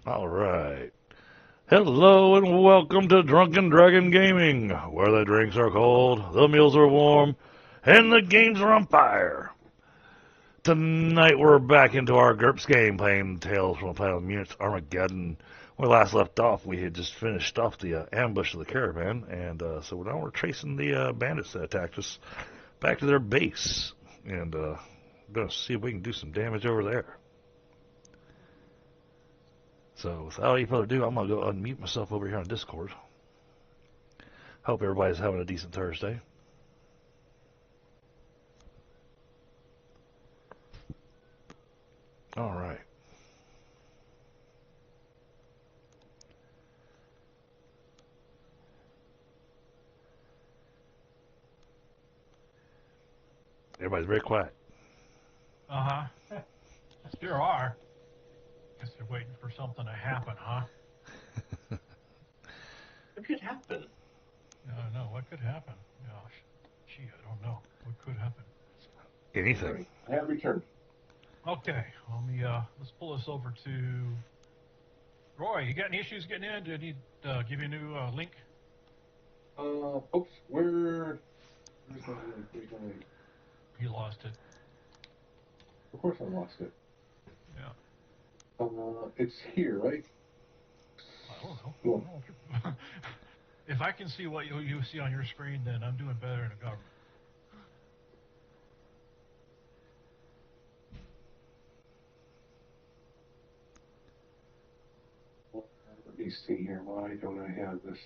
All right. Hello and welcome to Drunken Dragon Gaming, where the drinks are cold, the meals are warm, and the games are on fire. Tonight we're back into our GURPS game, playing Tales from the Planet of Mutants Armageddon. When we last left off, we had just finished off the ambush of the caravan, and so now we're chasing the bandits that attacked us back to their base, and going to see if we can do some damage over there. So without any further ado, I'm going to go unmute myself over here on Discord. Hope everybody's having a decent Thursday. All right. Everybody's very quiet. Uh-huh. Sure are. Guess they're waiting for something to happen, huh? What could happen? I know. What could happen? Gosh. Gee, I don't know. What could happen? Anything. I have returned. Okay. Let's pull this over to Roy. You got any issues getting in? Do I need to give you a new link? Folks, where's my link? Where's my link? You lost it. Of course I lost it. Yeah. It's here, right? I don't know. Cool. If I can see what you see on your screen, then I'm doing better in the government. Let me see here. Why don't I have this?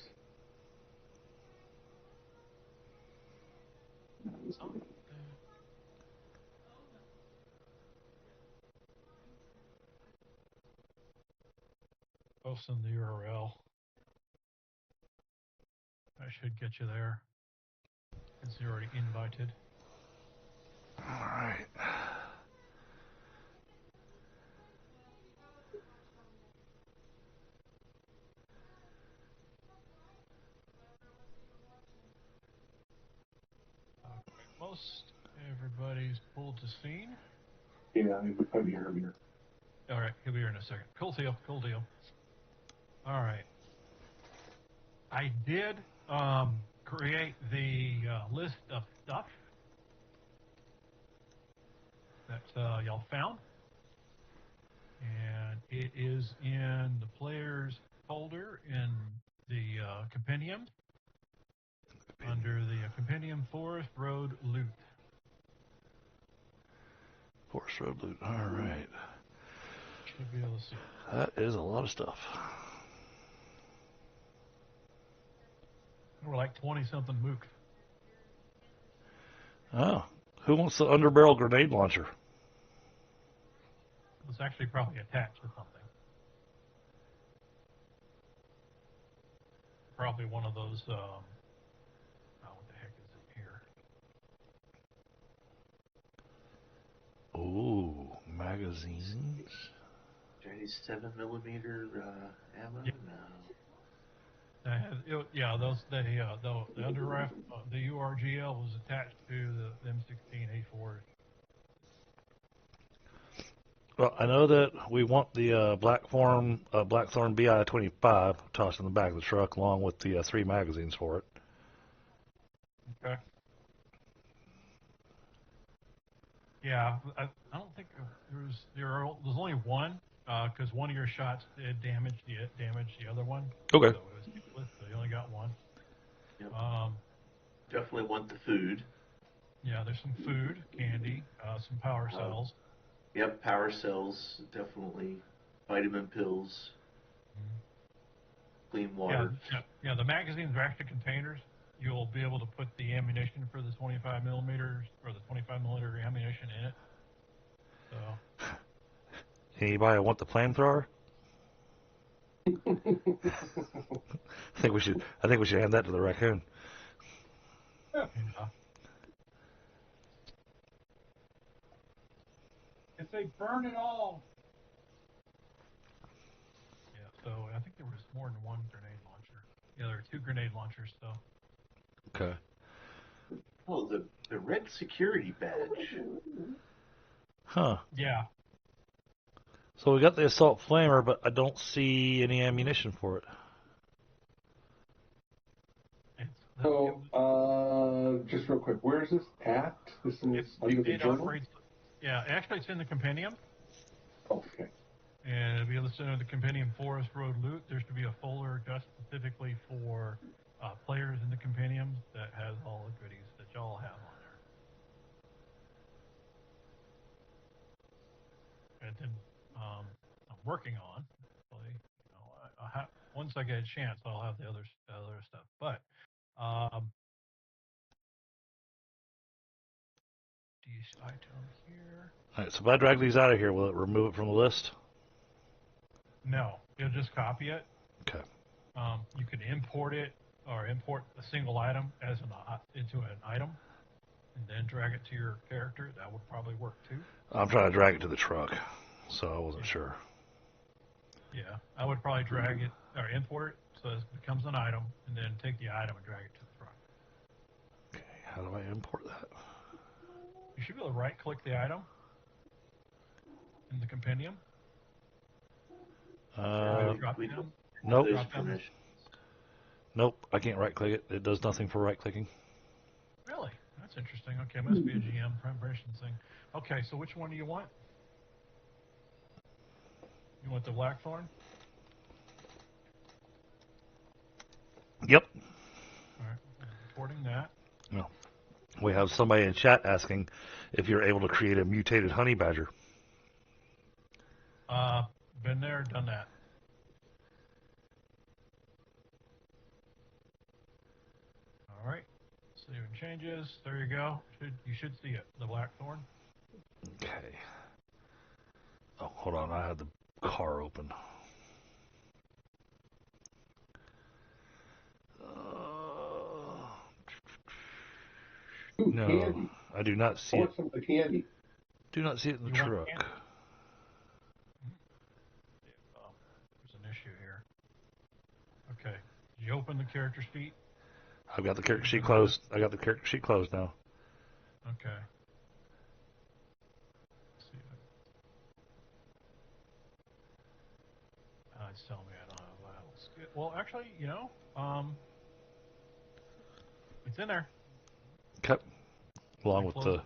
Posting the URL. I should get you there. Since you're already invited. All right. Most everybody's pulled to scene. Yeah, I'll be here. All right, he'll be here in a second. Cool deal. All right. I did create the list of stuff that y'all found, and it is in the player's folder in the compendium under the compendium Forest Road Loot. Forest Road loot. All right. Should be able to see. That is a lot of stuff. We're like 20-something mooks. Oh, who wants the underbarrel grenade launcher? It's actually probably attached to something. Probably one of those, what the heck is it here? Ooh, magazines. Chinese 7mm ammo? Yeah. No. The underrifle, the URGL was attached to the M16A4. Well, I know that we want the Blackthorn BI-25 tossed in the back of the truck, along with the 3 magazines for it. Okay. Yeah, I don't think there's only one, because one of your shots did damage the other one. Okay. So it was useless, so you only got one. Yep. Definitely want the food. Yeah, there's some food, candy, some power cells. Yep, power cells, definitely. Vitamin pills. Clean water. Yeah, the magazines are extra containers. You'll be able to put the ammunition for the 25 millimeters or the 25 millimeter ammunition in it. So. Anybody want the flamethrower? I think we should hand that to the raccoon. Yeah. If they burn it all. Yeah, so I think there was more than one grenade launcher. Yeah, there were 2 grenade launchers, though. Okay. Oh, the red security badge. Huh. Yeah. So we got the assault flamer, but I don't see any ammunition for it. So, just real quick, where is this at? This is under the journal? Yeah, actually it's in the compendium. Okay. And it'll be listed under the compendium Forest Road Loot. There's to be a folder just specifically for players in the compendium that has all the goodies that y'all have on there. And then I'm working on, once I get a chance, I'll have the other stuff. But these items here. All right, so if I drag these out of here, will it remove it from the list? No, it'll just copy it. Okay. You can import it or import a single item as into an item, and then drag it to your character. That would probably work too. I'm trying to drag it to the truck, so I wasn't sure. Yeah, I would probably drag it or import it so it becomes an item, and then take the item and drag it to the truck. Okay, how do I import that? You should be able to right-click the item in the compendium. Nope. Drop Nope, I can't right-click it. It does nothing for right-clicking. Really? That's interesting. Okay, it must be a GM preparation thing. Okay, so which one do you want? You want the Blackthorn? Yep. All right, I'm importing that. No. We have somebody in chat asking if you're able to create a mutated honey badger. Been there, done that. All right, save and changes. There you go. You should see it, the Blackthorn. Okay. Oh, hold on. I had the car open. No, candy. I do not see I it. want some of the candy. Do not see it in the You want truck. candy? There's an issue here. Okay. Did you open the character sheet? I've got the character sheet closed. I got the character sheet closed now. Okay. Let's see. It's telling me I don't have a viable skill. Well, actually, it's in there. Okay. Along with the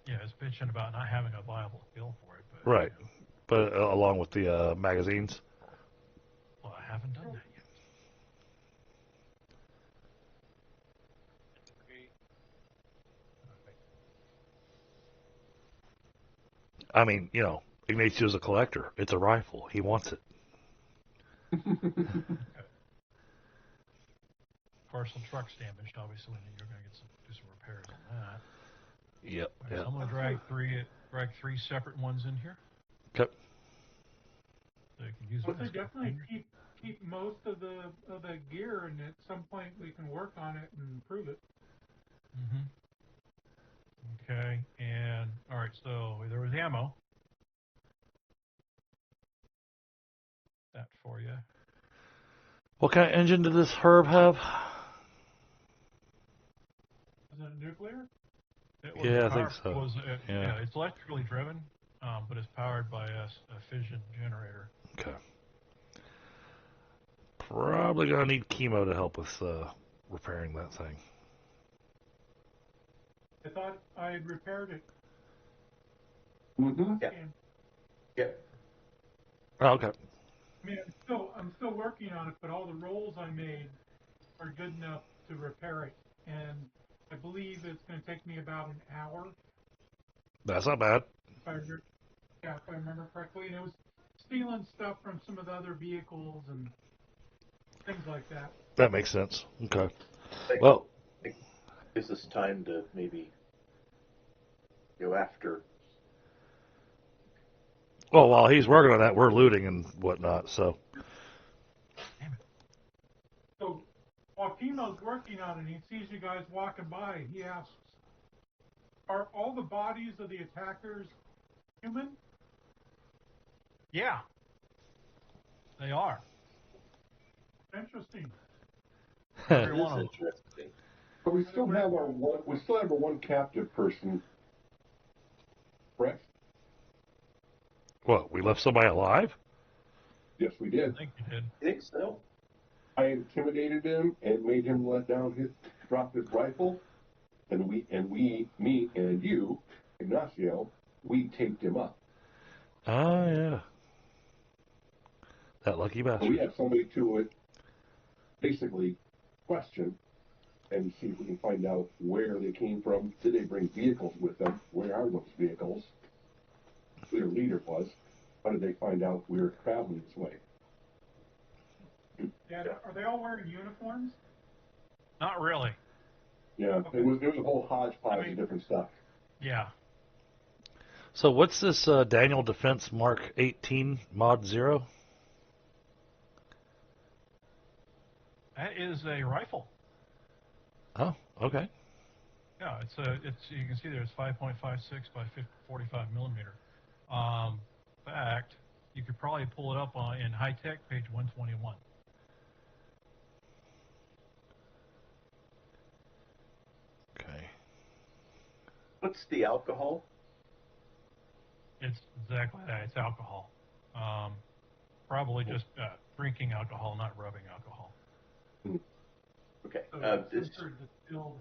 Yeah, it's bitching about not having a viable skill for it, but right, but along with the magazines. Well, I haven't done that yet. I mean, Ignatio's a collector. It's a rifle. He wants it. Parcel truck's damaged. Obviously, you're going to do some repairs on that. Yep. Right, so I'm going to drag three separate ones in here. Okay. So you can use Well, they definitely keep most of the gear, and at some point we can work on it and improve it. Mm-hmm. Okay, and all right. So there was ammo. That for you. What kind of engine did this Herb have? Is it a nuclear? Yeah, I think so. Yeah, it's electrically driven, but it's powered by a fission generator. Okay. Probably gonna need chemo to help with repairing that thing. I thought I had repaired it. Mm-hmm. Yeah. Oh, okay. I mean, I'm still working on it, but all the rolls I made are good enough to repair it, and I believe it's going to take me about an hour. That's not bad. If I remember correctly, and it was stealing stuff from some of the other vehicles and things like that. That makes sense. Okay. Well, it gives us time to maybe go after. Well, while he's working on that, we're looting and whatnot. So. So while Timo's working on it, he sees you guys walking by. He asks, "Are all the bodies of the attackers human?" Yeah, they are. Interesting. It is interesting. But we still have our one captive person, correct? What, we left somebody alive? Yes, we I did. think you did. I think so. I intimidated him and made him drop his rifle, and me and you, Ignacio, we taped him up. Ah, yeah. That lucky So we bastard. have somebody to basically question and see if we can find out where they came from. Did they bring vehicles with them? Where are those vehicles? Who their leader was? How did they find out we were traveling this way? Yeah, are they all wearing uniforms? Not really. Yeah, Okay. it was a whole hodgepodge of different stuff. Yeah. So what's this Daniel Defense Mark 18 Mod 0? That is a rifle. Oh, okay. Yeah, it's you can see there it's 5.56 by 45 millimeter. In fact, you could probably pull it up in high tech page 121. Okay. What's the alcohol? It's exactly that. It's alcohol. Probably just drinking alcohol, not rubbing alcohol. Okay. So This, some sort of distilled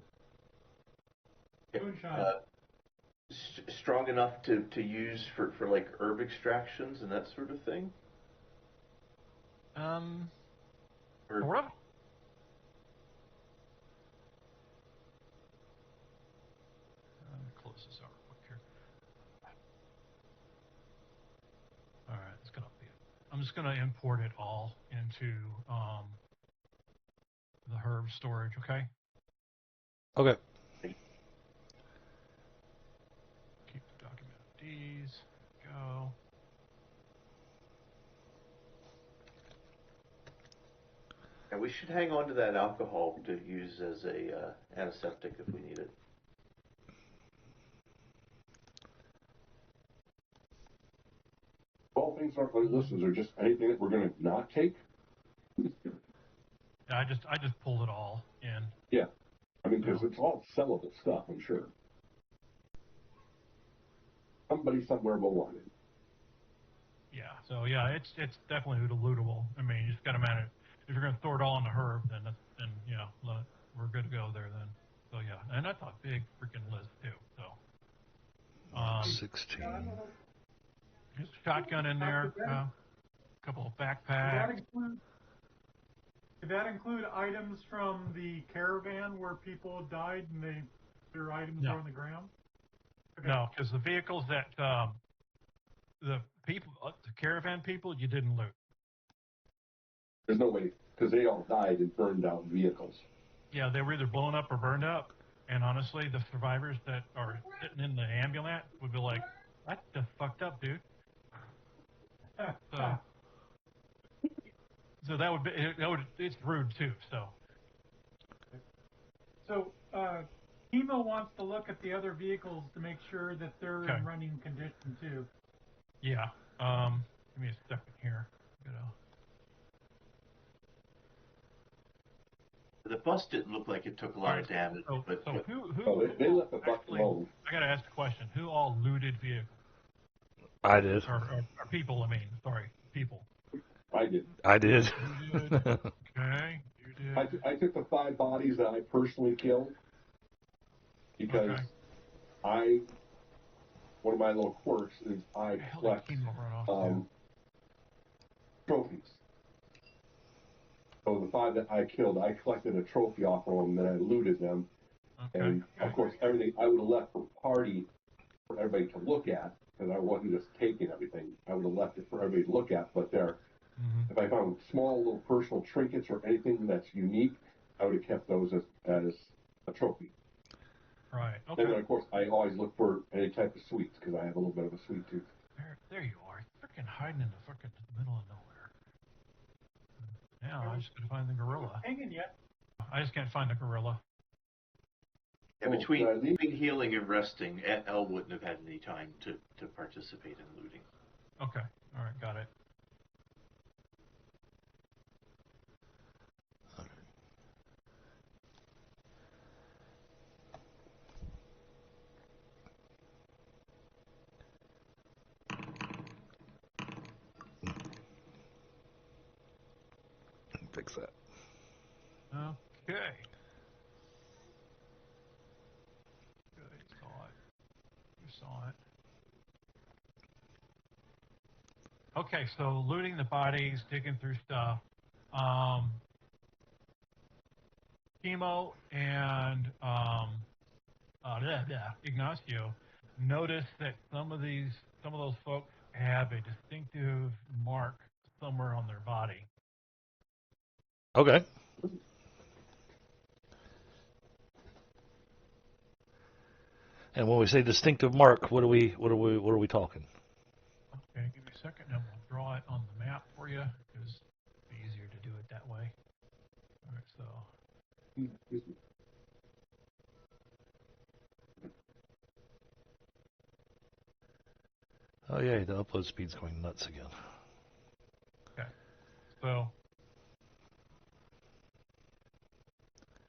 yeah, moonshine. strong enough to use for like herb extractions and that sort of thing? Or Sort of. Close this out real quick here. All right, it's gonna be. I'm just gonna import it all into the herb storage. Okay. Okay. Keep the document IDs. Go. and we should hang on to that alcohol to use as a antiseptic if we need it. All things aren't like this. Is there just anything that we're going to not take? Yeah, I just pulled it all in. Yeah. I mean, because it's all sellable stuff, I'm sure. Somebody somewhere will want it. Yeah. So yeah, it's definitely lootable. I mean, you just got to manage. If you're gonna throw it all in the herb, then yeah, we're good to go there then. So yeah, and that's a big freaking list too. So 16. there's a shotgun in there, a couple of backpacks. Did that include items from the caravan where people died and their items No. were on the ground? Okay. No, because the vehicles that the people, the caravan people, you didn't loot. There's no way, because they all died in burned out vehicles. Yeah, they were either blown up or burned up. And honestly, the survivors that are sitting in the ambulance would be like, "That's just fucked up, dude." So that would be it's rude too. So Kimo wants to look at the other vehicles to make sure that they're Okay. in running condition too. Yeah. Give me a second here. The bus didn't look like it took a lot of damage, but who They left the bus actually, alone. I gotta ask a question. Who all looted vehicles? I did. Or people? I mean, sorry, people. I did. I did. You did. Okay, you did. I took the 5 bodies that I personally killed because one of my little quirks is I collect trophies. So the 5 that I killed, I collected a trophy off of them, then I looted them. Okay. And of course, everything I would have left for party for everybody to look at, because I wasn't just taking everything. I would have left it for everybody to look at, but if I found small little personal trinkets or anything that's unique, I would have kept those as a trophy. Right. Okay. And then, of course, I always look for any type of sweets, because I have a little bit of a sweet tooth. There you are. Freaking hiding in the freaking middle of nowhere. Now I just gotta find the gorilla. Hanging yet? I just can't find the gorilla. yeah, between healing and resting, Elle wouldn't have had any time to participate in looting. Okay. All right. Got it. fix that. Okay. Good. You saw it. Okay, so looting the bodies, digging through stuff. Chemo and Ignacio noticed that some of those folks have a distinctive mark somewhere on their body. Okay. And when we say distinctive mark, what are we talking? Okay, give me a second, and we'll draw it on the map for you because it'd be easier to do it that way. All right, so. Oh yeah, the upload speed's going nuts again. Okay, so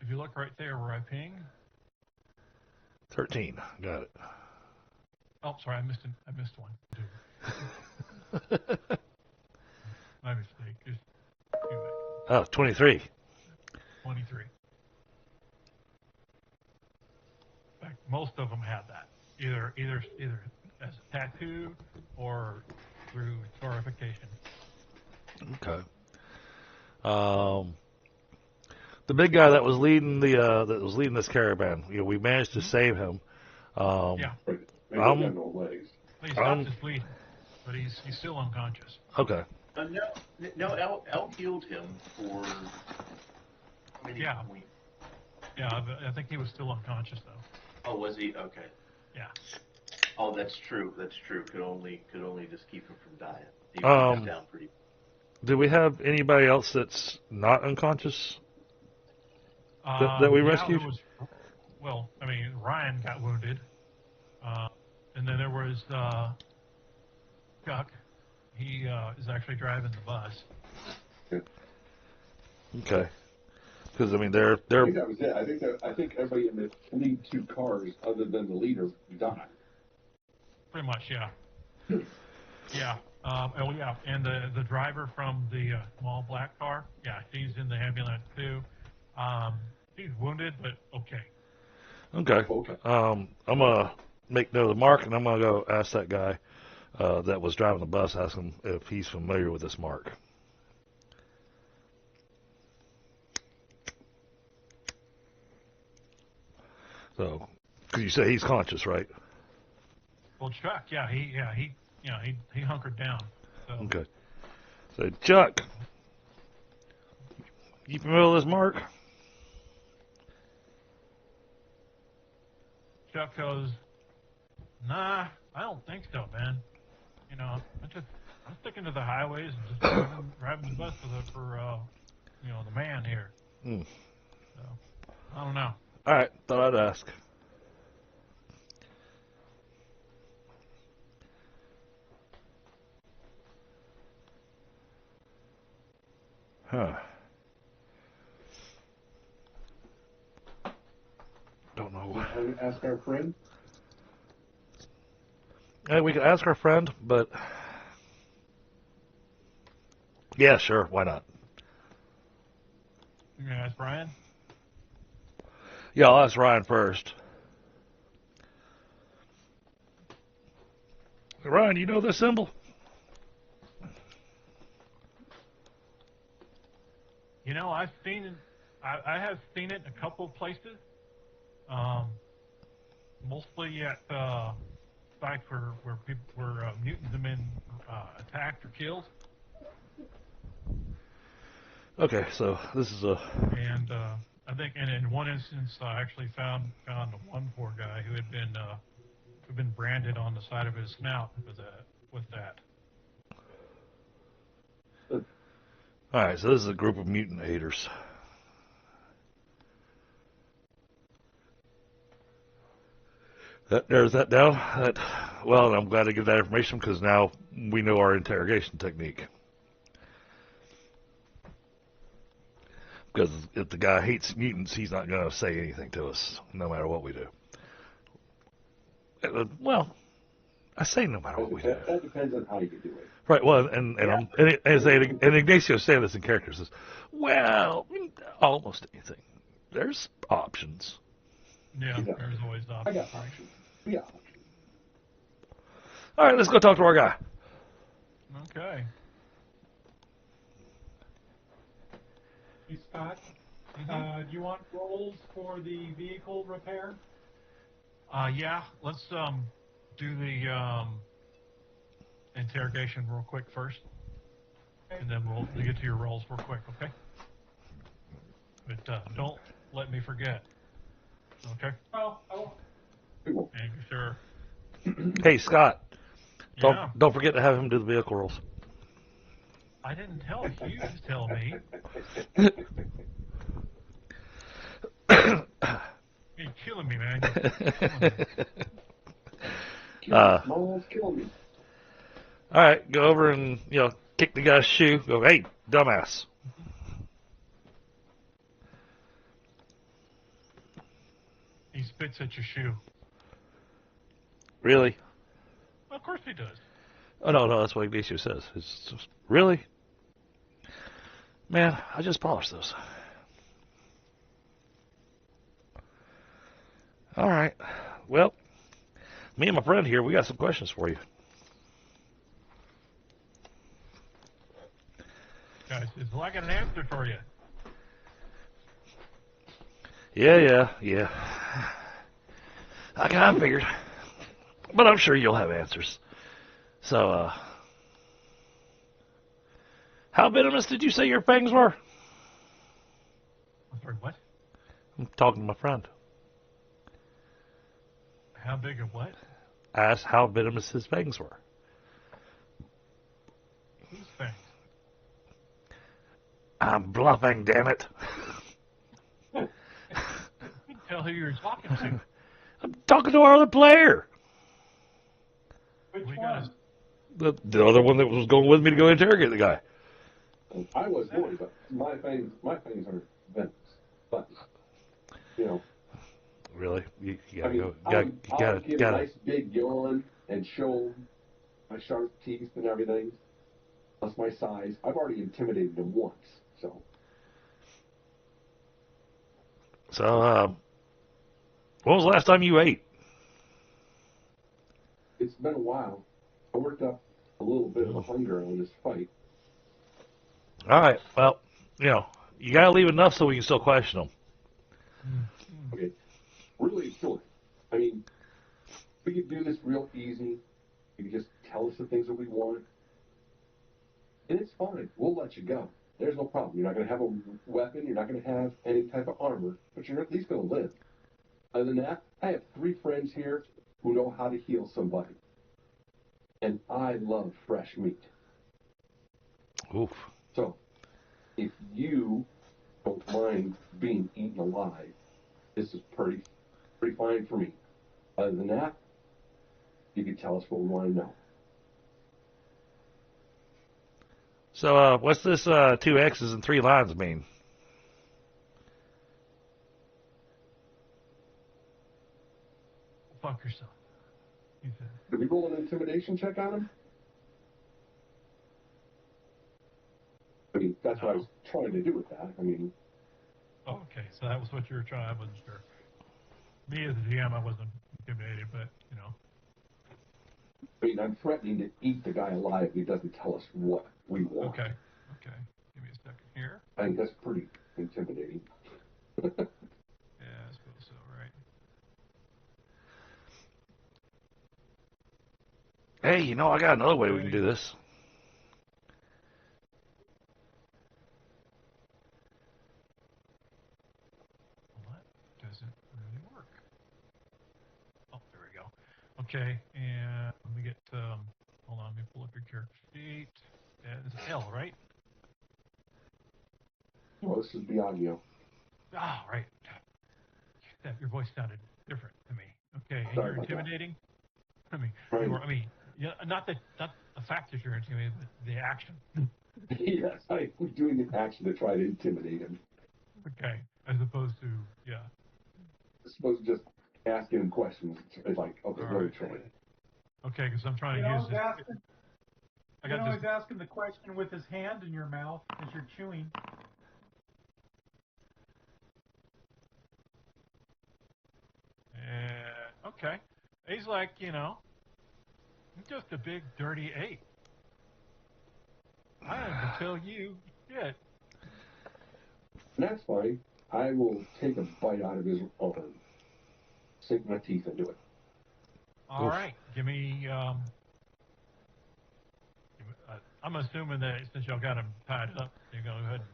if you look right there where I ping. 13. Got it. Oh, sorry, I missed one. My mistake. Just do that. Oh, 23. 23. In fact, most of them had that, either as a tattoo or through scarification. Okay. The big guy that was leading this caravan, we managed to save him. Yeah. Maybe he's got no legs. He stopped his bleeding, but he's still unconscious. Okay. No, L healed him for how many points? Yeah, I think he was still unconscious though. Oh, was he? Okay. Yeah. Oh, that's true. Could only just keep him from dying. He was down pretty. Do we have anybody else that's not unconscious that we rescued? Ryan got wounded, and then there was Chuck. He is actually driving the bus. Okay. Because they're. I think that was it. I think everybody in the lead 2 cars, other than the leader, died. Pretty much, yeah. Yeah. And the driver from the small black car, yeah, she's in the ambulance too. She's wounded, but okay. Okay. I'm gonna make note of the mark, and I'm gonna go ask that guy that was driving the bus, ask him if he's familiar with this mark. So, because you say he's conscious, right? Well, Chuck, he hunkered down. So. Okay. So, Chuck, you familiar with this mark? Chuck goes, nah, I don't think so, man. I'm sticking to the highways and just driving the bus for the man here. So, I don't know. All right, thought I'd ask. Huh. Don't know. Ask our friend? Hey, we could ask our friend, but... Yeah, sure, why not? You gonna ask Brian? Yeah, I'll ask Ryan first. Ryan, you know this symbol? I've seen it. I have seen it in a couple of places. Mostly at sites where mutants have been attacked or killed. Okay, so this is a... And I think, and in one instance, I actually found one poor guy who had been branded on the side of his snout with that. All right, so this is a group of mutant haters. There's that down. Well, I'm glad to get that information because now we know our interrogation technique. Because if the guy hates mutants, he's not going to say anything to us, no matter what we do. Well, I say no matter what we do. That depends on how you do it. Right. Well, and Ignacio saying this in character says, Well, almost anything. There's options. Yeah, there's always I options. got options. Yeah. All right, let's go talk to our guy. Okay. Hey, Scott, do you want rolls for the vehicle repair? Yeah, let's do the interrogation real quick first, and then we'll get to your rolls real quick, okay? But don't let me forget, okay? Well, I won't. Thank you, sir. Hey, Scott. Yeah. Don't forget to have him do the vehicle rolls. I didn't tell you to tell me. You're killing me, man. Killing me. All right, go over and kick the guy's shoe. Go, hey, dumbass. He spits at your shoe. Really? Well, of course he does. Oh no, that's what Ignacio says. It's just, really, man. I just polished those. All right. Well, me and my friend here, we got some questions for you. Guys, I got an answer for you. Yeah. I kind of figured, but I'm sure you'll have answers. So, how venomous did you say your fangs were? I'm sorry, what? I'm talking to my friend. How big of what? I asked how venomous his fangs were. Whose fangs? I'm bluffing, damn it. You can tell who you're talking to. I'm talking to our other player. Which We one? The other one that was going with me to go interrogate the guy. I was worried, but my fangs are venomous. But Really? You I gotta mean, go. I'll give a nice big yawn and show my sharp teeth and everything. Plus my size. I've already intimidated him once, so. So, when was the last time you ate? It's been a while. I worked up a little bit of a hunger on this fight. All right. Well, you gotta leave enough so we can still question them. Okay. Really short. I mean, we could do this real easy. You can just tell us the things that we want. And it's fine. We'll let you go. There's no problem. You're not going to have a weapon. You're not going to have any type of armor. But you're at least going to live. Other than that, I have 3 friends here who know how to heal somebody. And I love fresh meat. Oof. So, if you don't mind being eaten alive, this is pretty fine for me. Other than that, you can tell us what we want to know. So, what's this 2 X's and 3 lines mean? Fuck yourself. He said. Did we roll an intimidation check on him? I mean, that's what I was trying to do with that. I mean... Oh, okay, so that was what you were trying. I wasn't sure. Me as a GM, I wasn't intimidated, but, I mean, I'm threatening to eat the guy alive if he doesn't tell us what we want. Okay. Give me a second here. I think that's pretty intimidating. Yeah, I suppose so, right? Hey, I got another way we can do this. What? Doesn't really work. Oh, there we go. Okay, and let me get, hold on, let me pull up your character sheet. It's L, right? Well, this is Biagio. Ah, right. Your voice sounded different to me. Okay, and Sorry you're about that. intimidating? I mean, Right. not the fact that you're intimidating, but the action. Yes, I'm doing the action to try to intimidate him. Okay, as opposed to, yeah. As opposed to just asking him questions. It's like, okay, All let me right. try it. Okay, because I'm trying You to know, use this. I got he's this. asking the question with his hand in your mouth as you're chewing. okay. He's like, you know, I'm just a big dirty ape. I am to tell you shit. And that's fine. I will take a bite out of his arm. Sink my teeth into it. All right, give me. I'm assuming that since y'all got him tied up, you're going to go ahead and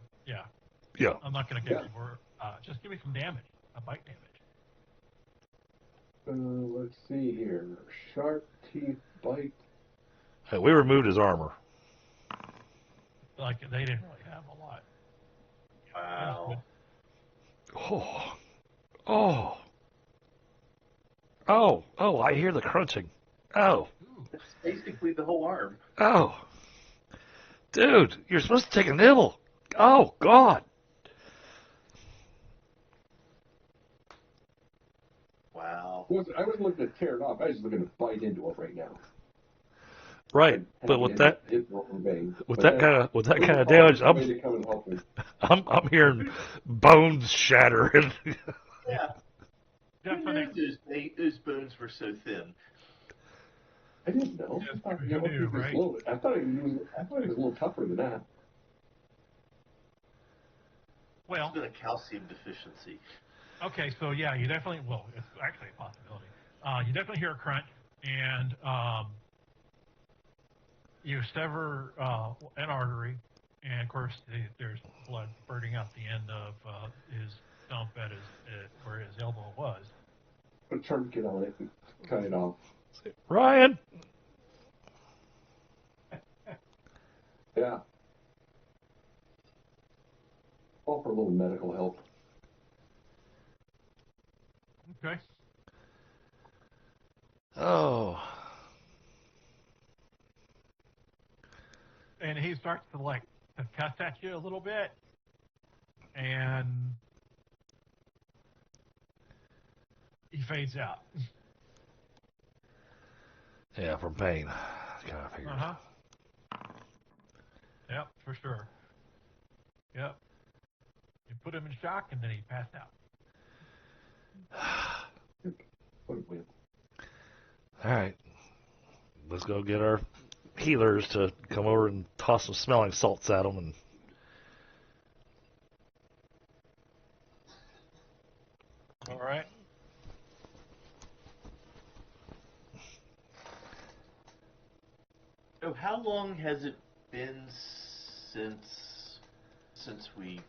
Yeah. I'm not going to give you more. Just give me some damage, a bite damage. Let's see here. Sharp teeth bite. Hey, we removed his armor. Like they didn't really have a lot. Wow. Oh. Oh. Oh. Oh, I hear the crunching. Oh. Ooh. That's basically the whole arm. Oh. Dude, you're supposed to take a nibble. Oh, God. Wow. I wasn't looking to tear it off. I was looking to bite into it right now. Right, but with that kind of damage, I'm hearing bones shatter. Yeah. Who Definitely. knew those bones were so thin? I didn't know. Yes, I thought, you knew, right? I thought it was a little tougher than that. Well, It's been a calcium deficiency. okay, so yeah, you definitely. Well, it's actually a possibility. You definitely hear a crunch, and you sever an artery, and of course there's blood spurting out the end of his stump at where his elbow was. Put a tourniquet on it and cut it off. Ryan. Yeah. Offer a little medical help. Okay. Oh. And he starts to cuss at you a little bit, and he fades out. Yeah, from pain. Kind of figured. Yep, for sure. Yep. You put him in shock, and then he passed out. All right. Let's go get our healers to come over and toss some smelling salts at him. And All right. So how long has it been since we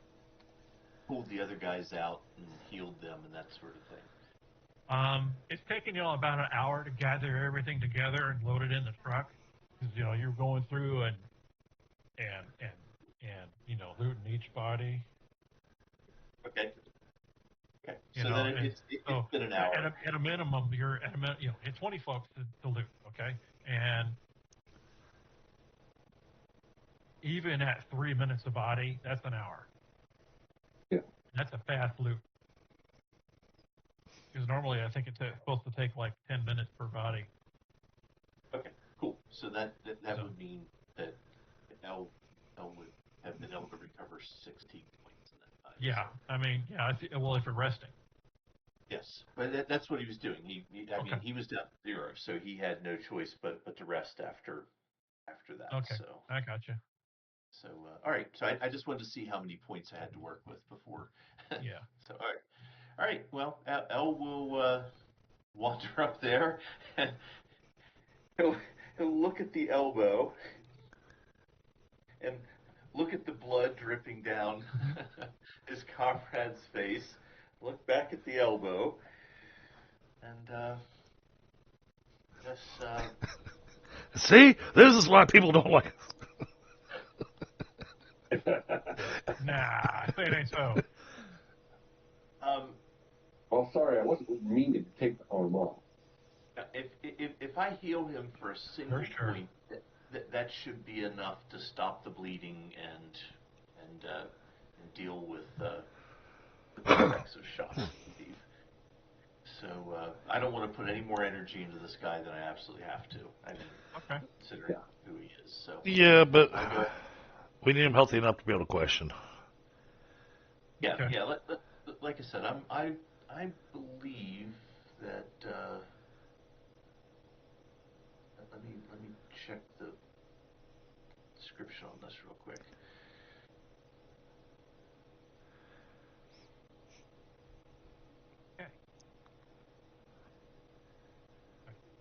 pulled the other guys out and healed them and that sort of thing? It's taken you all about an hour to gather everything together and load it in the truck, because you're going through and looting each body. Okay. Okay. You So know, then it's been an hour. At a minimum, it's 20 folks to loot. Okay, and even at 3 minutes a body, that's an hour. Yeah. That's a fast loot. Because normally I think it's supposed to take like 10 minutes per body. Okay, cool. So that would mean that L would have been able to recover 16 points in that time. Yeah, I mean, well, if you're resting. Yes, but that's what he was doing. He was down to 0, so he had no choice but to rest after that. Okay, So I got you. So all right. So I just wanted to see how many points I had to work with before. Yeah. So all right. Well, L will wander up there and he'll look at the elbow and look at the blood dripping down his comrade's face. Look back at the elbow, and just see, this is why people don't like us. Nah, say it ain't so. Well, sorry, I wasn't meaning to take the arm off. If I heal him for a single Sure. point, that should be enough to stop the bleeding and deal with the effects of shock. So I don't want to put any more energy into this guy than I absolutely have to. I mean, considering who he is. So Yeah, but we need him healthy enough to be able to question. Yeah. Like I said, I believe that check the description on this real quick. Okay.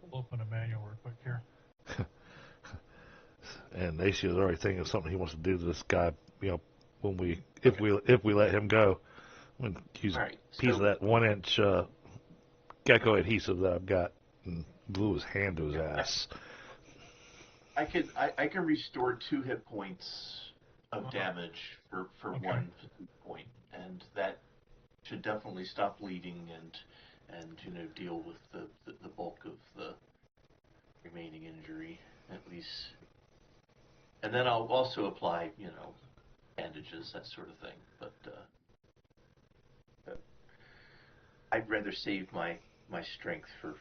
We'll open a manual real quick here. And Acio's already thinking of something he wants to do to this guy. If we let him go, I'm gonna use a piece of that 1-inch gecko adhesive that I've got and glue his hand to his ass. I can restore 2 hit points of damage for one fatigue point, and that should definitely stop bleeding and deal with the bulk of the remaining injury at least. And then I'll also apply bandages, that sort of thing. But I'd rather save my strength for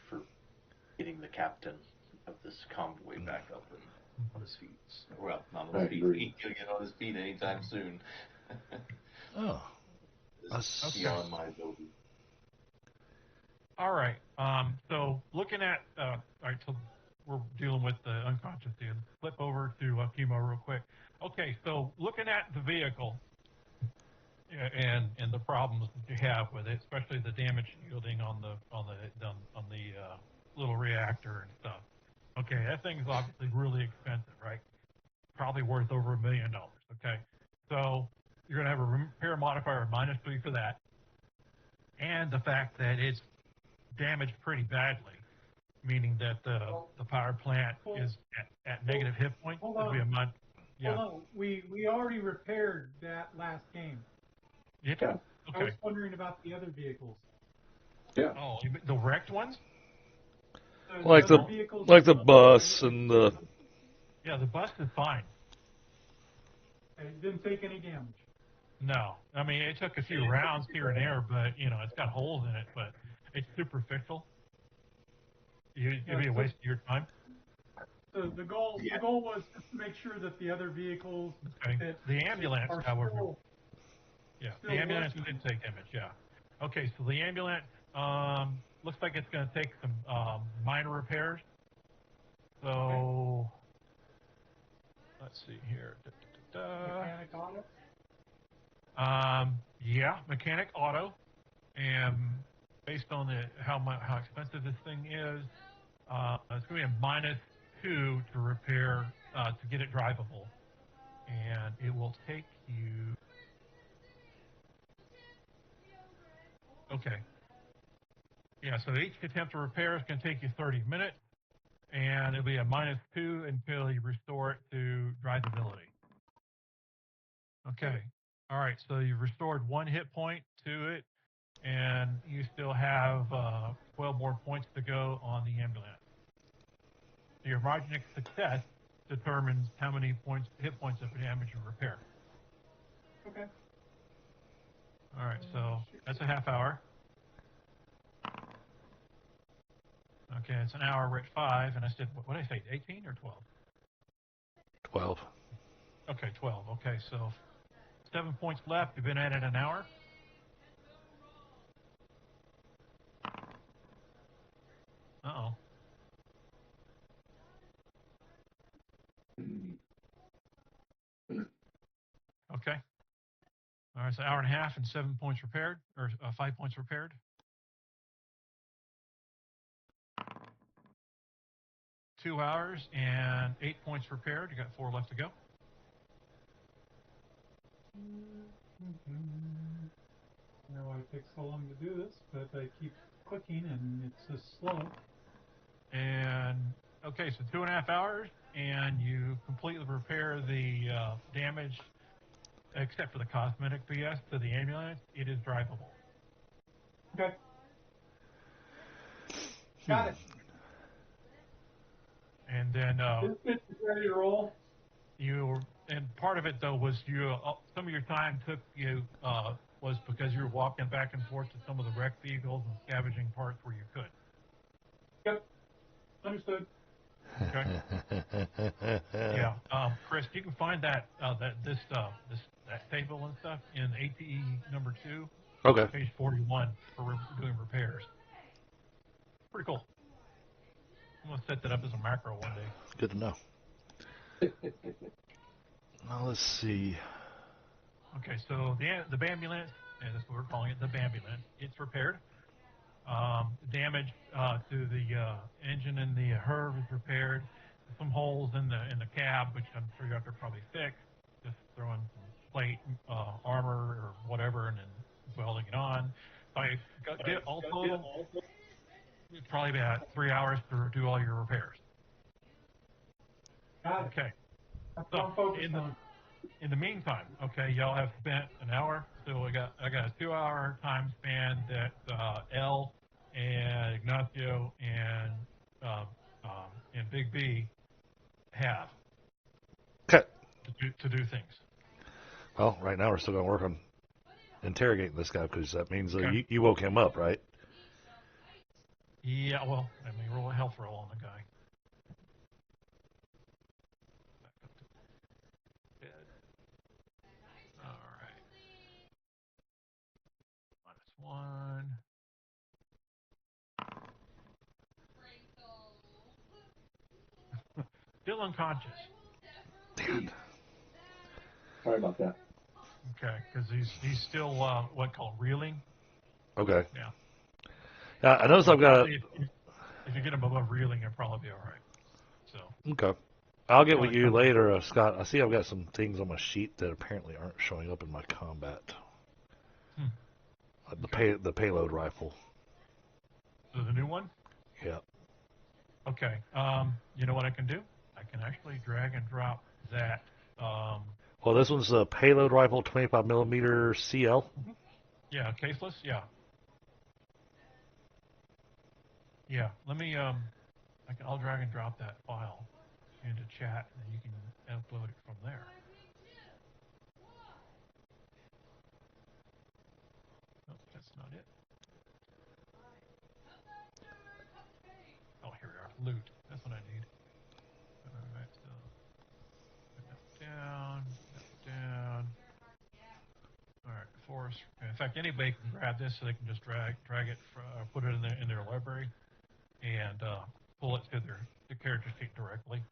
getting the captain of this convoy back up and on his feet. Well, not on his feet. He's going to get on his feet anytime soon. Oh. That's beyond my ability. All right. So looking at, all right, so we're dealing with the unconscious dude. Flip over to chemo real quick. Okay, so looking at the vehicle and the problems that you have with it, especially the damage yielding on the little reactor and stuff. Okay, that thing's obviously really expensive, right? Probably worth over $1 million. Okay, so you're gonna have a repair modifier of -3 for that, and the fact that it's damaged pretty badly, meaning that the power plant is at negative hit points. Hold on. Hold on. We already repaired that last game. Yeah. Yeah. Okay. I was wondering about the other vehicles. Yeah. Oh, the wrecked ones? Like the bus and the... Yeah, the bus is fine. It didn't take any damage. No. I mean, it took a few rounds here and there, but, it's got holes in it, but it's superficial. It'd be a waste of your time. So the goal was just to make sure that the other vehicles... Okay. The ambulance, however... the ambulance working. did take damage, yeah. Okay, so the ambulance looks like it's going to take some minor repairs. So, let's see here. Mechanic auto? Yeah, mechanic auto. And based on how expensive this thing is, it's going to be a -2 to repair, to get it drivable. And it will take you... Okay. Yeah, so each attempt to repair is going to take you 30 minutes, and it'll be a -2 until you restore it to drivability. Okay. All right, so you've restored 1 hit point to it, and you still have 12 more points to go on the ambulance. Your margin of success determines how many hit points of damage you repair. Okay. All right, so that's a half hour. Okay, it's an hour. We're at 5, and I said, what did I say, 18 or 12? 12. Okay, 12. Okay, so 7 points left. You've been at it an hour. Uh-oh. Okay. All right, so hour and a half and 7 points repaired, or 5 points repaired. 2 hours and 8 points repaired. You got 4 left to go. I know why it takes so long to do this, but I keep clicking and it's just slow. And okay, so 2.5 hours, and you completely repair the damage, except for the cosmetic BS to the ambulance. It is drivable. Okay. Got it. And then This is ready to roll. And part of it though was some of your time was because you were walking back and forth to some of the wrecked vehicles and scavenging parts where you could. Yep. Understood. Okay. Yeah. Chris, you can find that table and stuff in ATE number 2. Okay. Page 41 for doing repairs. Pretty cool. I'm gonna set that up as a macro one day. Good to know. Now let's see. Okay, so the Bambulance, and that's what we're calling it, the Bambulance, it's repaired. Damage to the engine and the HERV is repaired. Some holes in the cab, which I'm sure you have to probably fix. Just throwing some plate, armor, or whatever, and then welding it on. So I did all total, it's probably about 3 hours to do all your repairs. Got it. Okay. That's what I'm focused on. In the meantime, okay, y'all have spent an hour. So I got a 2 hour time span that L and Ignacio and Big B have Okay. to do things. Well, right now we're still going to work on interrogating this guy because that means Okay. you woke him up, right? Yeah, well, I mean, roll a health roll on the guy. Back up to bed. All right. -1. Still unconscious. Damn. Sorry about that. Okay, because he's still what called reeling. Okay. Yeah. Yeah, I noticed I've got. If you get him above reeling, it'll probably be all right. So. Okay. I'll get with Probably you comes- later, Scott. I see I've got some things on my sheet that apparently aren't showing up in my combat. Like the payload rifle. So the new one? Yeah. Okay. You know what I can do? I can actually drag and drop that. Well, this one's a payload rifle, 25 millimeter CL. Yeah, caseless. Yeah. Yeah. Let me. I'll drag and drop that file into chat, and you can upload it from there. Nope, that's not it. Oh, here we are. Loot. That's what I need. All right, so put that down. All right, force. In fact, anybody can grab this, so they can just drag it, put it in their library, and pull it to the character sheet directly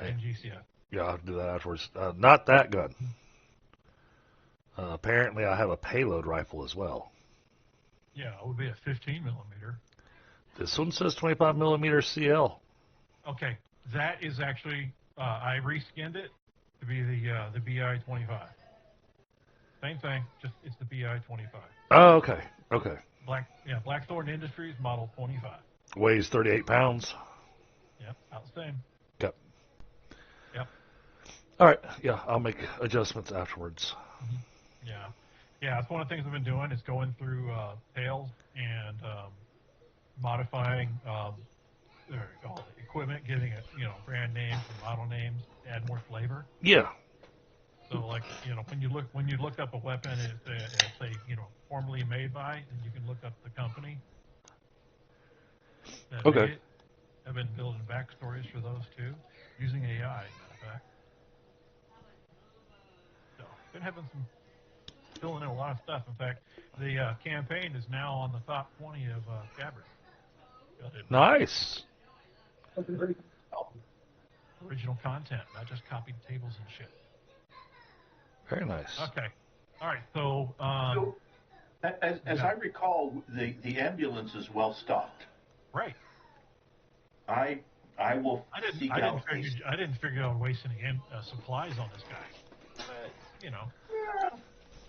in GCF. Yeah, I'll do that afterwards. Not that gun. Apparently, I have a payload rifle as well. Yeah, it would be a 15 millimeter. This one says 25 millimeter CL. Okay, that is actually I reskinned it to be the BI-25. Same thing, just it's the BI-25. Oh, okay. Okay. Blackthorn Industries model 25. Weighs 38 pounds. Yep, about the same. Yep. Yep. All right. Yeah, I'll make adjustments afterwards. Mm-hmm. Yeah, that's one of the things I've been doing is going through Tails and modifying the equipment, giving it brand names and model names, add more flavor. Yeah. So like when you look up a weapon, it's say formerly made by, and you can look up the company that Okay. made it. I've been building backstories for those too, using AI, matter of fact. So been having some filling in a lot of stuff. In fact, the campaign is now on the top 20 of Gabbard. Nice. Original content, not just copied tables and shit. Very nice. Okay. All right. So, as I recall, the ambulance is well stocked. Right. I will seek out. I didn't figure out waste any supplies on this guy.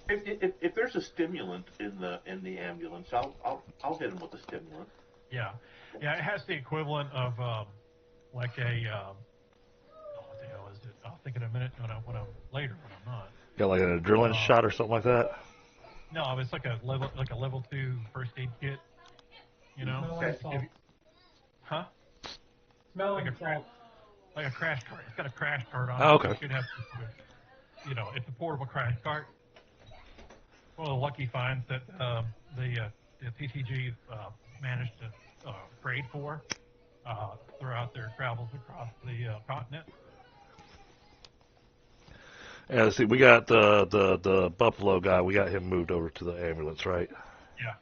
If there's a stimulant in the ambulance, I'll hit him with a stimulant. Yeah. It has the equivalent of like a what the hell is it? I'll think in a minute when I'm later when I'm not. Got like an adrenaline shot or something like that? No, it's like a level 2 first aid kit. Smelling salt. Huh? Smelling Like salt. Like a crash cart. It's got a crash cart on it. Oh, okay. You should have, it's a portable crash cart. One of the lucky finds that the TTG managed to trade for throughout their travels across the continent. Yeah, see, we got the Buffalo guy. We got him moved over to the ambulance, right? Yeah.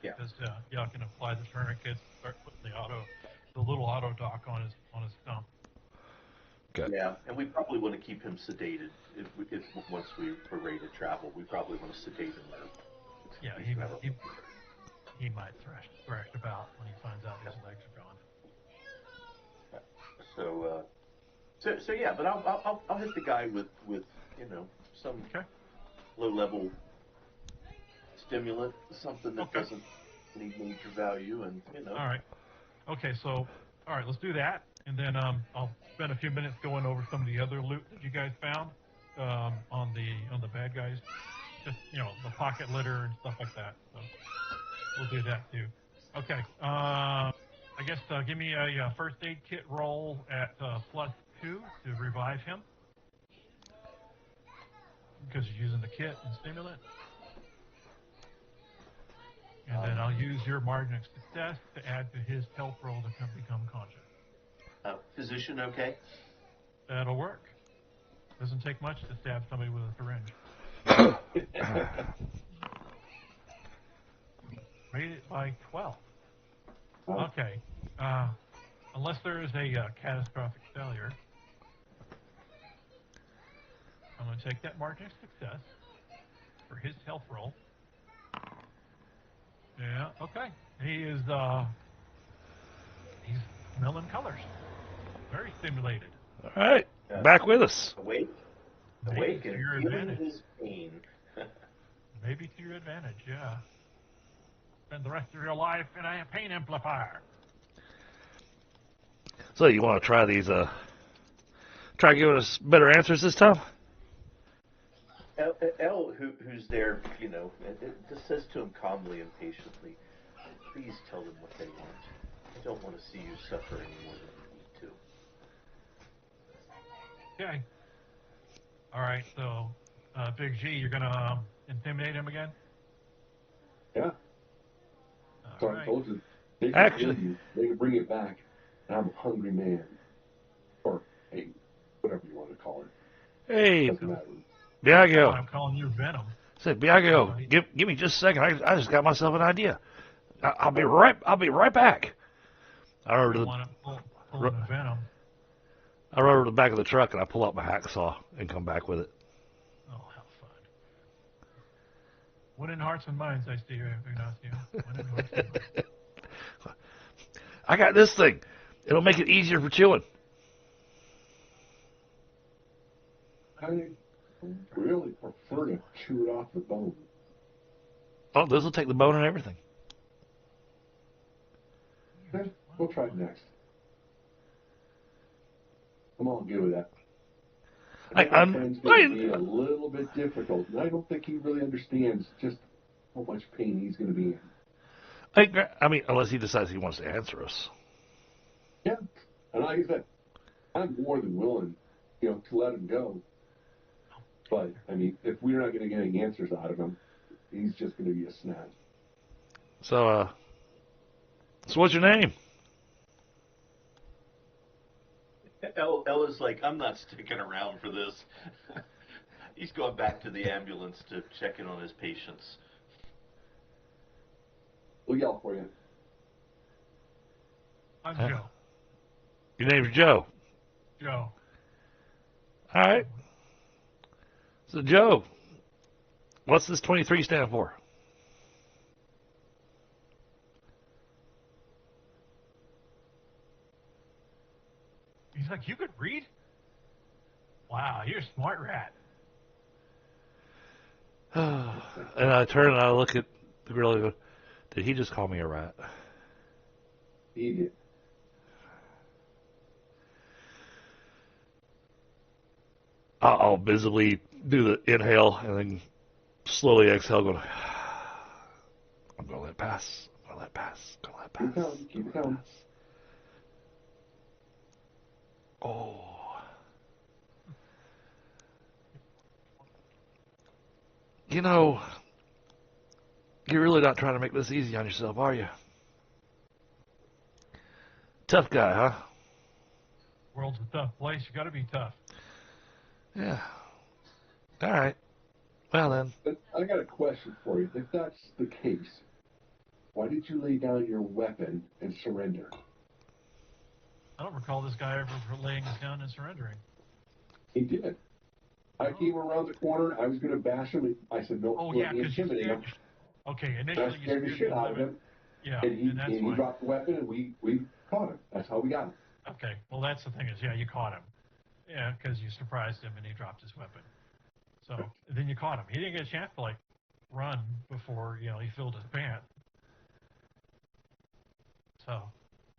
Because y'all can apply the tourniquets, start putting the little auto dock on his stump. Okay. Yeah, and we probably want to keep him sedated. If once we're ready to travel, we probably want to sedate him. Yeah, he might thrash about when he finds out his legs are gone. So yeah, but I'll hit the guy with some low level stimulant, something that doesn't need major value, and All right. Okay, so all right, let's do that, and then I'll spend a few minutes going over some of the other loot that you guys found on the bad guys, just the pocket litter and stuff like that. So we'll do that too. Okay. I guess give me a first aid kit roll at +2 to revive him because you're using the kit and stimulant. And then I'll use your margin of success to add to his health roll to become conscious. Physician, okay? That'll work. Doesn't take much to stab somebody with a syringe. Made it by 12. Okay. Unless there is a catastrophic failure, I'm going to take that margin of success for his health roll. Yeah, okay. He's smelling colors. Very stimulated. All right. Back with us. Awake Maybe to and your feeling advantage. his pain. Maybe to your advantage, yeah. Spend the rest of your life in a pain amplifier. So you want to try these? Try giving us better answers this time? L, who's there, just says to him calmly and patiently, please tell them what they want. I don't want to see you suffer any more than you need to. Okay. All right, so Big G, you're going to intimidate him again? Yeah. So right. I told you, they can Actually, kill you, they can bring it back, and I'm a hungry man. Or, hey, whatever you want to call it. hey, Doesn't matter. Biagio. I'm calling you Venom. Say, Biagio, give me just a second. I just got myself an idea. I'll be right back. I run over Want to pull the Venom. I run over to the back of the truck and I pull out my hacksaw and come back with it. Oh, how fun. Winning hearts and minds, I see you, Ignacio. Winning hearts and minds. I got this thing. It'll make it easier for chewing. I really prefer to chew it off the bone. Oh, this will take the bone and everything. Okay, we'll try it next. I'm all good with that. My friend's going to be a little bit difficult, and I don't think he really understands just how much pain he's going to be in. I mean, unless he decides he wants to answer us. Yeah, and like I said, I'm more than willing, to let him go. But, I mean, if we're not going to get any answers out of him, he's just going to be a snap. So what's your name? L is like, I'm not sticking around for this. He's going back to the ambulance to check in on his patients. We'll yell for you. I'm Joe. Your name's Joe. Joe. All right. So, Joe, what's this 23 stand for? He's like, you could read? Wow, you're a smart rat. And I turn and I look at the girl and go, did he just call me a rat? He did. I'll visibly do the inhale and then slowly exhale, going, I'm going to let it pass. I'm going to let it pass. I'm going to let it pass. Keep it coming. Oh. You're really not trying to make this easy on yourself, are you? Tough guy, huh? World's a tough place. You got to be tough. Yeah. All right. Well, then. But I got a question for you. If that's the case, why did you lay down your weapon and surrender? I don't recall this guy ever laying his gun and surrendering. He did. I came around the corner. I was going to bash him. I said, no, Oh, let yeah, me because you intimidate him. Okay, And initially I you scared the shit out of him. Yeah, And he that's why. dropped the weapon, and we caught him. That's how we got him. Okay, well, that's the thing is, yeah, you caught him. Yeah, because you surprised him and he dropped his weapon. So then you caught him. He didn't get a chance to, like, run before, you know, he filled his pants. So,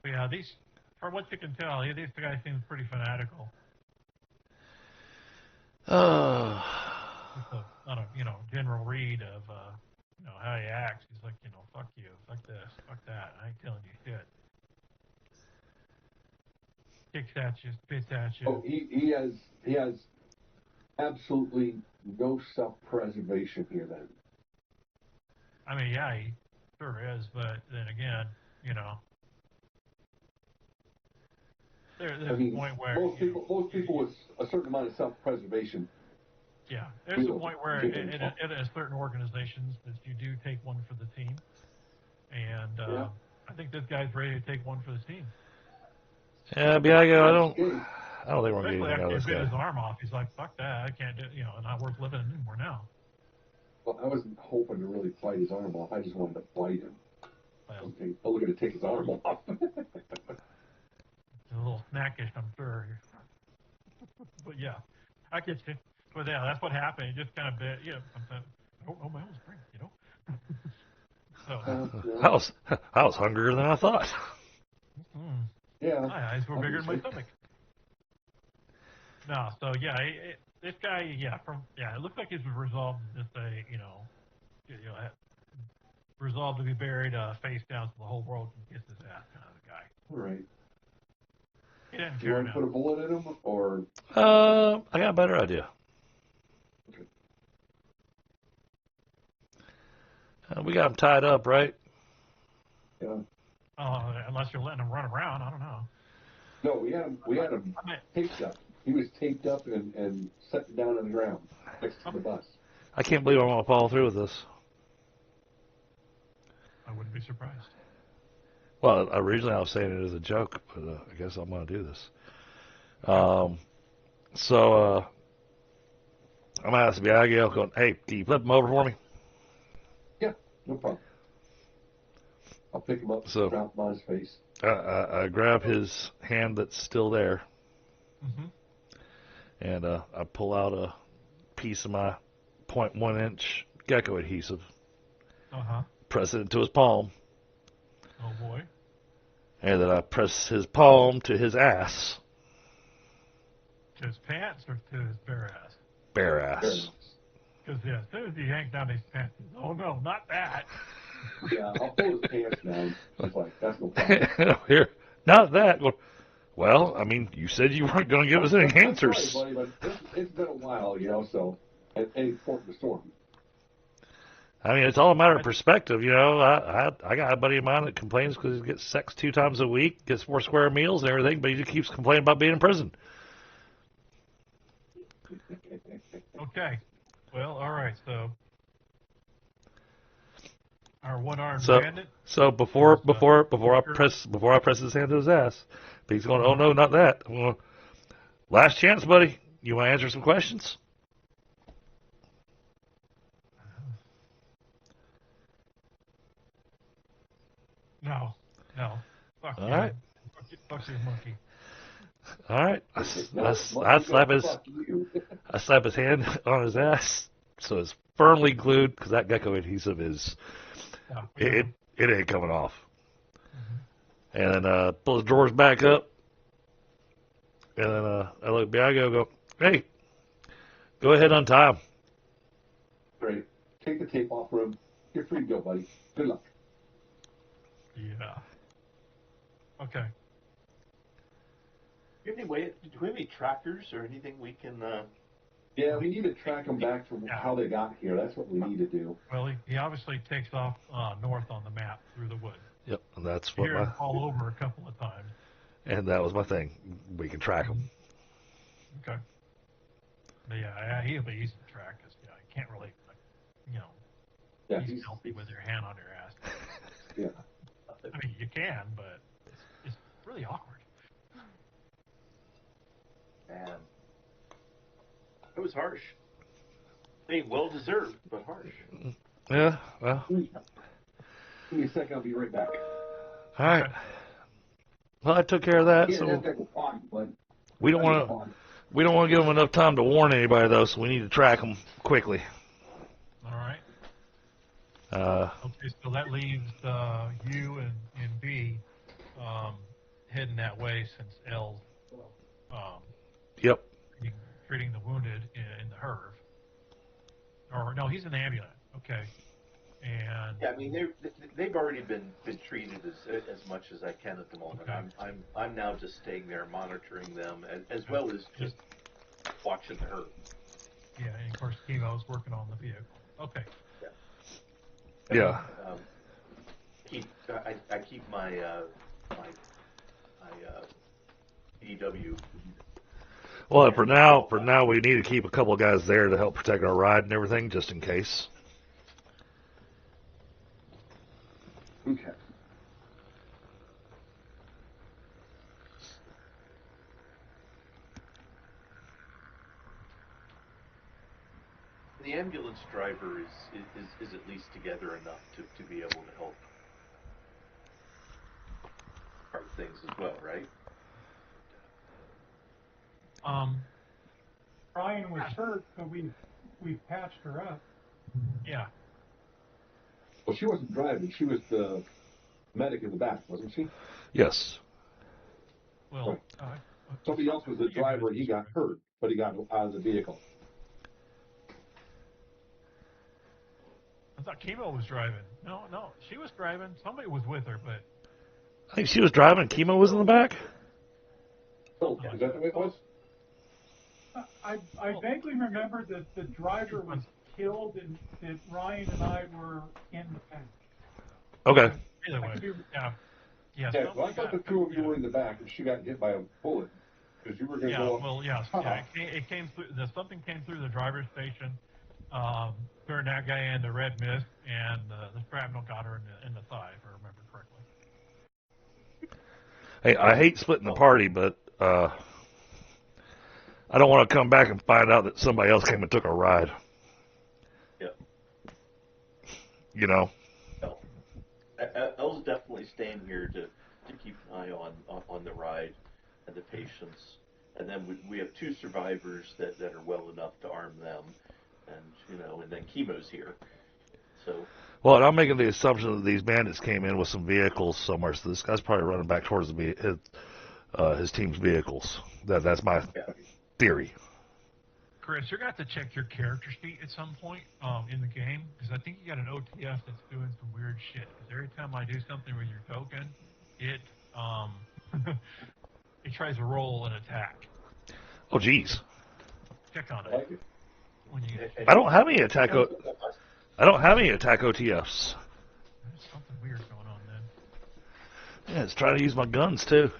but yeah, these, from what you can tell, these guys seem pretty fanatical. Just a, on a, you know, general read of, you know, how he acts. He's like, you know, fuck you, fuck this, fuck that. I ain't telling you shit. Kicks at you, spits at you. Oh, he has absolutely no self-preservation here. Then. I mean, yeah, he sure is, but then again, you know, there's a point where most people with a certain amount of self-preservation. Yeah, there's a point where in certain organizations that you do take one for the team, and I think this guy's ready to take one for the team. Yeah, Biago, I don't think we're going to get Especially anything out after of he this bit his guy. arm off, he's like, "Fuck that! I can't do, you know, not worth living anymore now." Well, I wasn't hoping to really fight his arm off. I just wanted to bite him. Well, I'm looking to take his arm off. it's a little snackish, I'm sure. But yeah, I get you. But yeah, that's what happened. He just kind of bit, you know, sometimes, I don't know my own strength, you know? So, I was hungrier than I thought. Yeah. My eyes were bigger than my stomach. No, so yeah, this guy, it looks like he's resolved to just say, you know, resolved to be buried face down so the whole world can kiss his ass kind of a guy. All right. He didn't Do you care want to put a bullet in him, or? I got a better idea. Okay. We got him tied up, right? Yeah. Unless you're letting him run around, I don't know. No, we had him taped up. He was taped up and set down on the ground next to the bus. I can't believe I'm going to follow through with this. I wouldn't be surprised. Well, originally I was saying it as a joke, but I guess I'm going to do this. So I'm going to ask Biagio, going, hey, can you flip him over for me? Yeah, no problem. I'll pick him up, drop him on his face. I grab his hand that's still there, and I pull out a piece of my 0.1 inch gecko adhesive, press it into his palm. Oh, boy. And then I press his palm to his ass. To his pants or to his bare ass? Bare ass. Because, as soon as he yanked down his pants, oh, no, not that. Yeah, I'll pull his pants down. It's like, that's no problem. Here, not that. Well, I mean, you said you weren't going to give us any answers. That's right, buddy, but it's been a while, you know, so at any point in the storm. I mean, it's all a matter of perspective, you know. I got a buddy of mine that complains because he gets sex 2 times a week, gets 4 square meals and everything, but he just keeps complaining about being in prison. Okay. Well, all right. So our one-armed bandit. So before I press his hand to his ass, he's going, oh no, not that. Well, last chance, buddy. You want to answer some questions? No. Fuck All you. right. Fuck you, monkey. All right. I slap his hand on his ass, so it's firmly glued because that gecko adhesive is it ain't coming off. And then pull his drawers back up, and then I look back, I go, hey, go ahead, untie him. Great. Take the tape off for him. You're free to go, buddy. Good luck. Yeah. Okay. Do we have any trackers or anything we can? Yeah, we need to track them back from how they got here. That's what we need to do. Well, he obviously takes off north on the map through the woods. Yep, and that's what Hear him fall over a couple of times. And that was my thing. We can track him. Okay. But yeah, he'll be easy to track because you can't really, you know, he's healthy with your hand on your ass. Yeah. I mean, you can, but it's really awkward. Man, it was harsh. I mean, well deserved, but harsh. Yeah, well. Give me a second, I'll be right back. All right. Well, I took care of that, Yeah, so that's like a potty, but we don't want to. We don't want to give them enough time to warn anybody, though, so we need to track them quickly. All right. Uh, Okay, so that leaves you and B heading that way since L's yep. treating the wounded in the HERV. Or no, he's in the ambulance. Okay. And Yeah, I mean they've already been treated as much as I can at the moment. Okay. I'm now just staying there monitoring them as well as just watching her. Yeah, and of course Chemo's working on the vehicle. Okay. Yeah. I keep my EW. Well, for now, we need to keep a couple of guys there to help protect our ride and everything, just in case. okay. The ambulance driver is at least together enough to be able to help part things as well, right? Ryan was hurt, so we patched her up. Yeah. Well, she wasn't driving. She was the medic in the back, wasn't she? Yes. Well, Right. Somebody else was the driver, and he got hurt, but he got out of the vehicle. I thought Chemo was driving. No, she was driving. Somebody was with her, but I think she was driving and Chemo was in the back. Oh, is that the way it was? I vaguely remember that the driver was killed and that Ryan and I were in the back. Okay. either way, yeah. Yeah, well, I thought the two of you were in the back, and she got hit by a bullet because you were going to go up. Well, yeah. It came through. Something came through the driver's station. Turned that guy into red mist, and the shrapnel got her in the thigh, if I remember correctly. Hey, I hate splitting the party, but I don't want to come back and find out that somebody else came and took a ride. Yeah. You know. No. Elle's definitely staying here to keep an eye on the ride and the patients, and then we have two survivors that are well enough to arm them, and then Chemo's here. So. Well, I'm making the assumption that these bandits came in with some vehicles somewhere, so this guy's probably running back towards his team's vehicles. That's my theory. Chris, you're going to have to check your character sheet at some point in the game, because I think you got an OTF that's doing some weird shit. Because every time I do something with your token, it it tries to roll an attack. Oh, geez. Check on it. I don't have any attack. I don't have any attack OTFs. There's something weird going on then. Yeah, it's trying to use my guns too.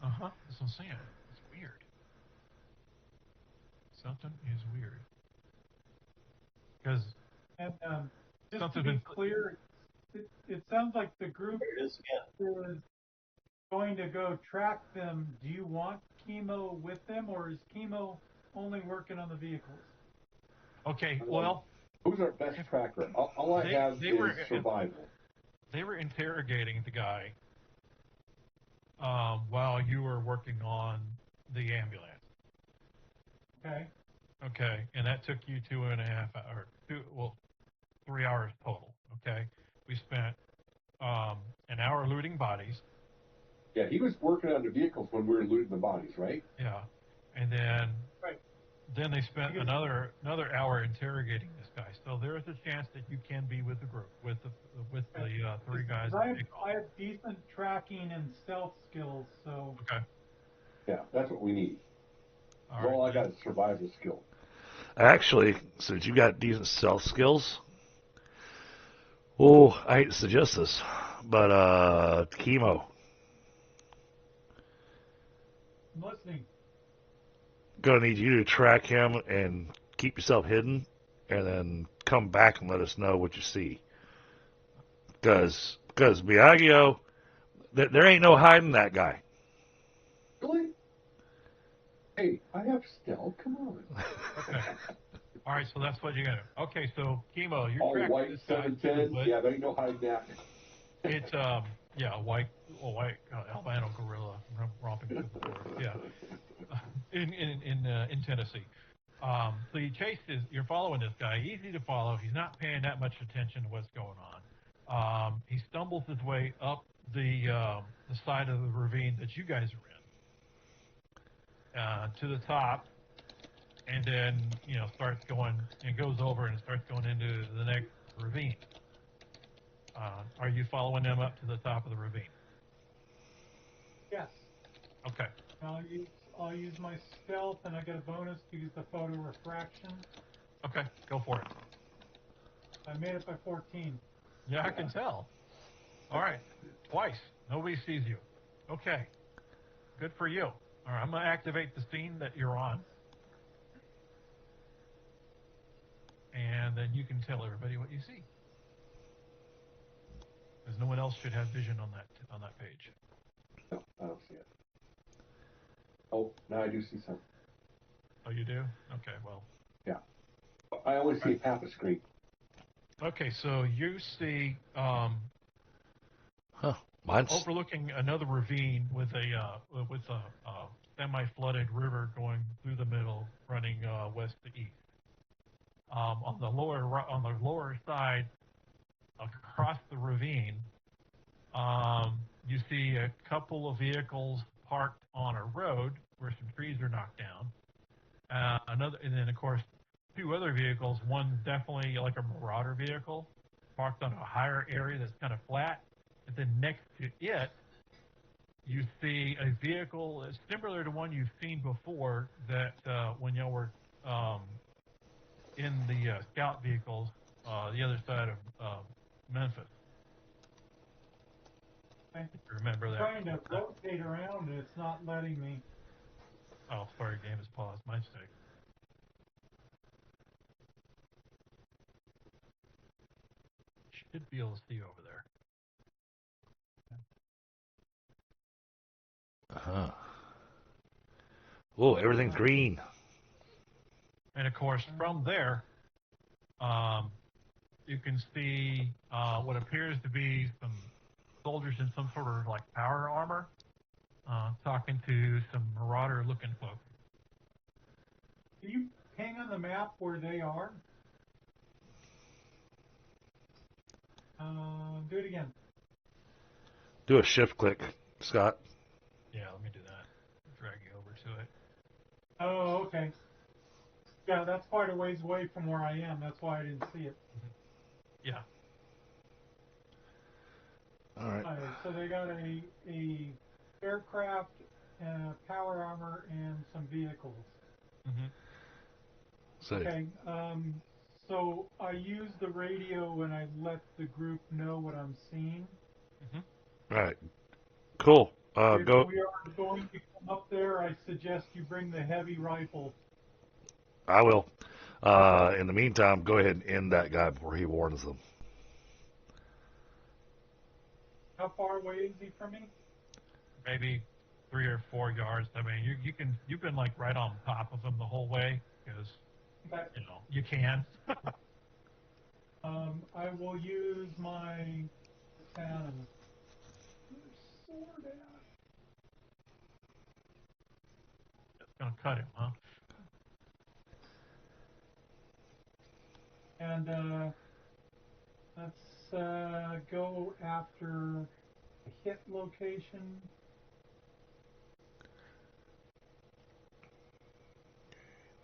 That's what I'm saying. It's weird. Something is weird. Because just to be clear, it sounds like the group is going to go track them. Do you want Chemo with them, or is Chemo only working on the vehicles? Okay, well... Who's our best tracker? All I have is survival. They were interrogating the guy while you were working on the ambulance. Okay, and that took you 2.5 hours, 3 hours total, okay? We spent an hour looting bodies. Yeah, he was working on the vehicles when we were looting the bodies, right? Yeah, and then... Then they spent another hour interrogating this guy. So there is a chance that you can be with the group, with the three guys. I have decent tracking and stealth skills, so... Okay. Yeah, that's what we need. All I got is survival skill. Actually, since you got decent stealth skills, I hate to suggest this, but Chemo. I'm listening. Gonna need you to track him and keep yourself hidden, and then come back and let us know what you see. Because Biagio, there ain't no hiding that guy. Really? Hey, I have stealth. Come on. Okay. All right, so that's what you got. Okay, so Chemo, you're All tracking white this guy through the 710. woods. Yeah, there ain't no hiding that. It's yeah, a white albino gorilla romping through the forest. Yeah, in Tennessee. So you're following this guy. Easy to follow. He's not paying that much attention to what's going on. He stumbles his way up the side of the ravine that you guys are in, to the top, and then starts going and goes over and starts going into the next ravine. Are you following them up to the top of the ravine? Yes. Okay. I'll use my stealth, and I get a bonus to use the photo refraction. Okay, go for it. I made it by 14. Yeah, I can tell. All right, twice. Nobody sees you. Okay, good for you. All right, I'm going to activate the scene that you're on. And then you can tell everybody what you see. Because no one else should have vision on that page. No, I don't see it. Oh, now I do see something. Oh, you do? Okay, well. Yeah. I only see half a screen. Okay, so you see Mine's overlooking another ravine with a semi-flooded river going through the middle, running west to east. On the lower side, across the ravine, you see a couple of vehicles parked on a road where some trees are knocked down. And then of course, two other vehicles. One definitely like a marauder vehicle, parked on a higher area that's kind of flat. And then next to it, you see a vehicle similar to one you've seen before. That when y'all were in the scout vehicles, the other side of Memphis. I'm Remember that? trying to rotate around, and it's not letting me. Oh, sorry, game is paused. My mistake. Should be able to see over there. Oh, everything's green. And of course, from there, you can see what appears to be some soldiers in some sort of like power armor, talking to some marauder-looking folk. Can you hang on the map where they are? Do it again. Do a shift click, Scott. Yeah, let me do that. Drag you over to it. Oh, okay. Yeah, that's quite a ways away from where I am. That's why I didn't see it. Yeah. All right. So they got a aircraft, power armor, and some vehicles. Mm-hmm. So, Okay. So I use the radio and I let the group know what I'm seeing. Mm-hmm. all right. Cool. If Go. we are going to come up there, I suggest you bring the heavy rifle. I will. In the meantime, go ahead and end that guy before he warns them. How far away is he from me? Maybe 3 or 4 yards. I mean, you've been like right on top of them the whole way because Okay. you can. I will use my katana. Sword out. It's gonna cut him, huh? And let's go after a hit location.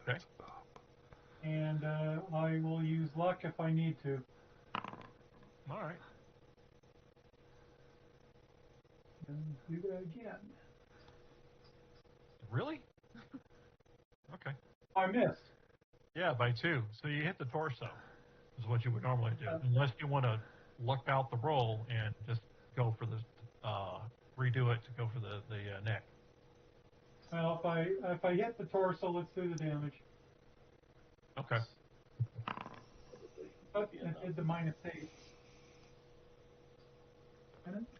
Okay. And I will use luck if I need to. All right. And do that again. Really? Okay. I missed. Yeah, by 2. So you hit the torso, is what you would normally do, unless you want to luck out the roll and just go for the redo it to go for the neck. Well, if I hit the torso, let's do the damage. Okay. But it did the -8.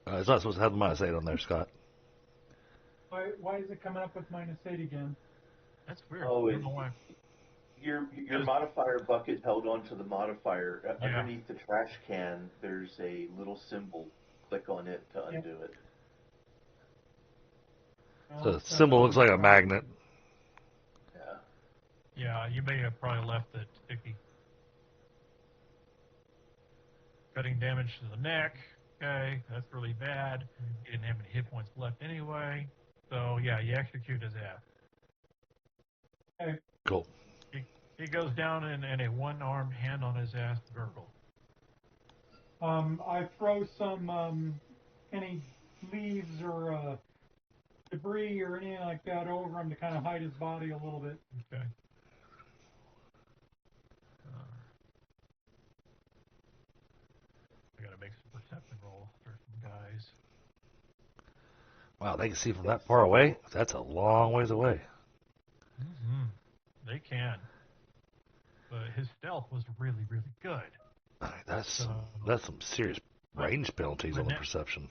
It's not supposed to have the -8 on there, Scott. Why is it coming up with -8 again? That's weird. Oh, I don't know why. your modifier bucket held onto the modifier. Yeah. Underneath the trash can, there's a little symbol. Click on it to undo it. So the symbol looks like a magnet. Yeah. Yeah, you may have probably left it sticky. Cutting damage to the neck. Okay, that's really bad. He didn't have any hit points left anyway. So, yeah, you execute his ass. Okay. Cool. He goes down and a one-armed hand on his ass gurgle. I throw some any leaves or debris or anything like that over him to kind of hide his body a little bit. Okay. I gotta make some perception rolls for some guys. Wow, they can see from that far away? That's a long ways away. Mm-hmm. They can. But his stealth was really, really good. I mean, that's some serious range penalties on the perception.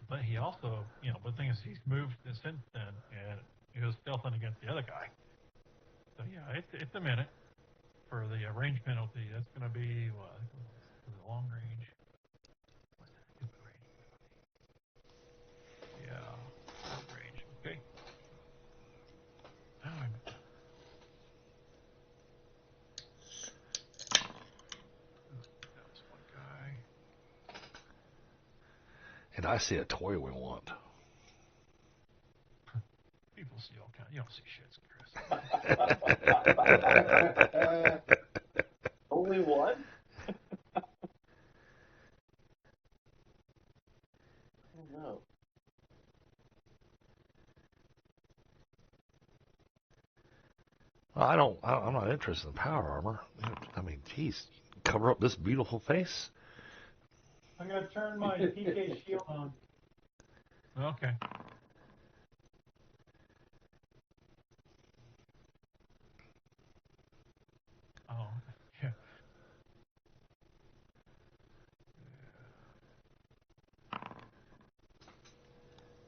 But he also, the thing is, he's moved since then, and he was stealthing against the other guy. So yeah, it's a minute for the range penalty. That's going to be what? For the long range. What the heck is the range penalty? Yeah, long range. Okay. That was one guy. And I see a toy we want. People see all kinds. You don't see shit, Chris. Only one? I don't know. Well, I'm not interested in power armor. I mean, geez, cover up this beautiful face. I'm going to turn my PK shield on. Okay. Oh, yeah.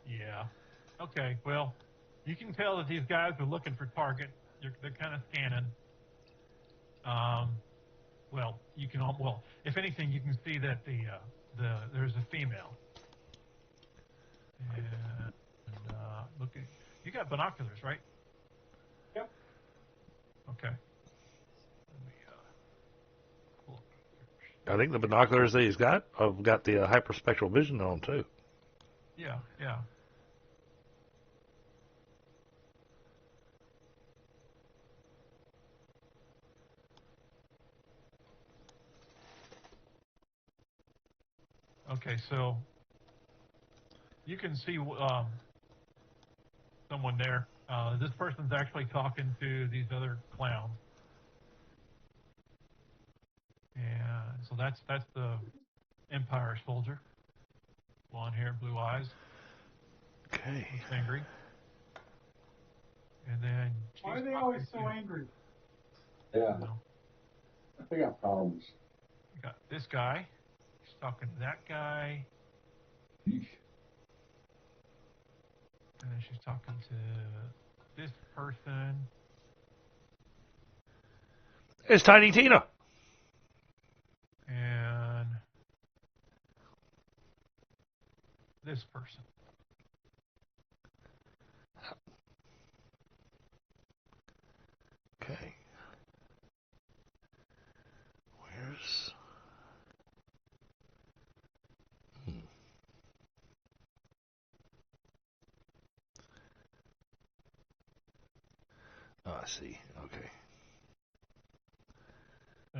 Yeah. Okay, well, you can tell that these guys are looking for target. They're kind of scanning. If anything, you can see that there's a female. And looking, you got binoculars, right? Yep. Okay. Let me pull up. I think the binoculars that he's got have got the hyperspectral vision on them, too. Yeah, yeah. Okay, so you can see someone there. This person's actually talking to these other clowns. And so that's the Empire soldier. Blonde hair, blue eyes. Okay. Looks angry. And then Why are they always so angry? Yeah, they got problems. You got this guy. She's talking to that guy. Yeesh. And then she's talking to this person. It's Tiny Tina. And this person. Okay. Where's... Oh, I see. Okay.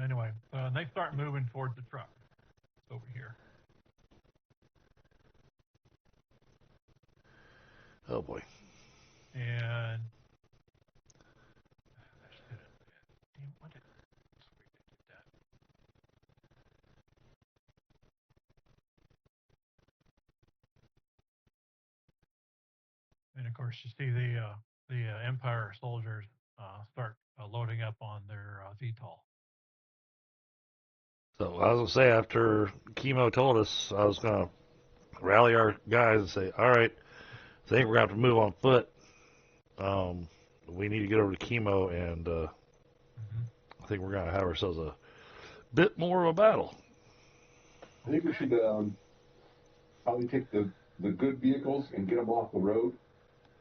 Anyway, they start moving towards the truck. It's over here. Oh, boy. And what did that? And of course, you see the Empire soldiers start loading up on their VTOL. So I was going to say, after Chemo told us, I was going to rally our guys and say, all right, I think we're going to have to move on foot. we need to get over to chemo, and I think we're going to have ourselves a bit more of a battle. I think we should probably take the good vehicles and get them off the road.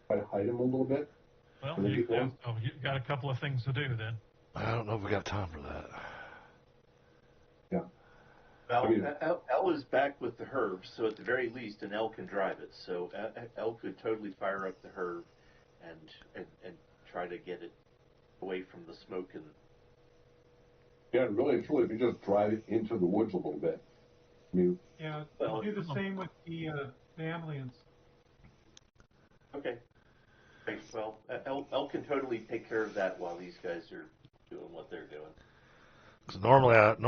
Try to hide them a little bit. Well, you got a couple of things to do then. I don't know if we got time for that. Yeah. Well, L is back with the Herb, so at the very least, an L can drive it. So L could totally fire up the Herb and try to get it away from the smoke and. Yeah, really, truly, if you just drive it into the woods a little bit. I mean, Yeah, Well, do the same with the ambulance. Okay. Great. Well, L can totally take care of that while these guys are doing what they're doing. Because normally I'd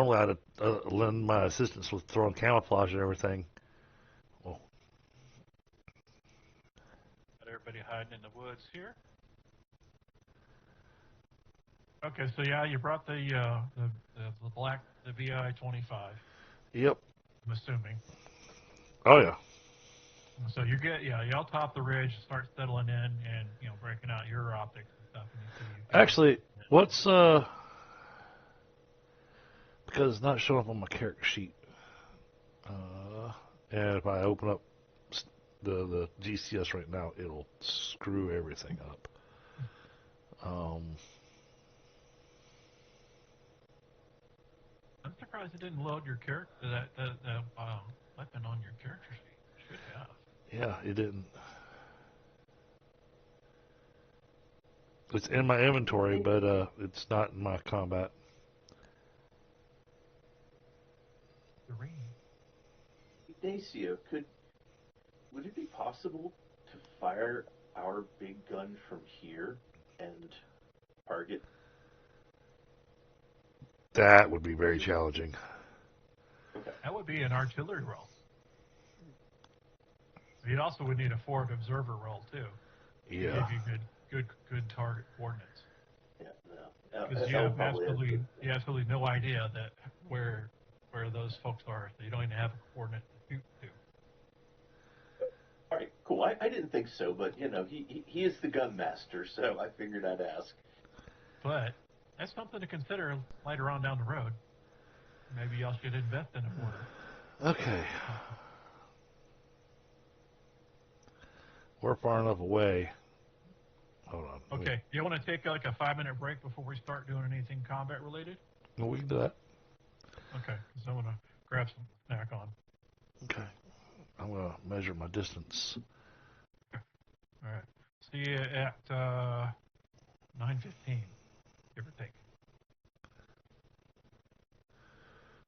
lend my assistance with throwing camouflage and everything. Well, Got everybody hiding in the woods here. Okay, so yeah, you brought the black, the VI-25. yep. I'm assuming. Oh yeah. So y'all top the ridge, start settling in, and breaking out your optics and stuff. And you see Actually, what's because it's not showing up on my character sheet. And if I open up the GCS right now, it'll screw everything up. I'm surprised it didn't load your character that weapon on your character sheet. Should have. Yeah, it didn't. It's in my inventory, but it's not in my combat. Ignacio, would it be possible to fire our big gun from here and target? That would be very challenging. Okay. That would be an artillery roll. You also would need a forward observer roll too. Yeah. To give you good target coordinates. Yeah, no. Because you have absolutely no idea that where those folks are. So you don't even have a coordinate to shoot to. All right, cool. I didn't think so, but he is the gun master, so I figured I'd ask. But that's something to consider later on down the road. Maybe y'all should invest in a mortar. Okay. We're far enough away. Hold on. Okay. Do you want to take like a 5-minute break before we start doing anything combat related? Well, we can do that. Okay. So I'm gonna grab some snack on. Okay. I'm going to measure my distance. All right. See you at 9:15, give or take.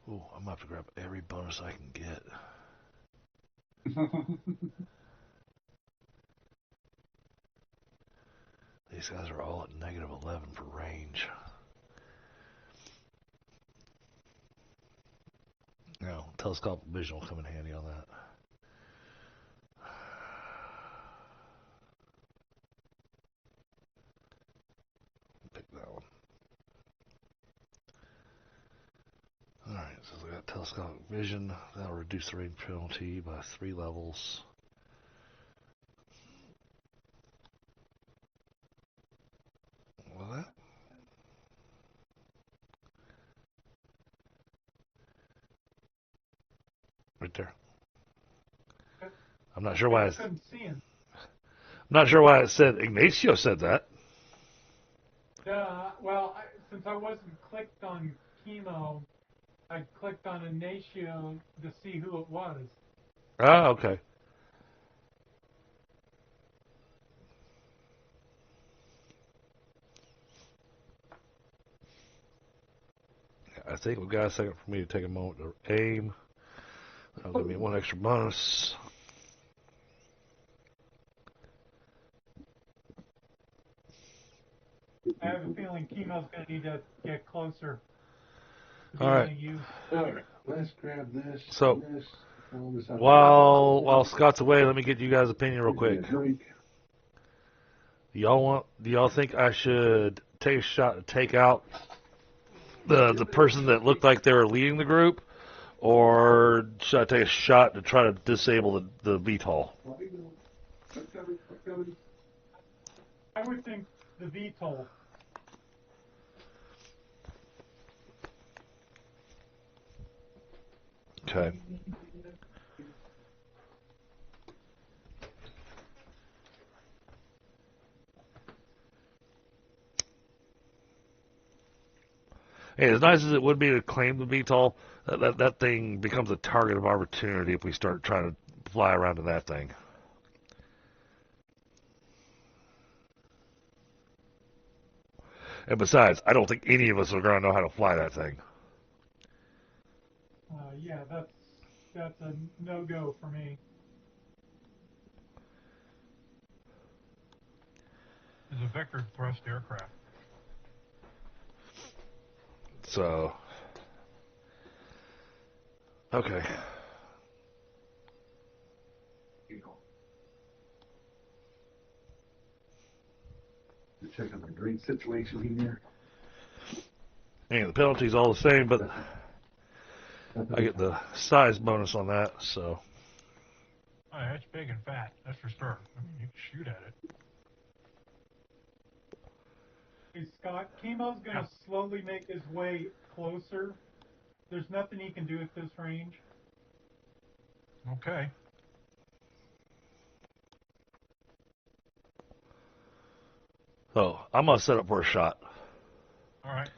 Ooh, I'm going to have to grab every bonus I can get. These guys are all at -11 for range. Now, telescopic vision will come in handy on that. Pick that one. Alright, so I got telescopic vision. That'll reduce the range penalty by 3 levels. Well, that. Right there. I'm not sure why I couldn't see him. I'm not sure why it said Ignacio said that. Well, since I wasn't clicked on chemo, I clicked on Ignacio to see who it was. Ah, okay. I think we've got a second for me to take a moment to aim. That'll give me 1 extra bonus. I have a feeling chemo's going to need to get closer. All right. All right, let's grab this. So, this, while Scott's away, let me get you guys' opinion real quick. Do y'all think I should take a shot to take out the person that looked like they were leading the group, or should I take a shot to try to disable the VTOL? I would think the VTOL. Okay. Hey, as nice as it would be to claim the VTOL, that thing becomes a target of opportunity if we start trying to fly around in that thing. And besides, I don't think any of us are going to know how to fly that thing. Yeah, that's a no-go for me. It's a vector thrust aircraft. So, okay. Check on the drink situation here. And the penalty's all the same, but I get the size bonus on that, so. Oh, yeah, it's big and fat, that's for sure. I mean, you can shoot at it. Hey, Scott, Chemo's going to slowly make his way closer. There's nothing he can do at this range. Okay. So, I'm going to set up for a shot. All right.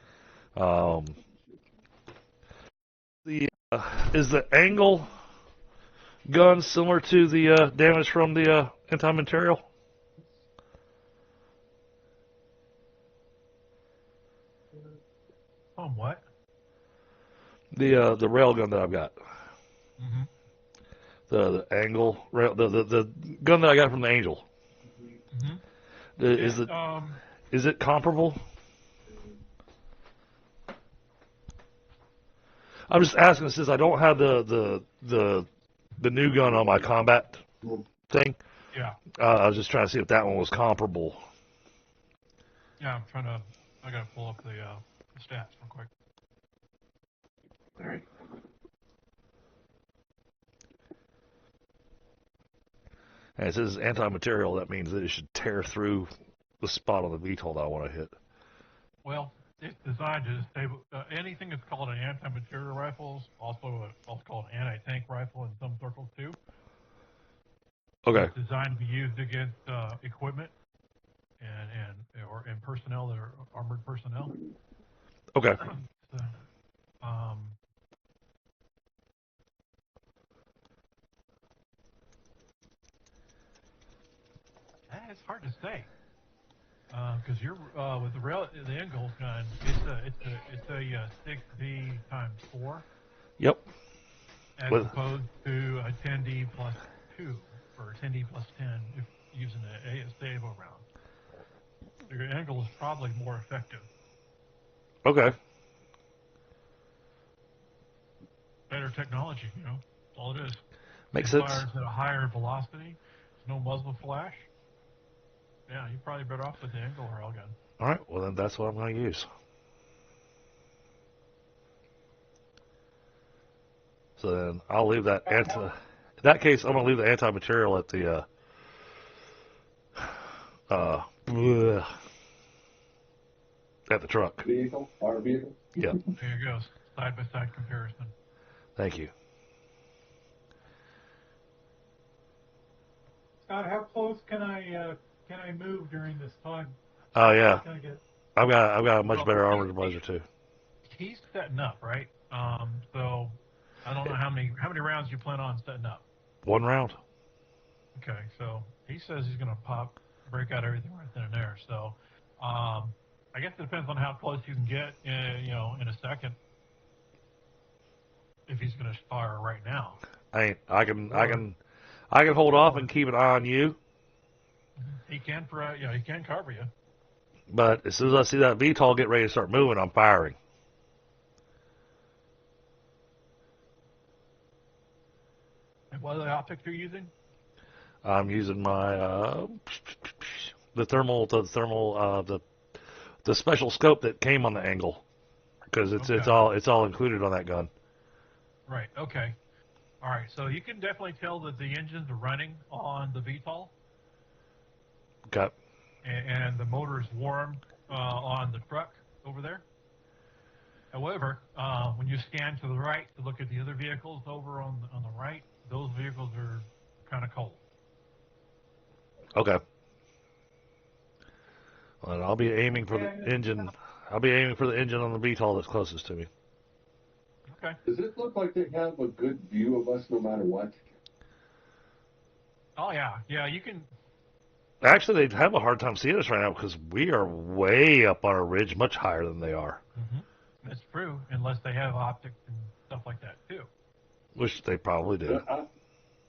Is the angle gun similar to the damage from the anti-material? What? The rail gun that I've got. Mm-hmm. The angle rail, the gun that I got from the Angel. Mm-hmm. Is it comparable? I'm just asking since I don't have the new gun on my combat thing. Yeah. I was just trying to see if that one was comparable. Yeah, I gotta pull up the stats real quick. All right. And it says anti-material. That means that it should tear through the spot on the VTOL that I want to hit. Well, it's designed to disable anything that's called an anti-material rifle, also called an anti-tank rifle in some circles too. Okay. It's designed to be used against equipment and personnel that are armored personnel. Okay. So, it's hard to say because you're with the Engel gun. It's a 6D times 4. Yep. As opposed to a 10D plus 2 or 10D plus 10 if using a Sabo round. Your angle is probably more effective. Okay. Better technology, that's all it is. Makes It sense. fires at a higher velocity. There's no muzzle flash. Yeah, you're probably better off with the angle railgun. All right. Well, then that's what I'm going to use. So then I'll leave that in that case, I'm going to leave the anti-material at the at the truck. Vehicle? Our vehicle? Yeah. There you go. Side-by-side comparison. Thank you. Scott, how close can I move during this time? Oh yeah. Can I get... I've got a much better armored blazer too. He's setting up, right? So I don't know how many rounds you plan on setting up. 1 round. Okay, so he says he's going to break out everything right then and there. So I guess it depends on how close you can get, in a second. If he's going to fire right now. I can hold off and keep an eye on you. He can he can cover you. But as soon as I see that VTOL get ready to start moving, I'm firing. And what are the optics you're using? I'm using my the special scope that came on the Angle because it's all included on that gun. Right. Okay. All right. So you can definitely tell that the engines are running on the VTOL. Okay. and the motor is warm on the truck over there. However, when you scan to the right to look at the other vehicles over on the right, those vehicles are kind of cold. Okay. Well, I'll be aiming for the engine. I'll be aiming for the engine on the VTOL that's closest to me. Okay. Does it look like they have a good view of us no matter what? Oh yeah, yeah. You can. Actually, they'd have a hard time seeing us right now because we are way up on a ridge, much higher than they are. Mm-hmm. That's true, unless they have optics and stuff like that too. Which they probably do.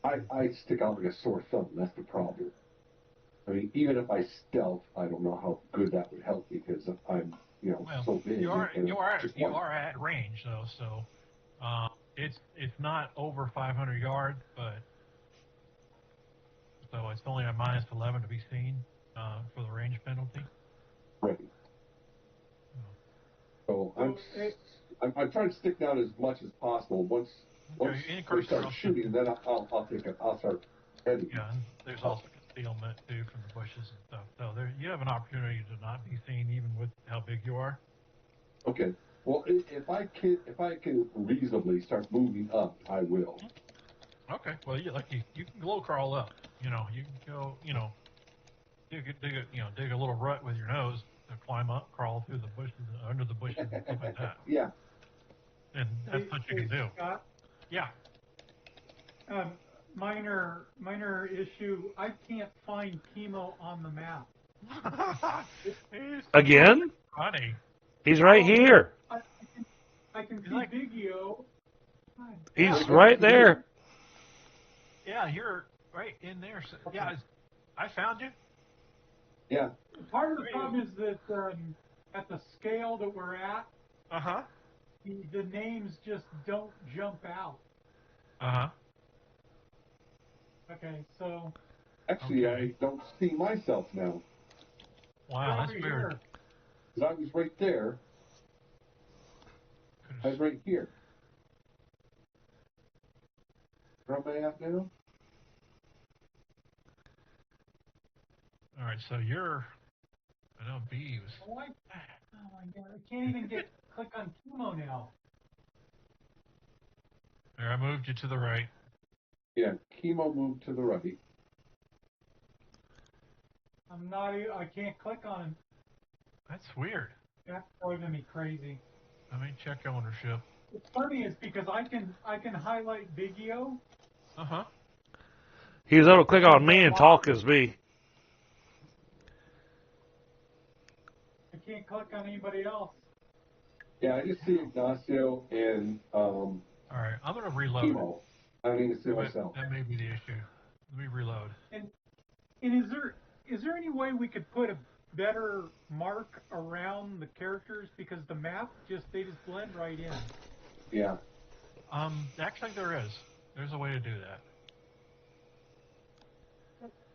I stick out like a sore thumb. That's the problem. I mean, even if I stealth, I don't know how good that would help because I'm, Well, so big. you are just you one. are at range though, so it's not over 500 yards, but so it's only a -11 to be seen for the range penalty. Right. So I'm trying to stick down as much as possible. Once Okay, they start shooting, then I'll start heading. Yeah, and there's also concealment too from the bushes and stuff. So there, you have an opportunity to not be seen even with how big you are. Okay. Well, if I can reasonably start moving up, I will. Okay. Well, you can low crawl up. You can go. Dig a little rut with your nose to climb up, crawl through the bushes, under the bushes, and stuff like that. Yeah. And that's what you can do. Scott, Yeah. minor issue. I can't find Chemo on the map. Again? Funny. He's right here. I can see Biggio. He's right there. Yeah, you're right in there. So, yeah, I found you. Yeah. Part of the problem is that at the scale that we're at, the names just don't jump out. Okay, so. Actually, I don't see myself now. Wow, that's weird. Because I was right there. I was right here. Where am I at now? All right, so you're. I know B was. Oh my god! I can't even click on Chemo now. There, I moved you to the right. Yeah, Chemo moved to the right. I can't click on him. That's weird. That's driving me crazy. Let me check ownership. What's funny is because I can highlight Biggio. He was able to click on me and talk as me. I can't click on anybody else. Yeah, I just see Ignacio and All right, I'm gonna reload. Chemo. I don't even see myself. That may be the issue. Let me reload. And is there any way we could put a better mark around the characters because the map they just blend right in? Yeah. Actually, there is. There's a way to do that.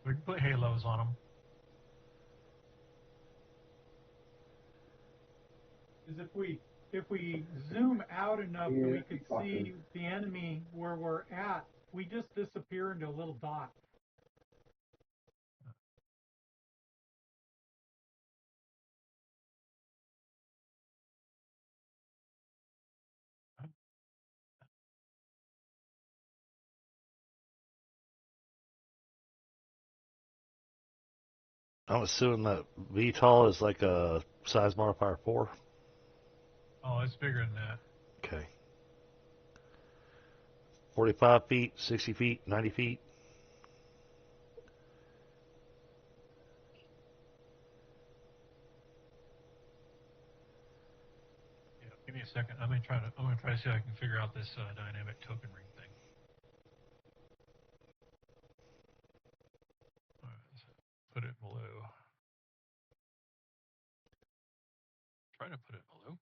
We can put halos on them. Is if we zoom out enough that we could see the enemy where we're at, we just disappear into a little dot. I'm assuming that VTOL is like a size modifier 4. Oh, it's bigger than that. Okay. 45 feet, 60 feet, 90 feet. Yeah, give me a second. I'm gonna try to see if I can figure out this dynamic token ring thing. All right, let's put it blue. Try to put it blue.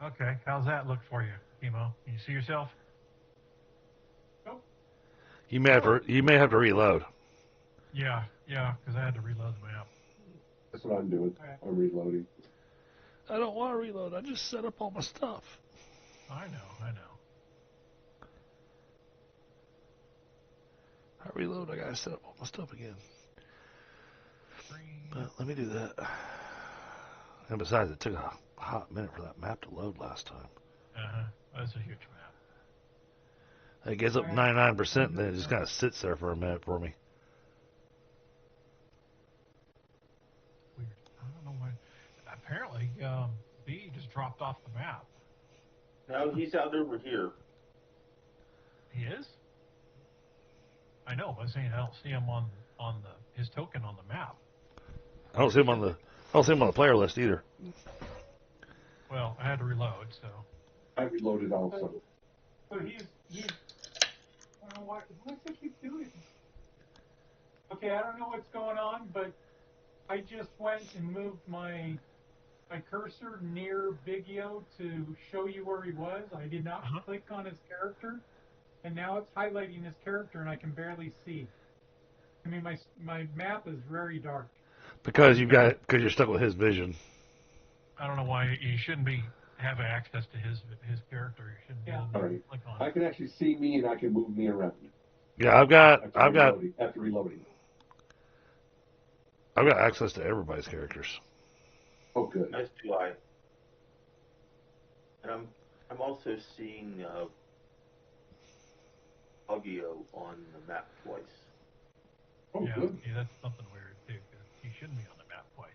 Okay, how's that look for you, Chemo? Can you see yourself? Nope. You may have to reload. Yeah, because I had to reload the map. That's what I'm doing. I'm reloading. I don't want to reload. I just set up all my stuff. I know. I reload. I gotta set up all my stuff again. But let me do that. And besides, it took a hot minute for that map to load last time. That's a huge map. It gets up 99%, and then it just kind of sits there for a minute for me. Weird. I don't know why. Apparently, B just dropped off the map. No, he's out over here. He is? I know, but I'm saying I don't see him on his token on the map. I don't see him on the player list either. Well, I had to reload, so. I reloaded also. So he's I don't know what's he keep doing? Okay, I don't know what's going on, but I just went and moved my cursor near Big Yo to show you where he was. I did not click on his character, and now it's highlighting his character, and I can barely see. I mean, my map is very dark. Because you're stuck with his vision. I don't know why you shouldn't have access to his character. You shouldn't be able to Right. click on I it. can actually see me, and I can move me around. Yeah, I've got After reloading. access to everybody's characters. Oh, good. As do I. And I'm also seeing Hugio on the map twice. Oh, Yeah, good. that's something weird too. 'Cause he shouldn't be on the map twice.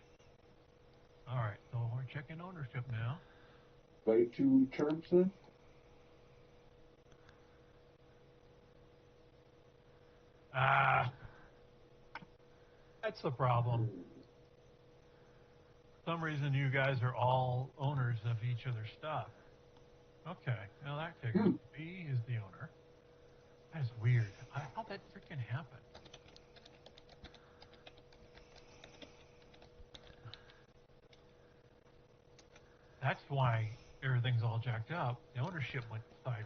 All right, so we're checking ownership now. Play 2 terms then? That's the problem. For some reason, you guys are all owners of each other's stuff. Okay, well that figures. B is the owner. That's weird. How'd that freaking happen? That's why everything's all jacked up. The ownership went sideways.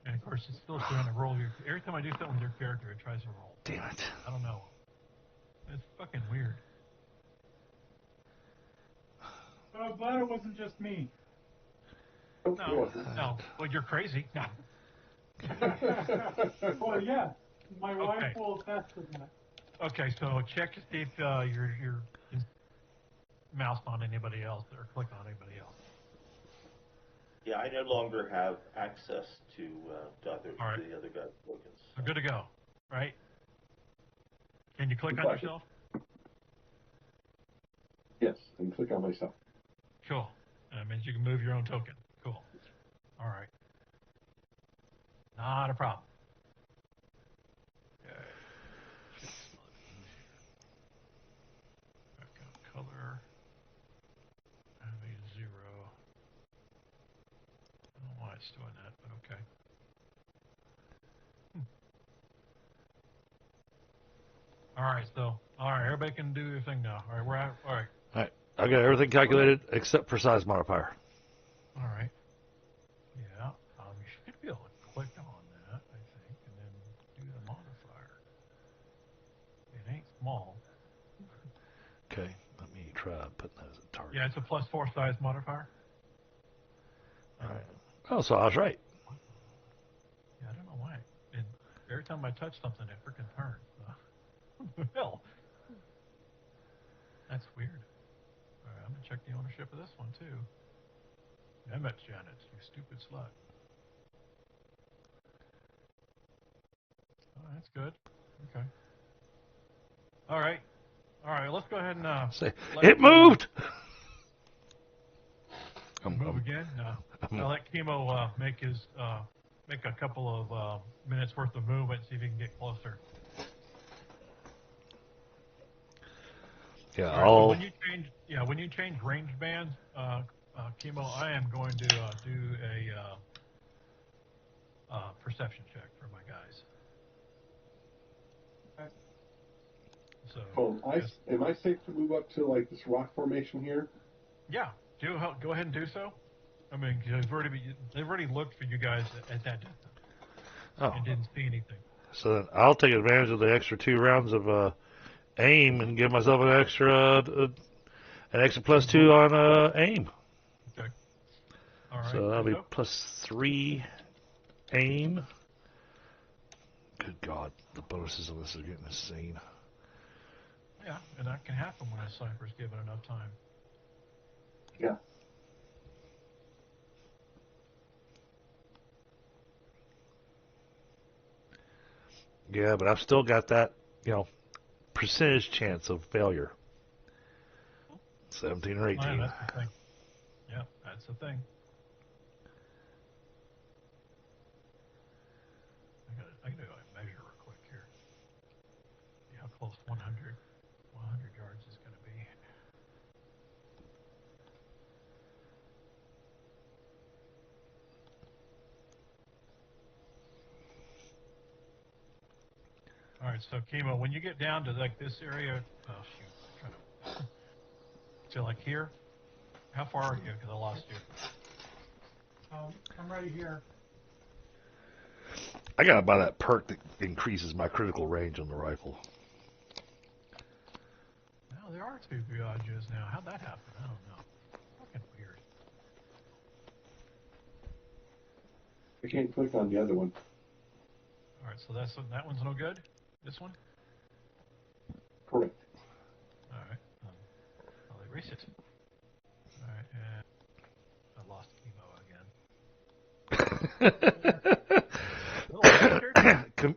And of course, it's still trying to roll every time I do something with your character, it tries to roll. Damn it. I don't know. It's fucking weird. But I'm glad it wasn't just me. No. Well, you're crazy. No. Well, yeah. My wife will attest to that. Okay, so check to see if you're moused on anybody else or click on anybody else. Yeah, I no longer have access to the other guy's tokens. So good to go, right? Can you click on yourself? Yes, and click on myself. Cool. That means you can move your own token. Cool. All right. Not a problem. Okay. Background color. I have a 0. I don't know why it's doing that, but okay. All right, everybody can do their thing now. All right, we're out. All right. All right. I got everything calculated except for size modifier. All right. Yeah. You should be able to click on that, I think, and then do the modifier. It ain't small. Okay. Let me try putting that as a target. Yeah, it's a +4 size modifier. All right. Oh, so I was right. Yeah, I don't know why. And every time I touch something, it freaking turns. Hell. That's weird. All right, I'm going to check the ownership of this one, too. I met Janet, you stupid slut. Oh, that's good. Okay. All right, let's go ahead and... Say, it moved! Move again? No. I'll let Chemo make a couple of minutes worth of movement, see if he can get closer. Yeah, Right, so when you change range bands, Chemo, I am going to do a perception check for my guys. Okay. So, am I safe to move up to like this rock formation here? Yeah, go ahead and do so. I mean, they've already looked for you guys at that distance and didn't see anything. So then I'll take advantage of the extra 2 rounds of aim and give myself an extra +2 on aim. Okay. All right. So that'll be so- +3 aim. Good God, the bonuses on this are getting insane. Yeah, and that can happen when a sniper's given enough time. Yeah. Yeah, but I've still got that, percentage chance of failure. 17 or 18. Yeah, that's the thing. Yeah, that's the thing. I gotta go and measure real quick here. See how close 100 yards is going to be. All right, so Chemo, when you get down to like this area, oh shoot, I'm trying to. So like here, how far are you? Because I lost you. I'm right here. I gotta buy that perk that increases my critical range on the rifle. No, there are 2 garages now. How'd that happen? I don't know. Fucking weird. I can't click on the other one. All right, so that one's no good. This one. Correct. All right. I'll erase it. All right, and I lost Chemo again.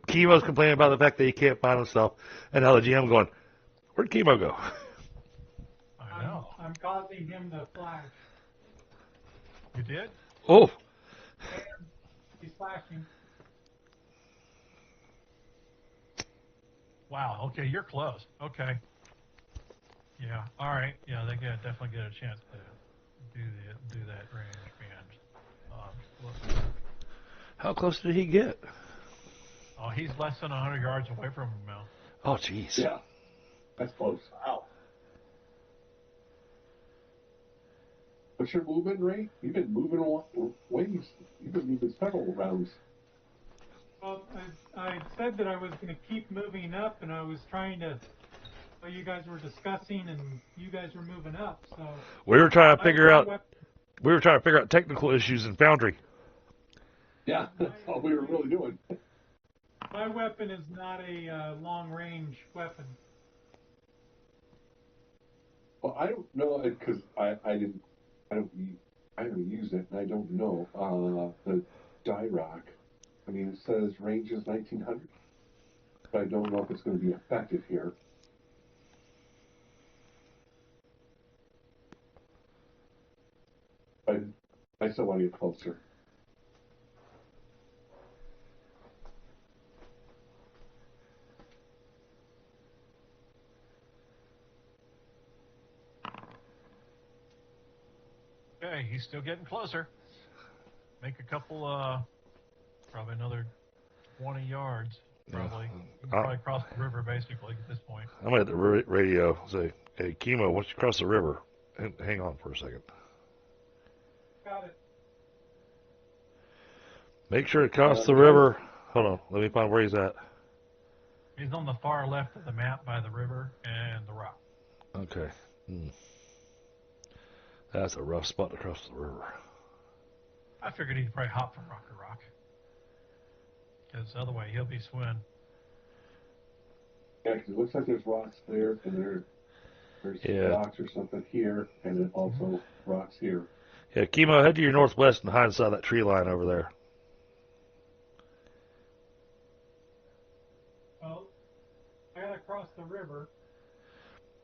Chemo's complaining about the fact that he can't find himself, and now the GM going, where'd Chemo go? I know. I'm causing him to flash. You did? Oh, And he's flashing. Wow. Okay, you're close. Okay. Yeah. All right. Yeah, they definitely get a chance to do that range band. Look. how close did he get? Oh, he's less than 100 yards away from him now. Oh, jeez. Yeah. That's close. Wow. What's your movement rate? You've been moving ways. You've been moving several rounds. Well, I said that I was going to keep moving up, and I was trying to. Well, you guys were discussing, and you guys were moving up. So We were trying to figure out my technical issues in Foundry. Yeah, that's all we were really doing. My weapon is not a long-range weapon. Well, I don't know because I haven't used it, and I don't know the Dyrock. I mean, it says range is 1900, but I don't know if it's going to be effective here. I still want to get closer. Okay, he's still getting closer. Make a couple, probably another 20 yards, probably. You can probably cross the river, basically, at this point. I'm at the radio. Say, hey, Chemo, once you cross the river, hang on for a second. Got it. Make sure to cross the river. Hold on, let me find where he's at. He's on the far left of the map by the river and the rock. Okay. That's a rough spot to cross the river. I figured he'd probably hop from rock to rock. Because the other way, he'll be swimming. Yeah, because it looks like there's rocks there, and there's rocks or something here, and then also rocks here. Yeah, Chemo, head to your northwest and hide inside that tree line over there. Well, I gotta cross the river.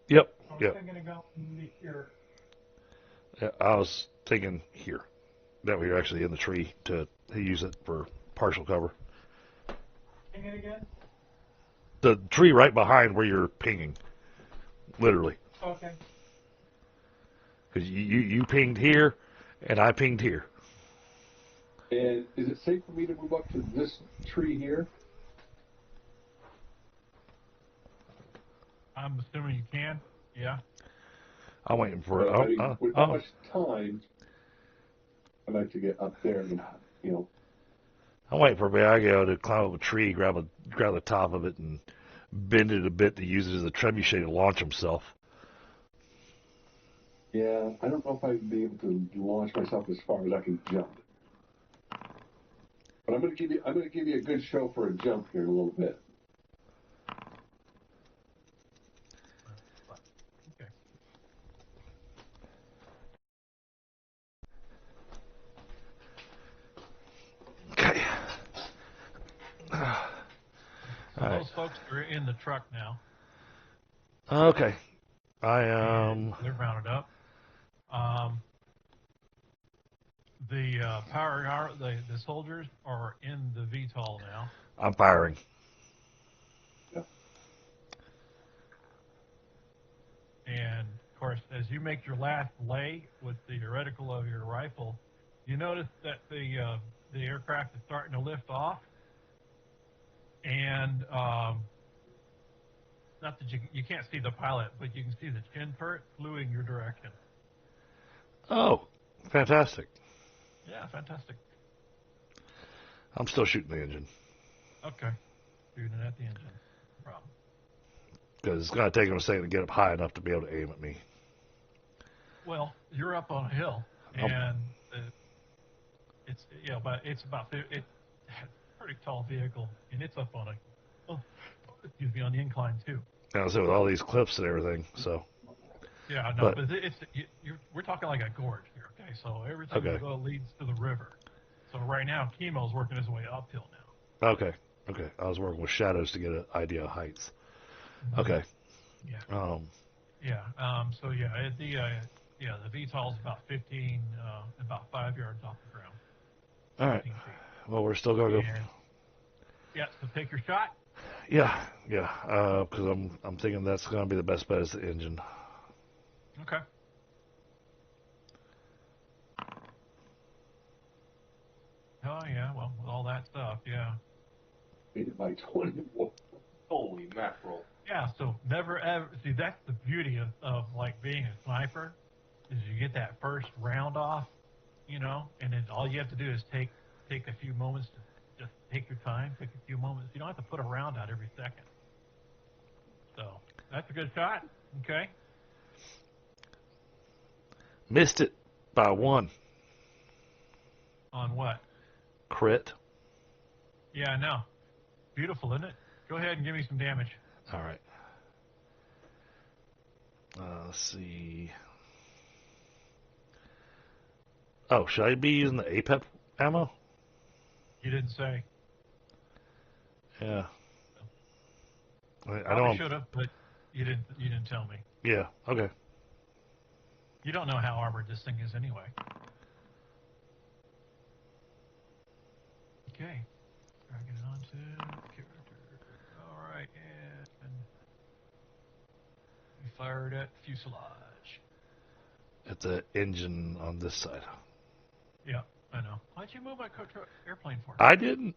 Yep. I'm Yep. going to go here. Yeah, I was thinking here that we were actually in the tree to use it for partial cover. Ping it again? The tree right behind where you're pinging, literally. Okay. Because you pinged here, and I pinged here. And is it safe for me to move up to this tree here? I'm assuming you can. Yeah. I'm waiting for it. I mean, with how much time I'd like to get up there and, I'm waiting for Viago to climb up a tree, grab the top of it, and bend it a bit to use it as a trebuchet to launch himself. Yeah, I don't know if I'd be able to launch myself as far as I can jump. But I'm going to give you a good show for a jump here in a little bit. Okay. Okay. So those folks are in the truck now. Okay. I And they're mounted up. The soldiers are in the VTOL now. I'm firing. Yeah. And of course, as you make your last lay with the reticle of your rifle, you notice that the aircraft is starting to lift off, and not that you can't see the pilot, but you can see the chin turret flew your direction. Oh, fantastic. Yeah, fantastic. I'm still shooting the engine. Okay. Shooting at the engine. No problem. Because it's going to take him a second to get up high enough to be able to aim at me. Well, you're up on a hill, and but it's about it's a pretty tall vehicle, and it's up on on the incline too. And I say with all these cliffs and everything, so. Yeah, no, but we're talking like a gorge here, okay? So everything leads to the river. So right now, Chemo's working his way uphill now. Okay. I was working with shadows to get an idea of heights. Okay. Yeah. The VTOL's about 5 yards off the ground. All right. Well, we're still going to go. Yeah, so take your shot. Yeah. Because I'm thinking that's going to be the best bet is the engine. Okay. Oh, yeah, well, with all that stuff, yeah. Made it by 21. Holy mackerel. Yeah, so never ever, see, that's the beauty of like being a sniper, is you get that first round off, and then all you have to do is take a few moments to just take your time, take a few moments. You don't have to put a round out every second. So, that's a good shot, okay? Missed it by 1. On what? Crit. Yeah, I know. Beautiful, isn't it? Go ahead and give me some damage. All right. Let's see. Oh, should I be using the APEP ammo? You didn't say. Yeah. I Probably should have, but you didn't tell me. Yeah. Okay. You don't know how armored this thing is anyway. Okay. Dragging it onto character. All right, and we fired at fuselage. It's an engine on this side. Yeah, I know. Why'd you move my airplane for? I didn't.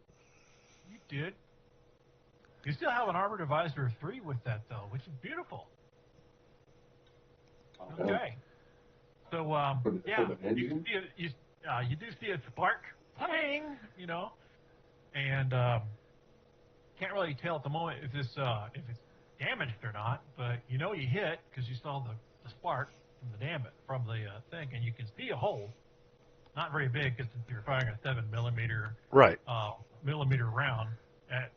You did. You still have an armored advisor of 3 with that though, which is beautiful. Okay. So For the engine? you do see a spark, pling, and can't really tell at the moment if it's damaged or not, but you hit because you saw the spark from the thing, and you can see a hole, not very big because you're firing a 7mm Right. millimeter round at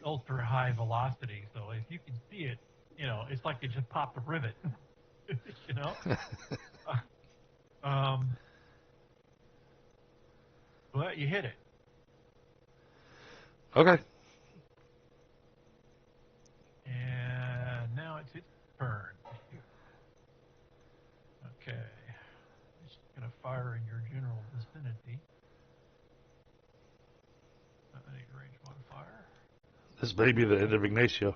ultra high velocity. So if you can see it, it's like you just popped a rivet. But you hit it. Okay. And now it's its turn. Okay. It's going to fire in your general vicinity. I need range modifier. This may be the end of Ignacio.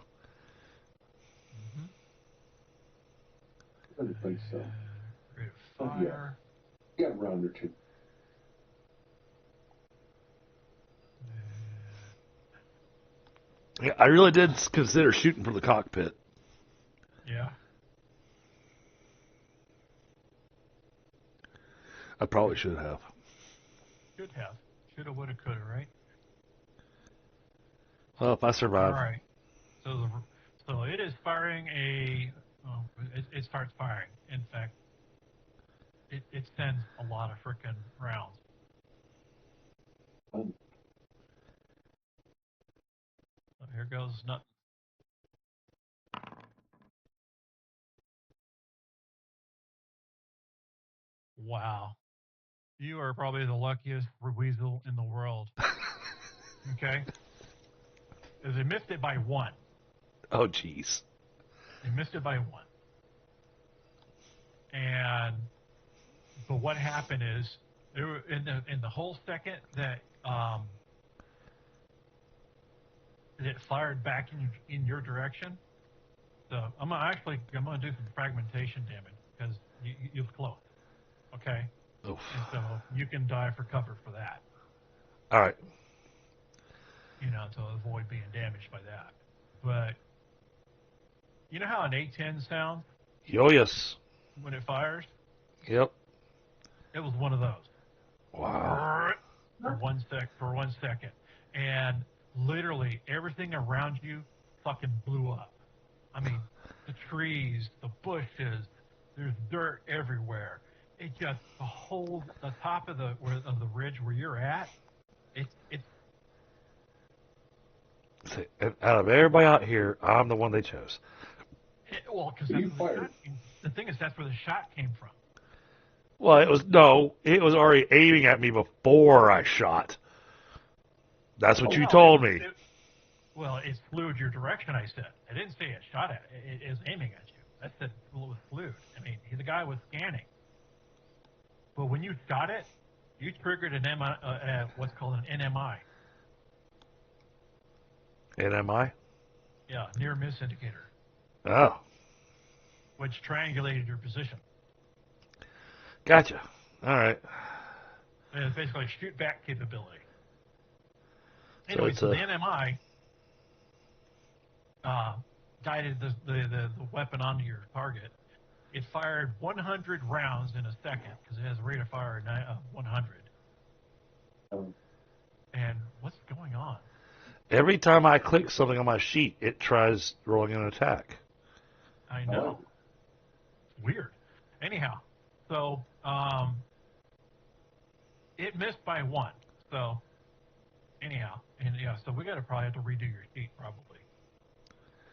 I don't think so. Rate of fire. Yeah. Got a round or 2. Yeah, I really did consider shooting from the cockpit. Yeah. I probably should have. Should have. Shoulda, woulda, coulda, right? Well, if I survive. All right. So it is firing it starts firing. In fact, it sends a lot of frickin' rounds. Um, So here goes nothing. Wow. You are probably the luckiest weasel in the world. Okay? Because they missed it by 1. Oh, jeez. They missed it by 1. But what happened is, in the whole second that it fired back in your direction, so I'm gonna do some fragmentation damage because you're close. Okay? Oof. And so you can die for cover for that. All right. To avoid being damaged by that. But you know how an A10 sounds Oh, yes. when it fires? Yep. It was one of those. Wow. For 1 second. And literally everything around you fucking blew up. I mean, the trees, the bushes, there's dirt everywhere. It just the top of the ridge where you're at, it's And out of everybody out here, I'm the one they chose. because You fired. the thing is that's where the shot came from. Well, it was already aiming at me before I shot. That's what you told me. It flew your direction, I said. I didn't say it shot at it. It is aiming at you. I said it was flew. I mean, the guy was scanning. But when you shot it, you triggered what's called an NMI. NMI? Yeah, near miss indicator, Oh, which triangulated your position. gotcha. All right. And it's basically a shoot back capability. So Anyway, it's so the NMI guided the weapon onto your target. It fired 100 rounds in a second because it has a rate of fire of 100. And what's going on? Every time I click something on my sheet, it tries rolling an attack. I know. It's weird. Anyhow, so it missed by 1. So anyhow, so we gotta probably have to redo your sheet probably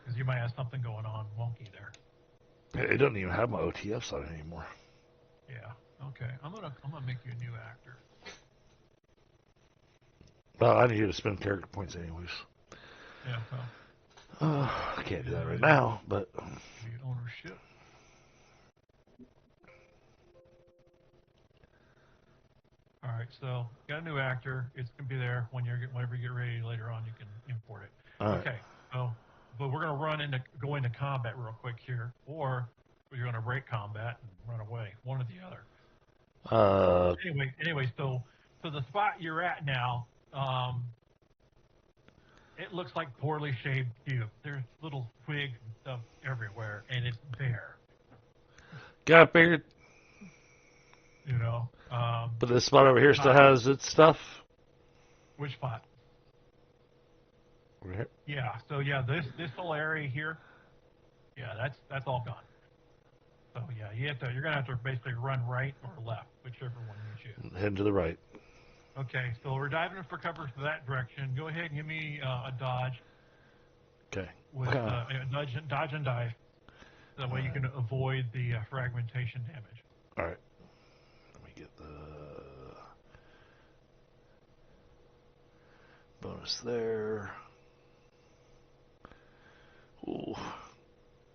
because you might have something going on wonky there. It doesn't even have my OTFs on it anymore. Yeah. Okay. I'm gonna make you a new actor. Well, I need you to spend character points anyways. Yeah. Well, I can't do that right now, but give you ownership. All right. So got a new actor. It's gonna be there whenever you get ready later on. You can import it. all right. Okay. So, but we're gonna go into combat real quick here, or you're gonna break combat and run away. One or the other. Anyway, so the spot you're at now, it looks like poorly shaved cube. There's little twigs and stuff everywhere, and it's bare. Got figured. But this spot over here still has its stuff. Which spot? Over here. Yeah. So this whole area here, that's all gone. So yeah, you're gonna have to basically run right or left, whichever one you choose. Heading to the right. Okay, so we're diving for cover for that direction. Go ahead and give me a dodge. Okay. With dodge and dive. That way you can avoid the fragmentation damage. All right. Let me get the bonus there. Ooh.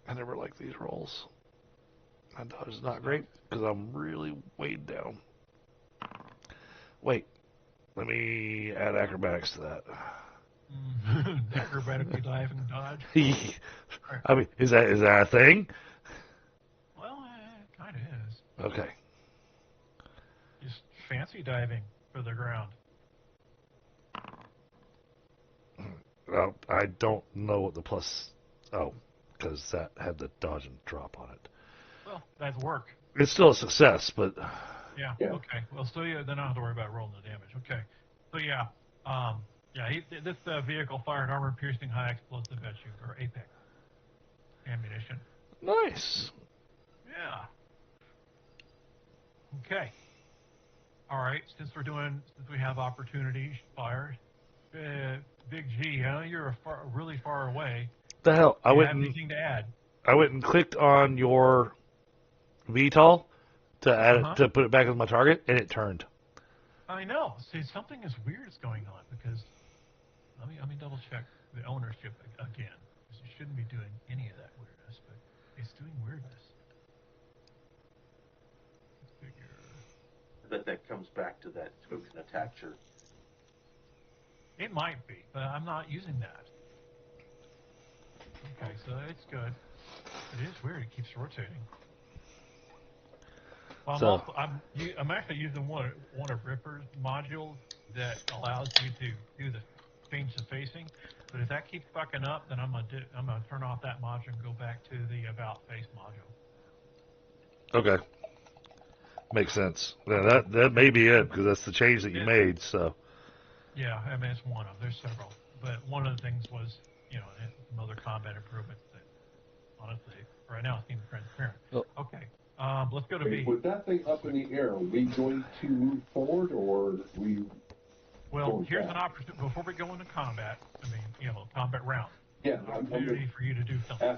I never like these rolls. My dodge is not great because I'm really weighed down. Wait. Let me add acrobatics to that. Acrobatically dive and dodge. I mean, is that a thing? Well, it kind of is. Okay. Just fancy diving for the ground. Well, I don't know what the plus. Oh, because that had the dodge and drop on it. Well, that's work. It's still a success, but. Yeah. Okay. Well, so then I don't have to worry about rolling the damage. Okay. So this vehicle fired armor-piercing high explosive at you, or APEX ammunition. Nice. Yeah. Okay. All right. Since we have opportunity fire, Big G, I know you're really far away. The hell! Do you have anything to add? I went and clicked on your VTOL to add it, to put it back as my target, and it turned. I know. See, something is weird is going on because let me double check the ownership again, because you shouldn't be doing any of that weirdness, but it's doing weirdness. Let's figure. I bet that comes back to that token attacher. It might be, but I'm not using that. Okay, so it's good. It is weird. It keeps rotating. Well, I'm actually using one of Ripper's modules that allows you to do the change the facing. But if that keeps fucking up, then I'm gonna turn off that module and go back to the about face module. Okay, makes sense. Yeah, that may be it because that's the change that you made. So. Yeah, I mean it's one of. There's several, but one of the things was some other combat improvements that honestly right now seem transparent. Oh. Okay. Let's go to B. With that thing up in the air, are we going to move forward, or are we? Well, here's an opportunity before we go into combat. I mean, combat round. Yeah, opportunity for you to do something.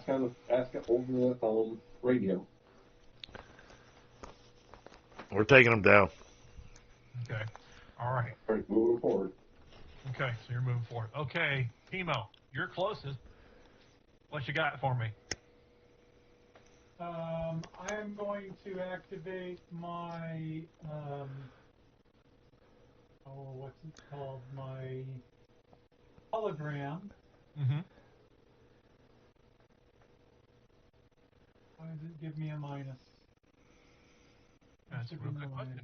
Ask it over the radio. We're taking them down. Okay. All right. All right, moving forward. Okay, so you're moving forward. Okay, Timo, you're closest. What you got for me? I'm going to activate my, what's it called? My hologram. Mm-hmm. Why does it give me a minus? That's a real good question.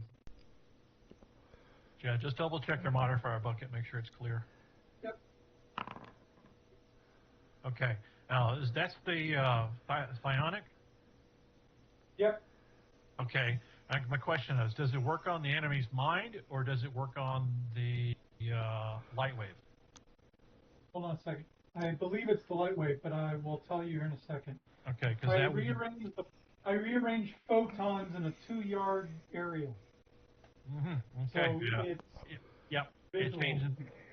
Yeah, just double check your modifier bucket, make sure it's clear. Yep. Okay. Now, that's the psionic? Yep. Okay. My question is, does it work on the enemy's mind, or does it work on the light wave? Hold on a second. I believe it's the light wave, but I will tell you here in a second. Okay, because I rearranged photons in a 2-yard area. Mm-hmm. Okay. So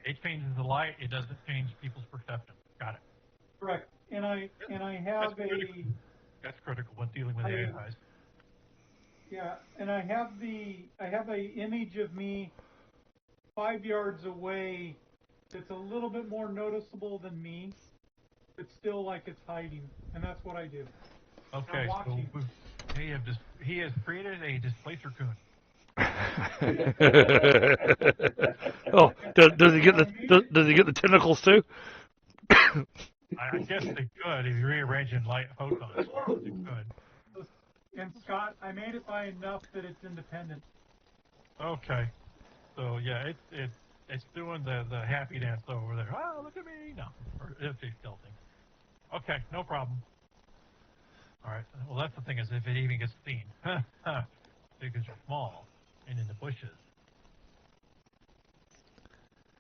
It changes the light. It doesn't change people's perception. Got it. Correct. And I have That's critical when dealing with AIs. Yeah, and I have a image of me 5 yards away that's a little bit more noticeable than me. It's still like it's hiding, and that's what I do. Okay, so he has created a displacer coon. Oh, does he get the tentacles too? I guess they could if you're rearranging light photons. They could. And Scott, I made it by enough that it's independent. Okay, so yeah, it's doing the happy dance over there. Oh, look at me! No, or it's tilting. Okay, no problem. All right. Well, that's the thing is if it even gets seen, because you're small and in the bushes,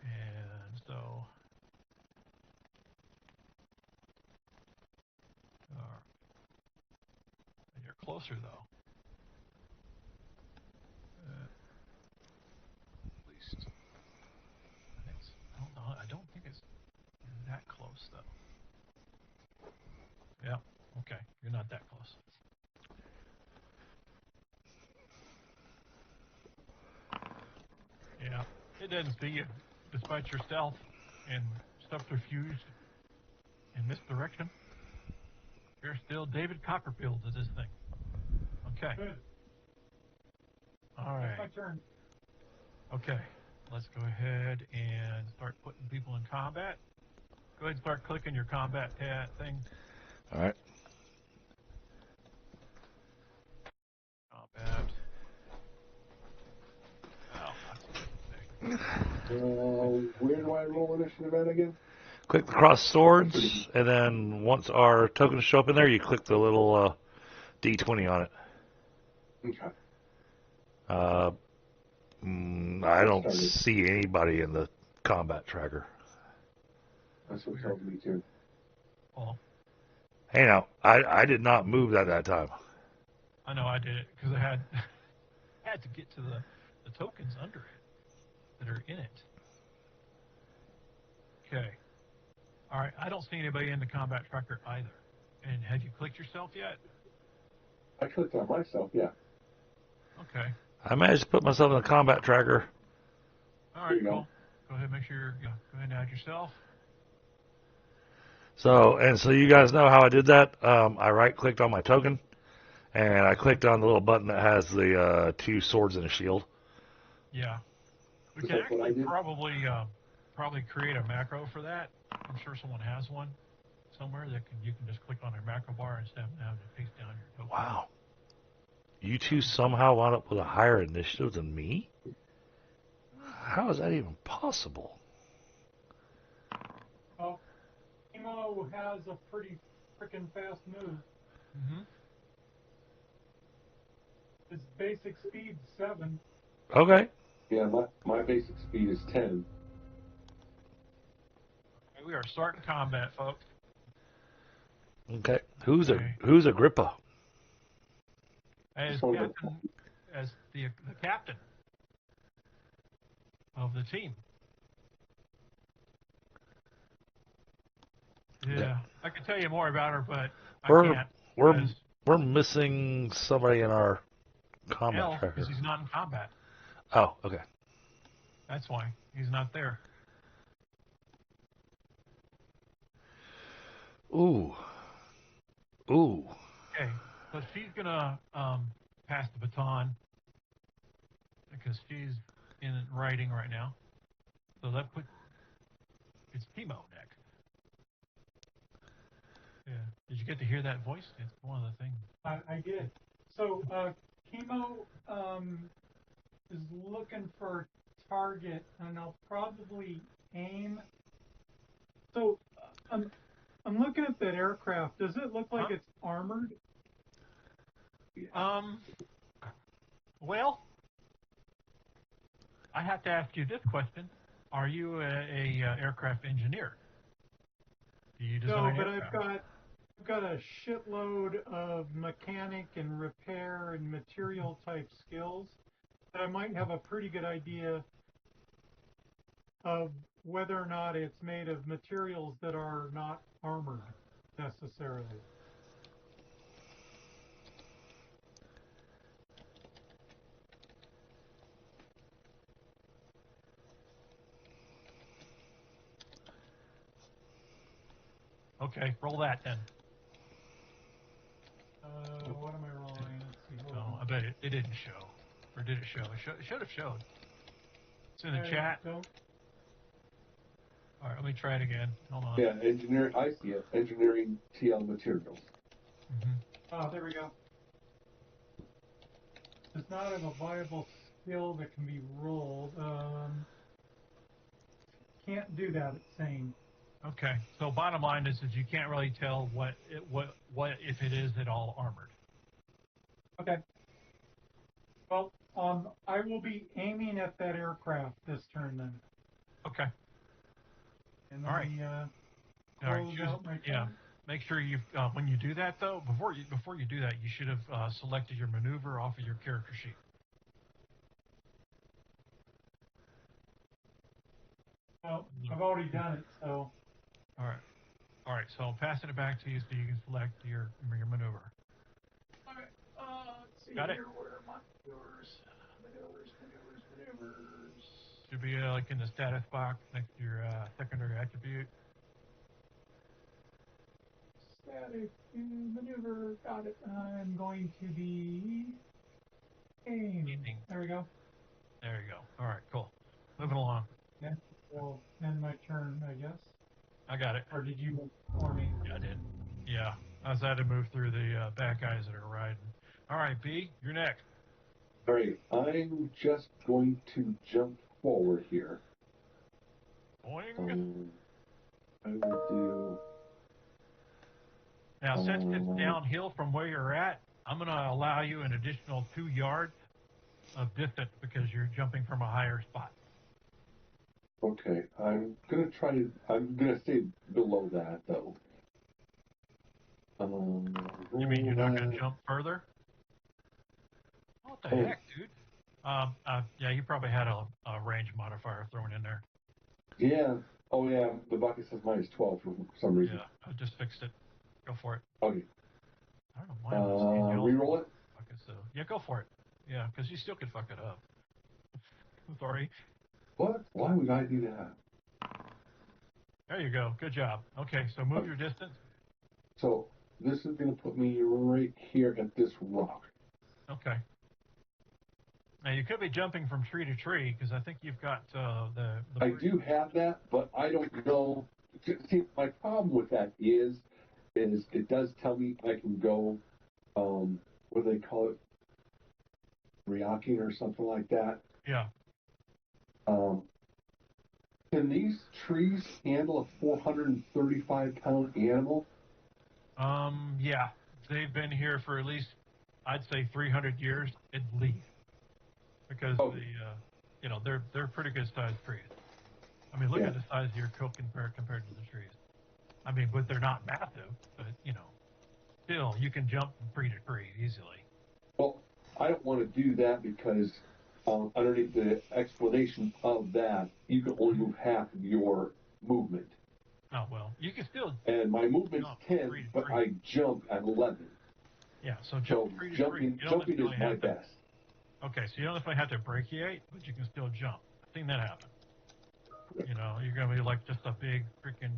and so. You're closer though. At least. I don't think it's that close though. Yeah. Okay. You're not that close. Yeah. It doesn't see you, despite your stealth and subterfuge and misdirection. You're still David Copperfield to this thing. Okay. Good. All right. That's my turn. Okay. Let's go ahead and start putting people in combat. Go ahead and start clicking your combat thing. All right. Combat. Oh, that's a good thing. Where do I roll initiative at again? Click the cross swords, and then once our tokens show up in there, you click the little D20 on it. Okay. I don't see anybody in the combat tracker. That's what tells me too. Oh. Hey now, I did not move that time. I know I did it because I had pad to get to the tokens under it that are in it. Okay. All right. I don't see anybody in the combat tracker either. And have you clicked yourself yet? I clicked on myself, yeah. Okay. I managed to put myself in the combat tracker. All There right, you go. cool. Go ahead, make sure go ahead and add yourself. So you guys know how I did that. I right-clicked on my token, and I clicked on the little button that has the 2 swords and a shield. Yeah. We Is can that what I actually did? probably create a macro for that. I'm sure someone has one somewhere that you can just click on their macro bar instead of having to paste down your token. Wow. You two somehow wound up with a higher initiative than me? How is that even possible? Well, Emo has a pretty freaking fast move. Mm-hmm. His basic speed's 7. Okay. Yeah, my basic speed is 10. Okay, we are starting combat, folks. Okay. Who's Okay. Agrippa? As Sort of. captain, as the captain of the team. Yeah, I can tell you more about her, but I can't. We're missing somebody in our combat L, tracker. because he's not in combat. Oh, okay. That's why he's not there. Ooh. Okay, so she's gonna pass the baton because she's in writing right now. So it's Timo next. Yeah. Did you get to hear that voice? It's one of the things. I did. So, Chemo is looking for a target, and I'll probably aim. So, I'm looking at that aircraft. Does it look like it's armored? Well, I have to ask you this question: are you a aircraft engineer? Do you design No, but aircraft? I've got a shitload of mechanic and repair and material type skills that I might have a pretty good idea of whether or not it's made of materials that are not armored necessarily. Okay, roll that then. What am I rolling? Let's see. Hold No, on. I bet it didn't show. Or did it show? It should have showed. It's in the chat. Don't. All right, let me try it again. Hold on. Yeah, I see it. Engineering TL materials. Mm-hmm. Oh, there we go. Does not have a viable skill that can be rolled. Can't do that, it's saying. Okay, so bottom line is you can't really tell what if it is at all armored. Okay. Well, I will be aiming at that aircraft this turn then. Okay. And All right. All right. close out my turn. Yeah. Make sure you when you do that though, before you do that, you should have selected your maneuver off of your character sheet. Well, I've already done it, so. All right. All right. So I'm passing it back to you so you can select your maneuver. All right. Let's see Got it? here. Where are my maneuvers? Maneuvers. Should be like in the status box next to your secondary attribute. Static maneuver. Got it. I'm going to be aim. There we go. There you go. All right. Cool. Moving along. Then we'll end my turn, I guess. I got it. Or did you move for me? Yeah, I did. Yeah. I was had to move through the bad guys that are riding. All right, B, you're next. All right, I'm just going to jump forward here. Boing. I will do. Now, since it's downhill from where you're at, I'm going to allow you an additional 2 yards of distance because you're jumping from a higher spot. Okay, I'm gonna stay below that though. You mean you're not going to jump further? What the heck, dude? Yeah, you probably had a range modifier thrown in there. Yeah. Oh, yeah. The bucket says minus 12 for some reason. Yeah, I just fixed it. Go for it. Okay. I don't know why I'm seeing yellow Reroll it? bucket, so yeah, go for it. Yeah, because you still could fuck it up. Sorry. What? Why would I do that? There you go. Good job. Okay, so move your distance. So this is going to put me right here at this rock. Okay. Now you could be jumping from tree to tree because I think you've got the. I do have that, but I don't know. See, my problem with that is it does tell me I can go, what do they call it, reacting or something like that. Yeah. Can these trees handle a 435-pound animal? Yeah. They've been here for at least, I'd say, 300 years at least, because they're pretty good sized trees. I mean, look at the size of your coke compared to the trees. I mean, but they're not massive, but still you can jump from tree to tree easily. Well, I don't want to do that because underneath the explanation of that, you can only move half of your movement. Oh, well, you can still. And my movement's 10, but I jump at 11. Yeah, so jump tree to tree. Jumping is my best. Okay, so you don't necessarily have to brachiate, but you can still jump. I've seen that happen. You're going to be like just a big freaking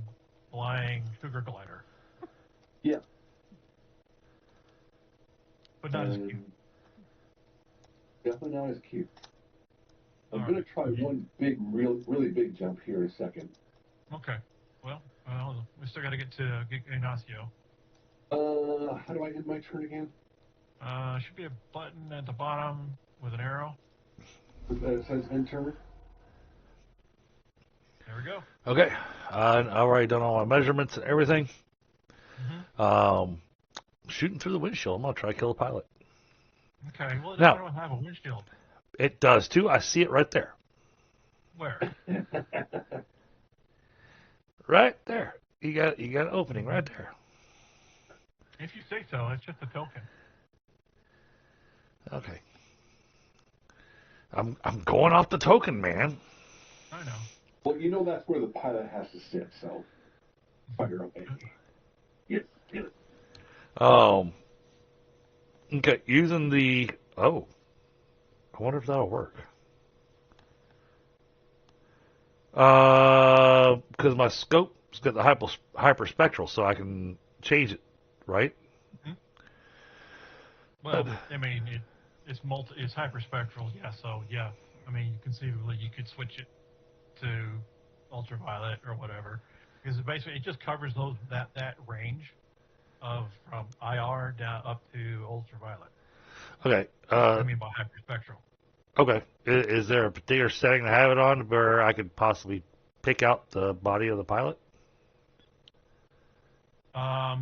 flying sugar glider. Yeah. But not as cute. Definitely not as cute. I'm going to try one big, really big jump here in a second. Okay. Well, we still got to get Ignacio. How do I end my turn again? Should be a button at the bottom with an arrow. It says end turn. There we go. Okay. I've already done all my measurements and everything. Mm-hmm. Shooting through the windshield. I'm going to try to kill the pilot. Okay. Well, Now, I don't have a windshield. It does, too. I see it right there. Where? Right there. You got an opening right there. If you say so, it's just a token. Okay. I'm going off the token, man. I know. Well, that's where the pilot has to sit, so fire away. Get it. Okay, using the... Oh. I wonder if that'll work. Because my scope's got the hyperspectral, so I can change it, right? Mm-hmm. Well, I mean, it's hyperspectral, yeah. So yeah, I mean, conceivably you could switch it to ultraviolet or whatever, because it just covers that range from IR down up to ultraviolet. Okay. I mean by hyperspectral. Okay. Is there a particular setting to have it on where I could possibly pick out the body of the pilot? Yeah,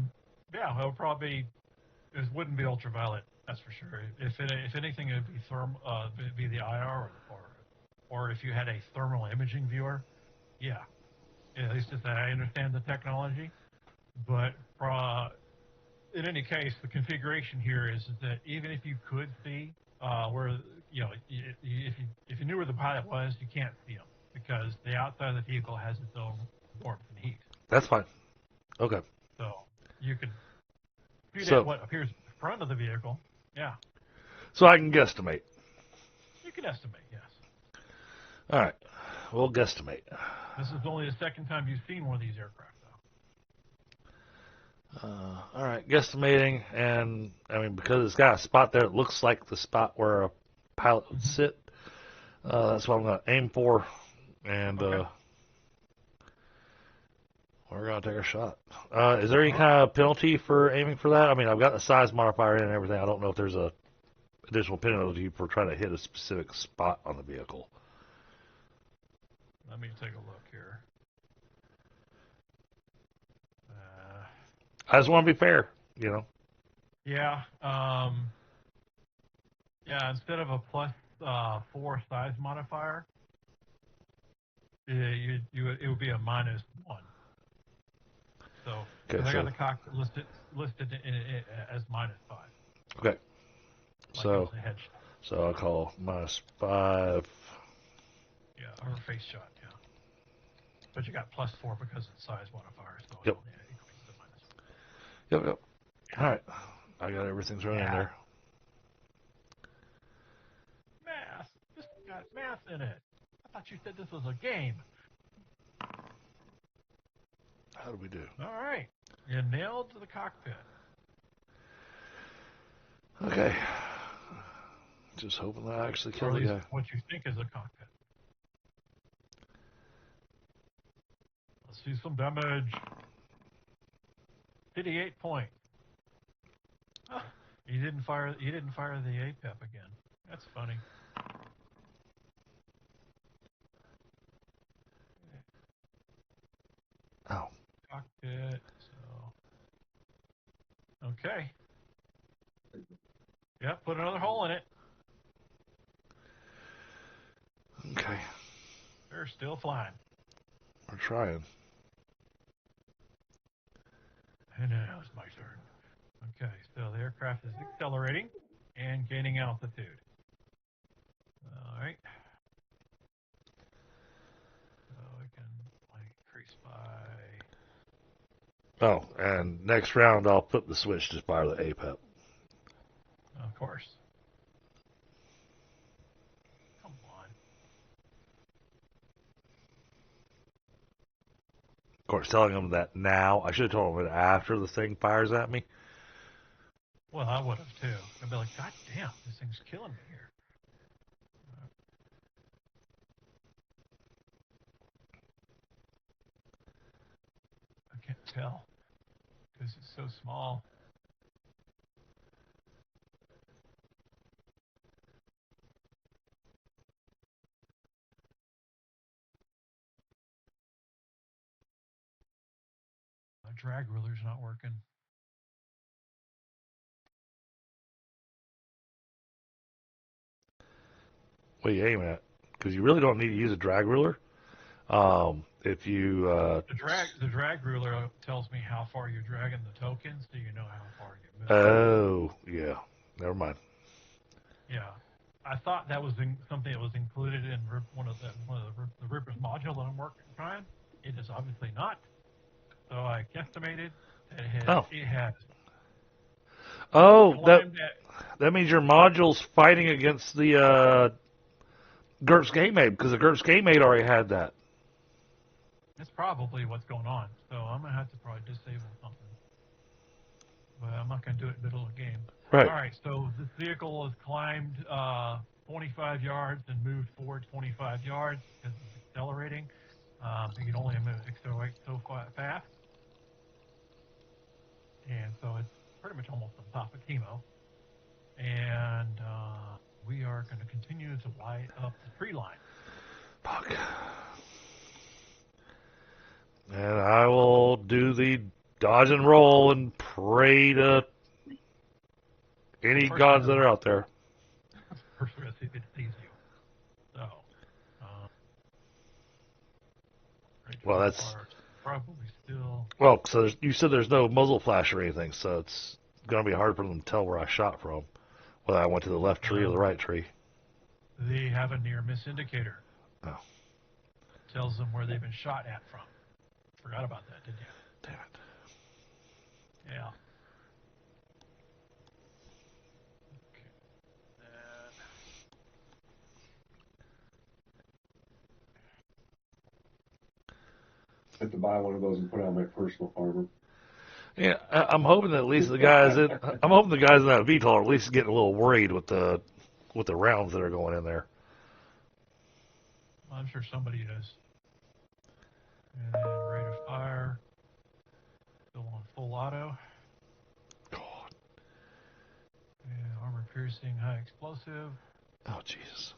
it wouldn't be ultraviolet, that's for sure. If anything, it would be it'd be the IR or if you had a thermal imaging viewer, yeah. At least as I understand the technology, but in any case, the configuration here is that even if you could see where if you knew where the pilot was, you can't see him because the outside of the vehicle has its own warmth and heat. That's fine. Okay. So you could shoot at what appears in front of the vehicle. Yeah. So I can guesstimate. You can estimate, yes. All right. We'll guesstimate. This is only the second time you've seen one of these aircraft, though. All right, guesstimating, and I mean because it's got a spot there, it looks like the spot where a pilot would sit. That's what I'm going to aim for, and we're going to take a shot. Is there any kind of penalty for aiming for that? I mean, I've got the size modifier in and everything. I don't know if there's a additional penalty for trying to hit a specific spot on the vehicle. Let me take a look here. I just want to be fair, Yeah. Yeah, instead of a +4 size modifier, it would be a -1. So I got the cockpit listed as -5. Okay. Like So I'll call -5. Yeah, or face shot, yeah. But you got +4 because of the size modifier, so Yep. yeah, it increases the -4. Yep. All right. I got everything's running in there. Math. This got math in it. I thought you said this was a game. How do we do? All right. You nailed the cockpit. Okay. Just hoping that I actually Or kill at the least guy. what you think is a cockpit. Let's see some damage. 58 point. Huh. He didn't fire the APEP again. That's funny. Oh. Cockpit. So. Okay. Yeah, put another hole in it. Okay. They're still flying. We're trying. And now it's my turn. Okay, so the aircraft is accelerating and gaining altitude. All right. So we can increase by. Oh, and next round I'll flip the switch to fire the APEP. Of course. Come on. Of course, telling them that now. I should have told them that after the thing fires at me. Well, I would have too. I'd be like, God damn, this thing's killing me here. I can't tell because it's so small. My drag ruler's not working. What are you aiming at? Because you really don't need to use a drag ruler. If you The drag ruler tells me how far you're dragging the tokens, so you know how far you move. Oh, yeah. Never mind. Yeah, I thought that was something that was included in one of the Rippers module that I'm working on. It is obviously not. So I guesstimated that it had. Oh, that means your module's fighting against the GURPS Game Aid, because the GURPS Game Aid already had that. That's probably what's going on. So I'm gonna have to probably disable something. But I'm not gonna do it in the middle of the game. Right. All right. So this vehicle has climbed 25 yards and moved forward 25 yards because it's accelerating. You can only accelerate so fast, and so it's pretty much almost on top of Chemo. And we are going to continue to light up the tree line. Fuck. And I will do the dodge and roll and pray to any gods that are out there. First, we're going to see if it sees you. So, Well, that's probably still. Well, so you said there's no muzzle flash or anything, so it's going to be hard for them to tell where I shot from, whether I went to the left tree or the right tree. They have a near miss indicator. Oh. Tells them where they've been shot at from. Forgot about that, didn't you? Damn it. Yeah. I have to buy one of those and put it on my personal armor. Yeah, I'm hoping that at least the guys in that VTOL are at least getting a little worried with the rounds that are going in there. Well, I'm sure somebody is. And then rate of fire. Still on full auto. God. And armor piercing, high explosive. Oh, Jesus.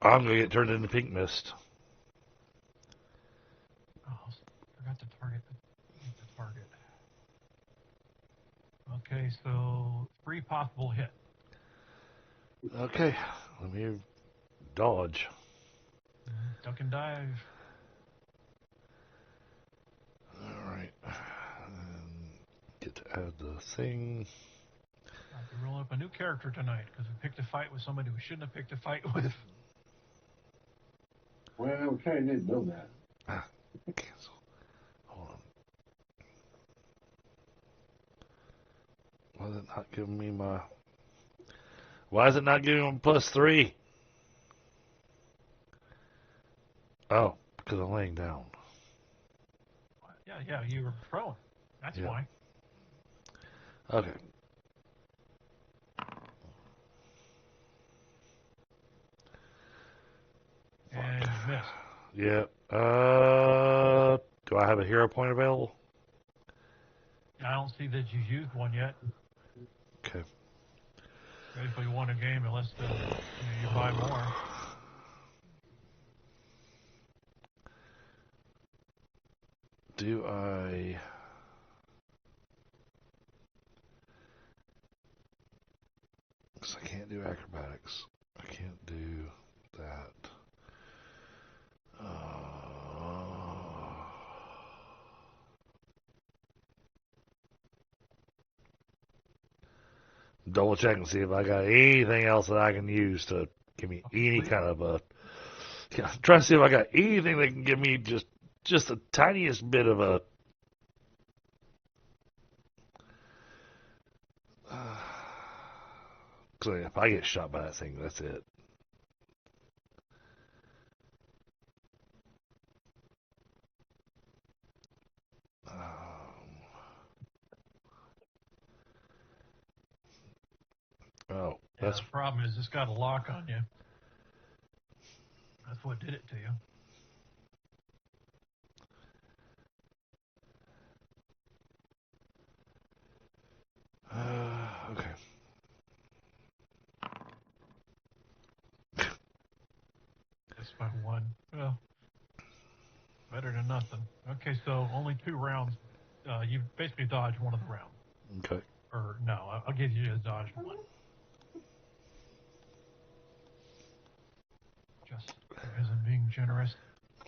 I'm going to get turned into pink mist. Oh, forgot to target the target. Okay, so 3 possible hits. Okay, let me dodge. Duck and dive. All right. And get to add the thing. Not We're rolling up a new character tonight because we picked a fight with somebody we shouldn't have picked a fight with. Well, we kind of didn't know that. Cancel. Hold on. Why is it not giving me my... Why is it not giving me +3? Oh, because I'm laying down. Yeah, you were prone. That's Yeah. why. Okay. And you missed. Yeah. Do I have a hero point available? I don't see that you've used one yet. Okay. Basically, won a game unless you buy more. Do I... Because I can't do acrobatics. I can't do that. Double check and see if I got anything else that I can use to give me any kind of a... Yeah, try to see if I got anything that can give me just the tiniest bit of a... So if I get shot by that thing, that's it. Oh, that's... The problem is it's got a lock on you. That's what did it to you. Okay. That's by one. Well, better than nothing. Okay, so only 2 rounds. You basically dodged one of the rounds. Okay. Or no, I'll give you a dodge one. Just because I'm being generous.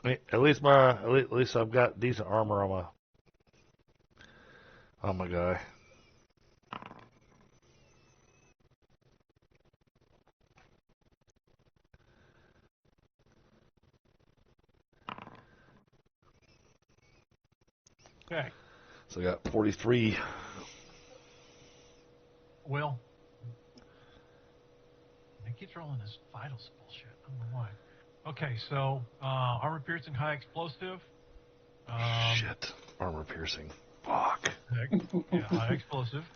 Hey, at least I've got decent armor on my guy. Okay. So I got 43. Will. It keeps rolling this vitals bullshit. I don't know why. Okay, so armor piercing, high explosive. Shit. Armor piercing. Fuck. Yeah, high explosive.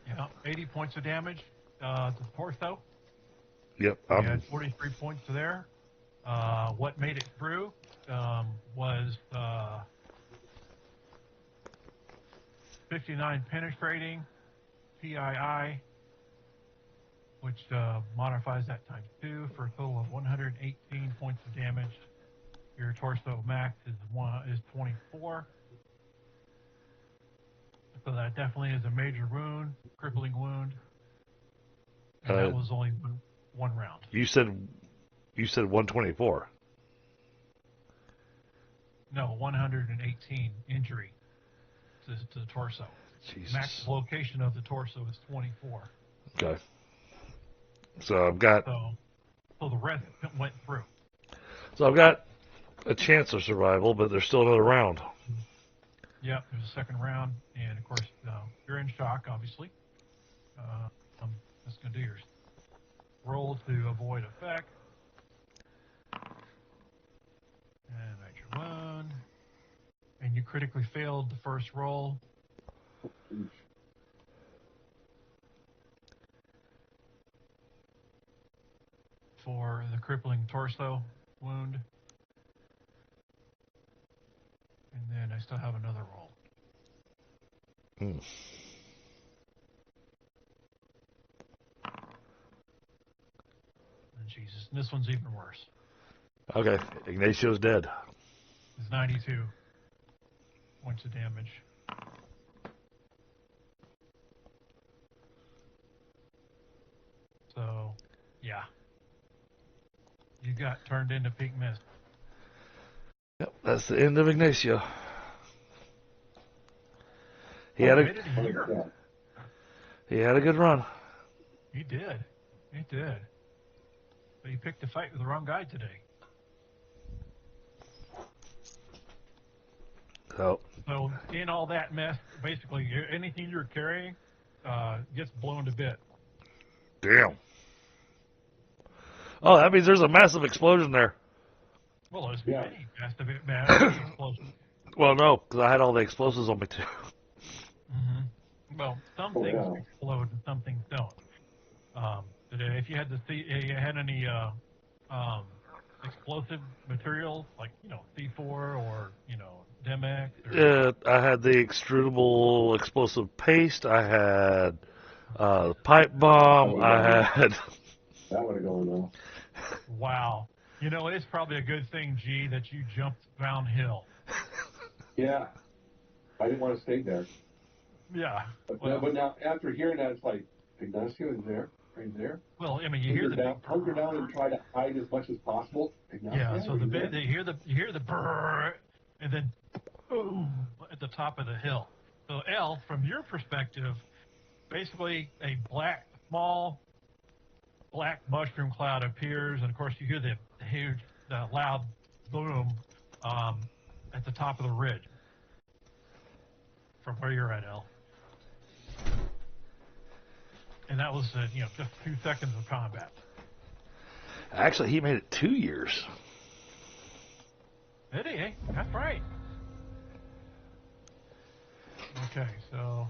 Yeah, 80 points of damage to the torso. Yep. We had 43 points to there. What made it through was 59 penetrating, PII, which modifies that times 2 for a total of 118 points of damage. Your torso max is 24. So that definitely is a major wound, crippling wound. And that was only one round. You said 124. No, 118 injury to the torso. Jesus. Max location of the torso is 24. Okay. So I've got. So the rest went through. So I've got a chance of survival, but there's still another round. Yep, there's a second round, and of course you're in shock, obviously. That's gonna do your roll to avoid effect. And major wound. And you critically failed the first roll. For the crippling torso wound. And then I still have another roll. And Jesus, and this one's even worse. Okay, Ignacio's dead. It's 92 points of damage. So, yeah. You got turned into pink mist. Yep, that's the end of Ignacio. He He had a good run. He did. He did. But he picked a fight with the wrong guy today. So in all that mess, basically anything you're carrying gets blown to bits. damn. Oh, that means there's a massive explosion there. Well, there's Yeah. many massive explosions. Well, no, because I had all the explosives on me too. Mm-hmm. Well, some Oh, things yeah. explode and some things don't. Today, if you had you had any explosive materials like C4 or Demex. Or, I had the extrudable explosive paste. I had the pipe bomb. I had. That would have gone well. wow, it's probably a good thing, G, that you jumped downhill. Yeah. I didn't want to stay there. Yeah. But now, after hearing that, it's like, Ignacio is there? Right there? Well, I mean, you hear the big hunker down and try to hide as much as possible. Ignacio, yeah. So you hear the brrr, and then boom at the top of the hill. So L, from your perspective, basically a small black mushroom cloud appears, and of course you hear the loud boom at the top of the ridge. From where you're at, L. And that was, just 2 seconds of combat. Actually, he made it 2 years. Did he? Eh? That's right. Okay, so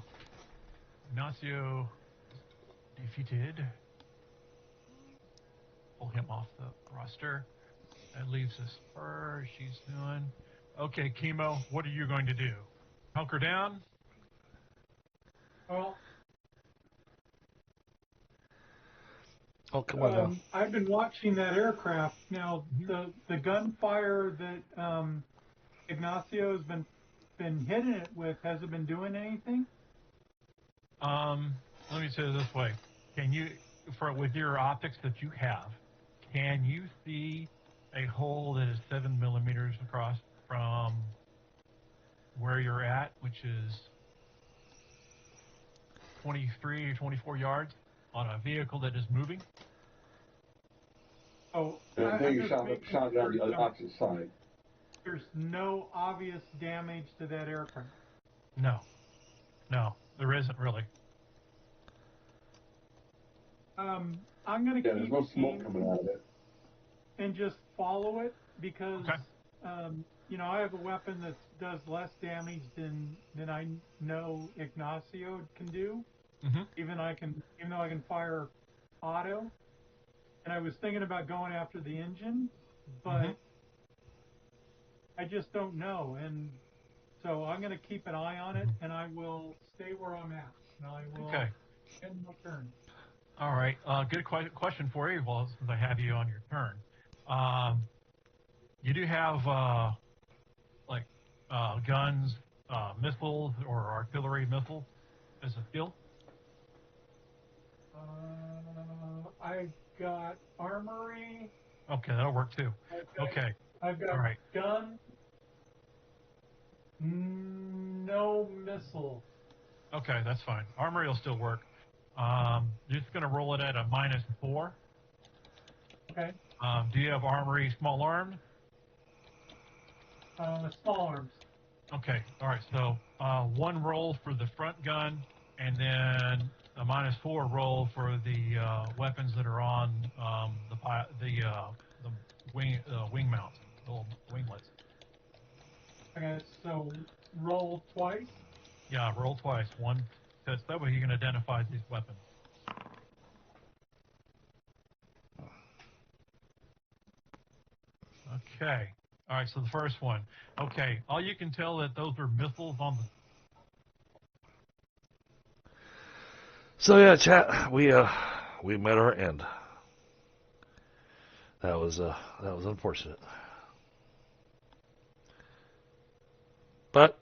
Ignacio defeated. Pull him off the roster. That leaves us her. She's doing. Okay, Chemo, what are you going to do? Hunker down? Well, Oh, come on now. I've been watching that aircraft. Now, the gunfire that Ignacio has been hitting it with, has it been doing anything? Let me say it this way. Can you, with your optics that you have, can you see a hole that is 7 millimeters across from where you're at, which is 23 or 24 yards on a vehicle that is moving? Oh, And then you shot it on the opposite side. There's no obvious damage to that aircraft. No, there isn't really. I'm going to keep there's no smoke coming out of it. and just follow it because, Okay. I have a weapon that does less damage than I know Ignacio can do. Mm-hmm. Even though I can fire auto, and I was thinking about going after the engine, but I just don't know, and so I'm going to keep an eye on it, and I will stay where I'm at, and I will end my turn. All right. Good question for you. Well, since I have you on your turn, you do have guns, missiles, or artillery missiles as a skill. I got armory. Okay, that'll work too. I've got All right. gun. No missile. Okay, that's fine. Armory will still work. You're just going to roll it at a -4. Okay. Do you have armory small armed? Small arms. Okay. All right. So one roll for the front gun, and then a -4 roll for the weapons that are on the wing mounts, the little winglets. Okay. So roll twice. Yeah, roll twice. One. That way you can identify these weapons. Okay. All right, so the first one. Okay, all you can tell that those are missiles on the... So yeah, chat, we met our end. That was unfortunate. But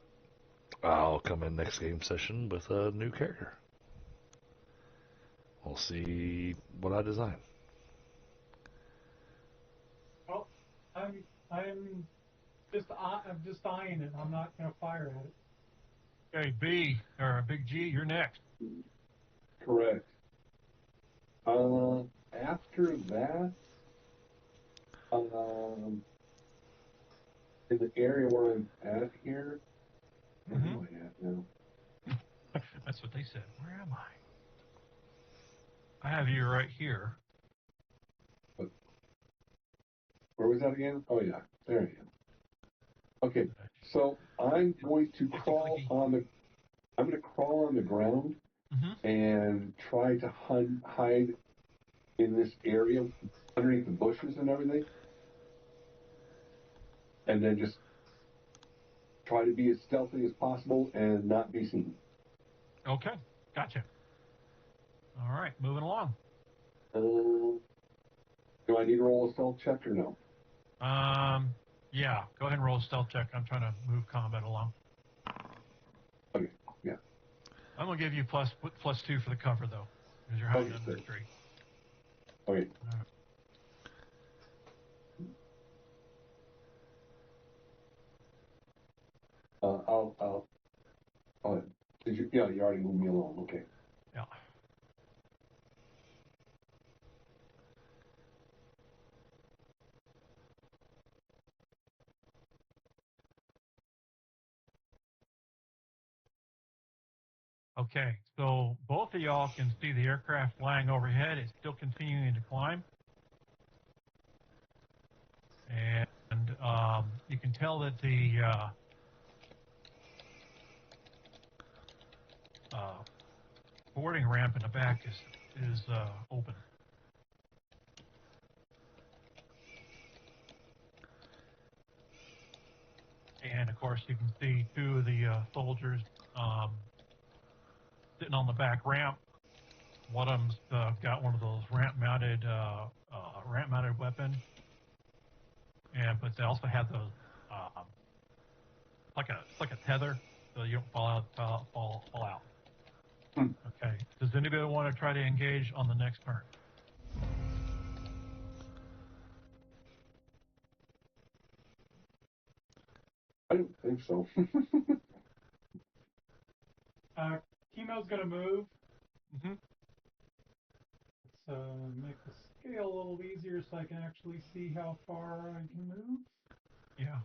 I'll come in next game session with a new character. We'll see what I design. Well, I'm just eyeing it. I'm not going to fire at it. Okay, Big G, you're next. Correct. After that, in the area where I'm at here, where am I at now? That's what they said. Where am I? I have you right here. Where was that again? Oh yeah, there I am. Okay, so I'm going to crawl on the. I'm going to crawl on the ground and try to hide in this area underneath the bushes and everything, and then just try to be as stealthy as possible and not be seen. Okay, gotcha. All right, moving along. Do I need to roll a stealth check or no? Yeah, go ahead and roll a stealth check. I'm trying to move combat along. Okay, yeah. I'm gonna give you plus 2 for the cover though, because you're hiding under the tree. Okay. I'll. Did you? Yeah, you already moved me along. Okay. Yeah. Okay, so both of y'all can see the aircraft flying overhead. It's still continuing to climb. And you can tell that the boarding ramp in the back is open. And of course, you can see 2 of the soldiers sitting on the back ramp. One of them's got one of those ramp-mounted weapon, but they also have those like a tether, so you don't fall out. Okay. Does anybody want to try to engage on the next turn? I don't think so. Chemo's gonna move. Mm-hmm. Let's make the scale a little easier so I can actually see how far I can move. Yeah.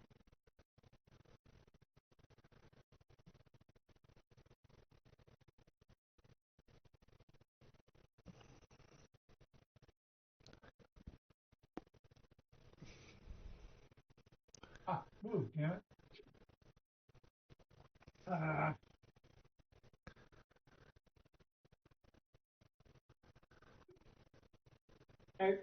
Move, damn it. Hey.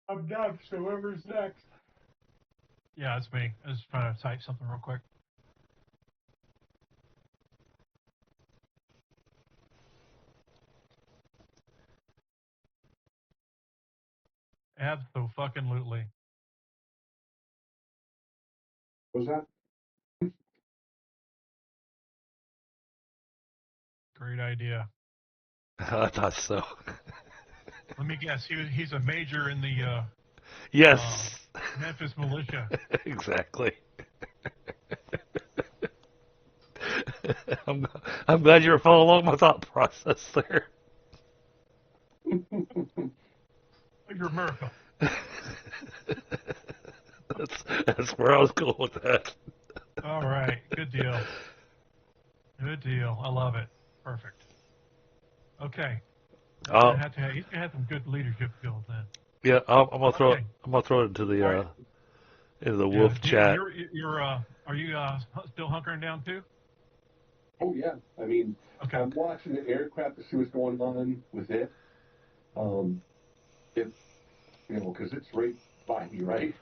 I'm done, so whoever's next. Yeah, it's me. I was trying to type something real quick. Abso-fucking-lutely. What was that? Great idea. I thought so. Let me guess. He's a major in the Yes. Memphis militia. Exactly. I'm glad you were following along my thought process there. You're a miracle. That's where I was going with that. All right. Good deal. Good deal. I love it. Perfect. Okay. He's gonna have some good leadership skills then. Yeah, I'm gonna throw it. I'm gonna throw it into the wolf chat. Are you still hunkering down too? Oh yeah, I mean, Okay. I'm watching the aircraft to see what's going on with it. Because it's right by me, right?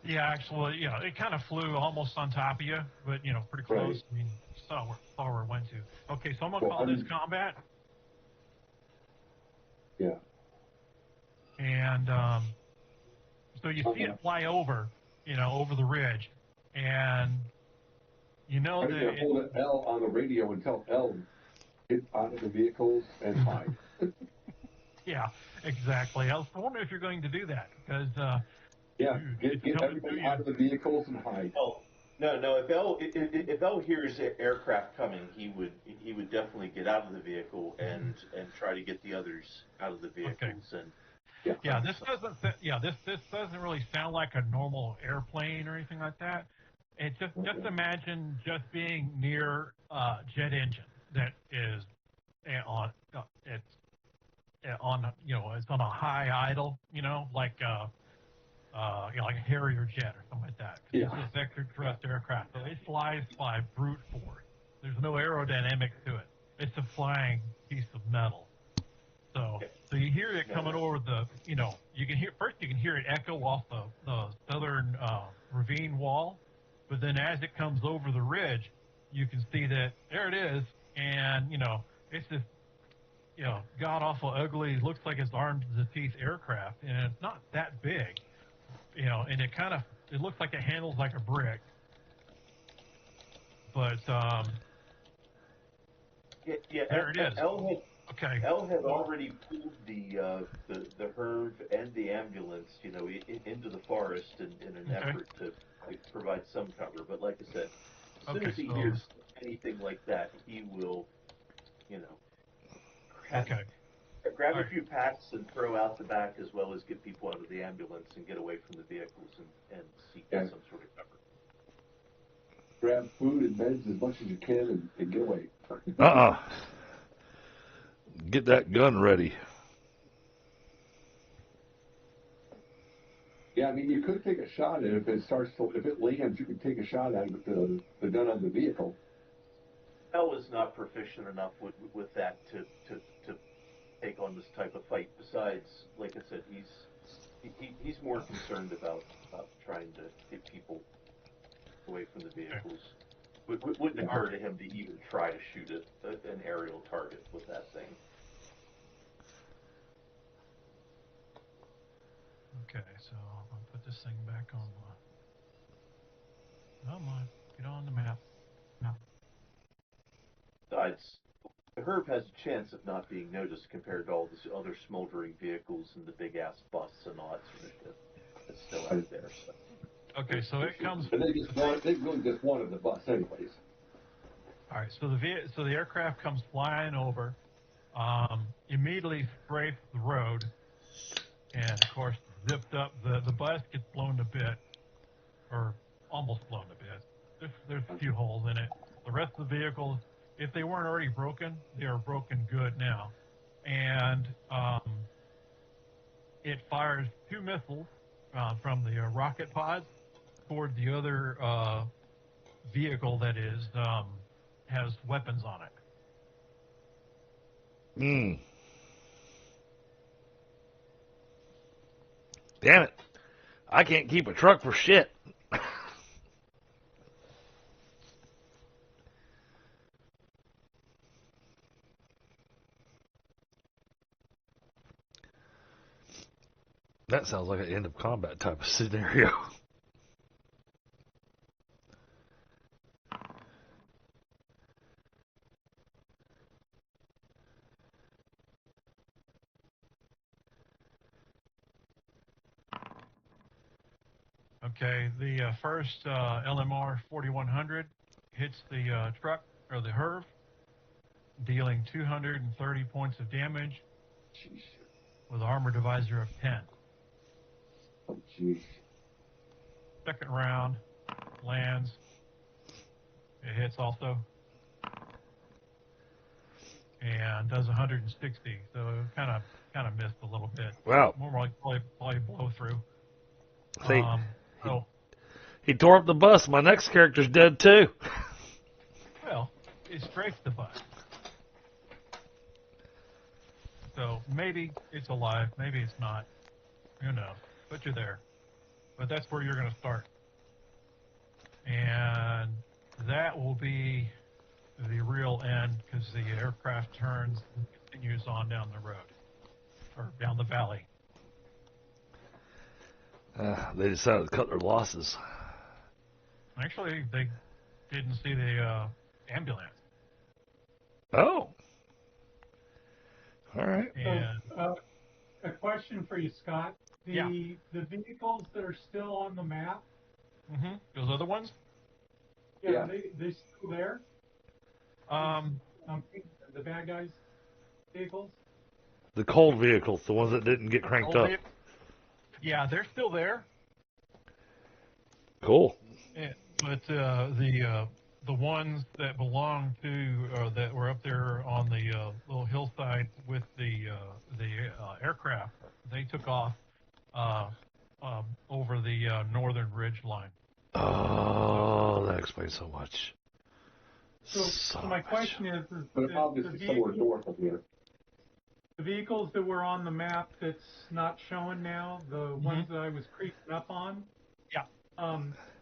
Yeah, actually, it kind of flew almost on top of you, but pretty close. Right. I mean, saw where it went to. Okay, so I'm gonna So call this combat. Yeah. And so you see it fly over, over the ridge, and You know I'm going to hold an L on the radio and tell L, get out of the vehicles and hide. Yeah, exactly. I was wondering if you're going to do that because Yeah, it's get coming everybody to you. out of the vehicles and hide. Oh, no. If L hears aircraft coming, he would definitely get out of the vehicle and try to get the others out of the vehicles. Okay. And Yeah, this doesn't really sound like a normal airplane or anything like that. It just imagine just being near a jet engine that is on it's on it's on a high idle, like like a Harrier jet or something like that. Yeah. It's just extraterrestrial aircraft, so it flies by brute force. There's no aerodynamics to it. It's a flying piece of metal. So you hear it coming over the, you can hear it echo off the southern ravine wall, but then as it comes over the ridge, you can see that there it is, and it's this, god awful ugly, looks like it's armed to the teeth aircraft, and it's not that big, and it looks like it handles like a brick, but there it is. Okay. L had already pulled the HERV and the ambulance, into the forest in an effort to provide some cover. But like I said, as soon as he hears anything like that, he will, grab a few packs and throw out the back, as well as get people out of the ambulance and get away from the vehicles and seek some sort of cover. Grab food and meds as much as you can and get away. Get that gun ready. Yeah, I mean, you could take a shot at it if it lands, you could take a shot at it with the gun on the vehicle. L is not proficient enough with that to take on this type of fight. Besides, like I said, he's more concerned about trying to get people away from the vehicles. It wouldn't occur to him to even try to shoot an aerial target with that thing. Okay, so I'll put this thing back on get on the map. No. Besides, the HERV has a chance of not being noticed compared to all these other smoldering vehicles and the big ass bus and all that sort of shit that's still out there. So. Okay, so it comes. But they really just wanted the bus anyways. All right, so the aircraft comes flying over, immediately strafes the road, and of course zipped up. The bus gets blown to bit, or almost blown to bit. There's a few holes in it. The rest of the vehicles, if they weren't already broken, they are broken good now, and it fires 2 missiles from the rocket pods toward the other vehicle that has weapons on it. Damn it. I can't keep a truck for shit. That sounds like an end of combat type of scenario. Okay, the first LMR 4100 hits the truck, or the HERV, dealing 230 points of damage with an armor divisor of 10. Oh, jeez. Second round lands. It hits also. And does 160, so it kind of missed a little bit. Wow. More like probably blow through. See, So he tore up the bus. My next character's dead too. well, it strafed the bus. So maybe it's alive, maybe it's not. Who knows? But you're there. But that's where you're going to start. And that will be the real end, because the aircraft turns and continues on down the road, or down the valley. They decided to cut their losses. Actually, they didn't see the ambulance. Oh. All right. And So, a question for you, Scott. Yeah. The vehicles that are still on the map, those other ones. Yeah. they still there? The bad guys' vehicles. The cold vehicles, the ones that didn't get cranked up. Yeah, they're still there. Cool. But the ones that belong to that were up there on the little hillside with the aircraft, they took off over the northern ridge line. Oh, that explains so much. So my question is But obviously somewhere north of here. the vehicles that were on the map that's not showing now, the ones that I was creeping up on. Yeah.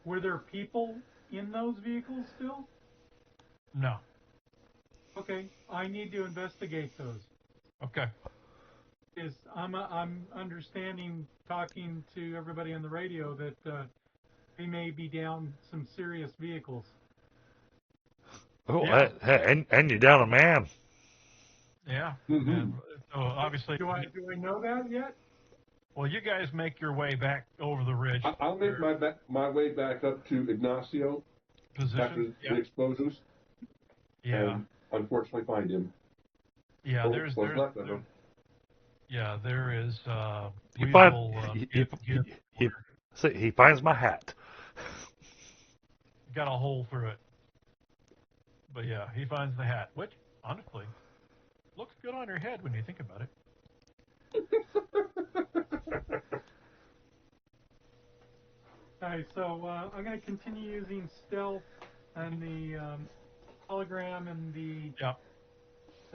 Were there people in those vehicles still? No. Okay, I need to investigate those. Okay. Is I'm understanding, talking to everybody on the radio, that we may be down some serious vehicles. Oh, Yeah. and you're down a man. Yeah. Mm-hmm. And so obviously, Do I know that yet? well, you guys make your way back over the ridge. I'll make my way back up to Ignacio after Position. the explosions, Yeah. and unfortunately find him. Yeah. Well, what's left of him. Yeah, there is. He We finds will he finds my hat. got a hole through it. But yeah, he finds the hat, which honestly looks good on your head when you think about it. Alright, so I'm going to continue using stealth and the hologram and the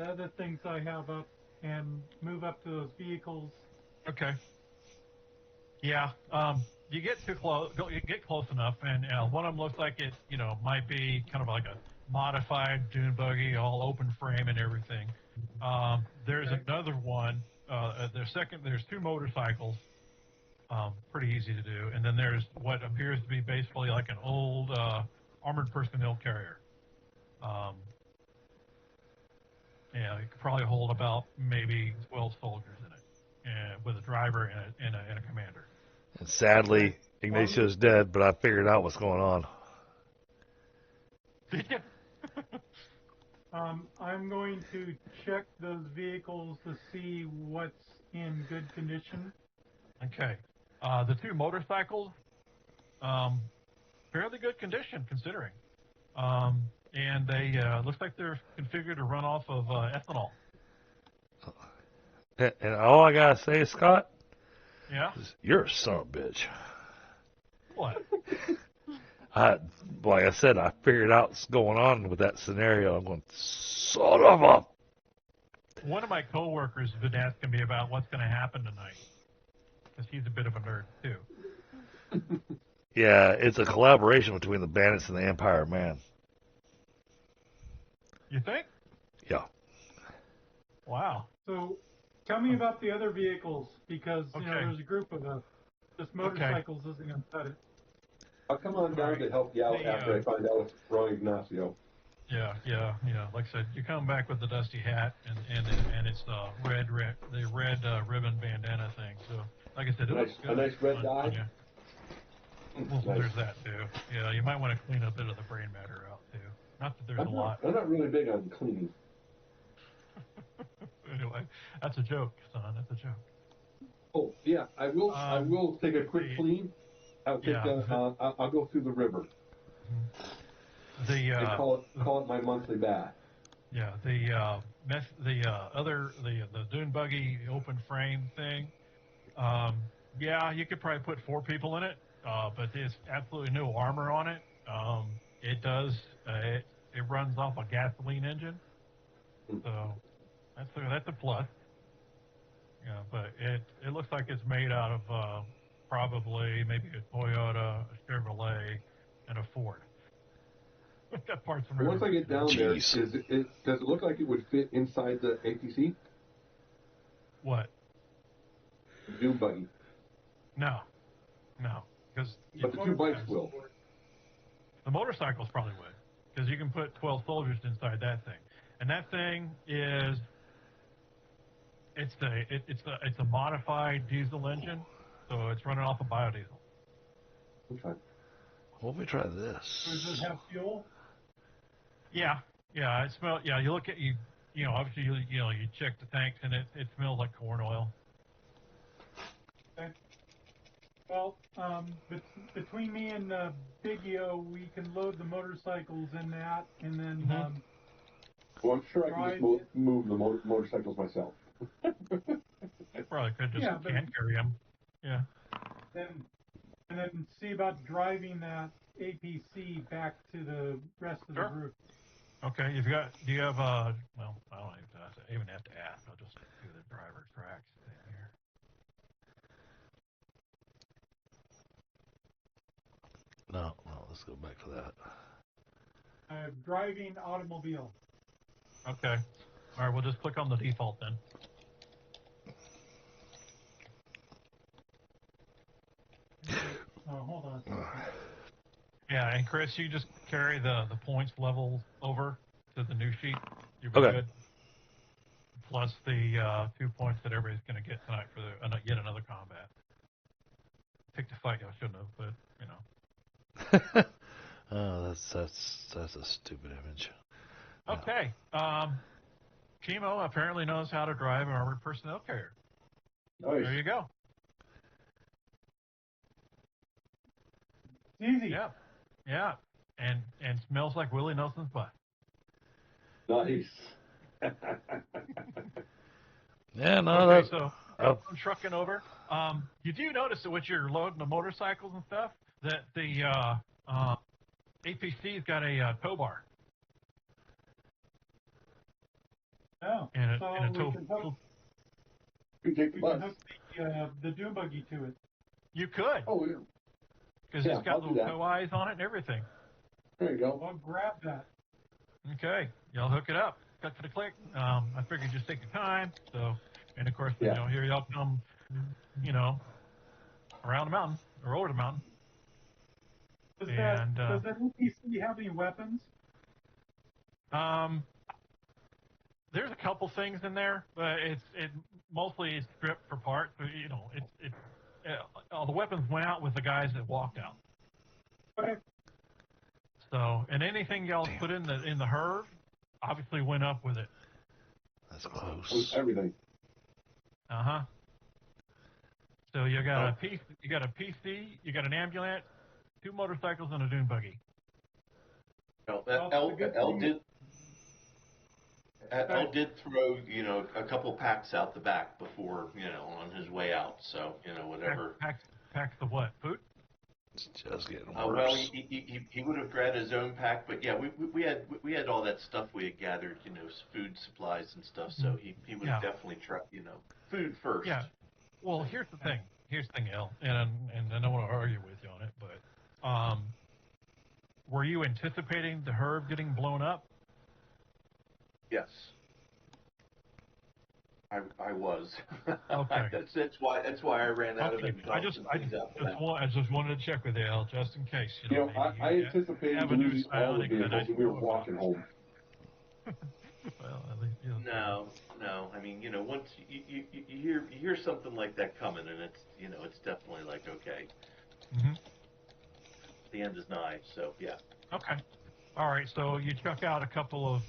other things I have up, and move up to those vehicles. Okay. Yeah. You get too close. You get close enough, and one of them looks like it. Might be kind of like a modified dune buggy, all open frame and everything. There's another one. There's two motorcycles. Pretty easy to do, and then there's what appears to be basically like an old armored personnel carrier. Yeah, it could probably hold about maybe 12 soldiers in it, and with a driver and a commander. And sadly, Ignacio's dead, but I figured out what's going on. Did you? I'm going to check those vehicles to see what's in good condition. Okay. The two motorcycles, fairly good condition considering. And they looks like they're configured to run off of ethanol. And all I gotta say, Scott, Yeah? is you're a son of a bitch. What? Like I said, I figured out what's going on with that scenario. I'm going, son of a... One of my coworkers has been asking me about what's going to happen tonight. Because he's a bit of a nerd, too. Yeah, it's a collaboration between the Bandits and the Empire Man. You think? Yeah. Wow. So, tell me about the other vehicles, because there's a group of us. Just motorcycles isn't going to cut it. I'll come on down to help you out after I find out what's wrong, Ignacio. Yeah. Like I said, you come back with the dusty hat and it's the red ribbon bandana thing. So, like I said, it looks good. A nice red dye. Well, Nice. there's that too. Yeah, you might want to clean a bit of the brain matter out too. Not that there's a lot. I'm not really big on cleaning. Anyway, that's a joke, son. That's a joke. Oh yeah, I will take a quick clean. I'll I'll go through the river. And call it my monthly bath. Yeah, the dune buggy open frame thing. Yeah, you could probably put 4 people in it, but there's absolutely no armor on it. It does it runs off a gasoline engine, so that's a plus. Yeah, but it looks like it's made out of probably maybe a Toyota, a Chevrolet, and a Ford. Got parts from Once I get down there, does it look like it would fit inside the ATC? What? The dune buggy. No, because but the 2 bikes will. The motorcycles probably would. because you can put 12 soldiers inside that thing, and that thing is it's a modified diesel engine, so it's running off of biodiesel. Okay. Well, let me try Does this. it have fuel? Yeah, it smells. Yeah, you look at obviously you check the tanks and it smells like corn oil. Okay. Well, between me and Bigio, we can load the motorcycles in that, and then Well, I'm sure I can just move the motorcycles myself. You probably could just Yeah, but- can carry them. Yeah. then see about driving that APC back to the rest of the Sure. group. Okay. Do you have well, I don't even have to ask. I'll just do the driver tracks thing here. No, let's go back to that. Driving automobile. Okay. All right. We'll just click on the default then. Oh, hold on. Yeah, and Chris, you just carry the points levels over to the new sheet. You'll be Okay. good. Plus the 2 points that everybody's going to get tonight for yet another combat. Picked a fight I shouldn't have, but Oh, that's a stupid image. Okay. Chemo apparently knows how to drive an armored personnel carrier. Nice. There you go. Easy. Yeah. And smells like Willie Nelson's butt. Nice. Yeah, no, Okay, that. so I'm trucking over. You do notice that when you're loading the motorcycles and stuff, that the APC's got a tow bar. Oh, And so a we tow. can hook, You take the we can bus. hook the dune buggy to it. You could, Oh, yeah. because Yeah, it's got I'll do little that. tow eyes on it and everything. There you go. Well, grab that. Okay, y'all hook it up. Cut to the click. I figured just take your time. So, and of course, Yeah. here y'all come, around the mountain or over the mountain. Does And, that NPC have any weapons? There's a couple things in there, but it mostly is stripped for parts. So, all the weapons went out with the guys that walked out. Okay. So, and anything y'all put in the herb, obviously went up with it. That's With close. everything. So you got a PC, you got an ambulance, 2 motorcycles, and a dune buggy. Well, Well, L the good L thing- did throw a couple packs out the back before on his way out. So whatever. Packs of what? Food? It's just getting Well, worse. he would have grabbed his own pack, but yeah, we had all that stuff we had gathered, food supplies and stuff. So he would have definitely tried, food first. Yeah. Well, here's the thing. Here's the thing, El, and I don't want to argue with you on it, but were you anticipating the herb getting blown up? Yes. I was. Okay. That's why I ran out of it. And I just wanted to check with you, El, just in case. I anticipated have a new losing all the psionic that I vehicles and we were didn't know walking home. Well, at least No. I mean, once you hear something like that coming, and it's definitely like, okay, Mm-hmm. the end is nigh. So yeah. Okay. All right. So you chuck out a couple of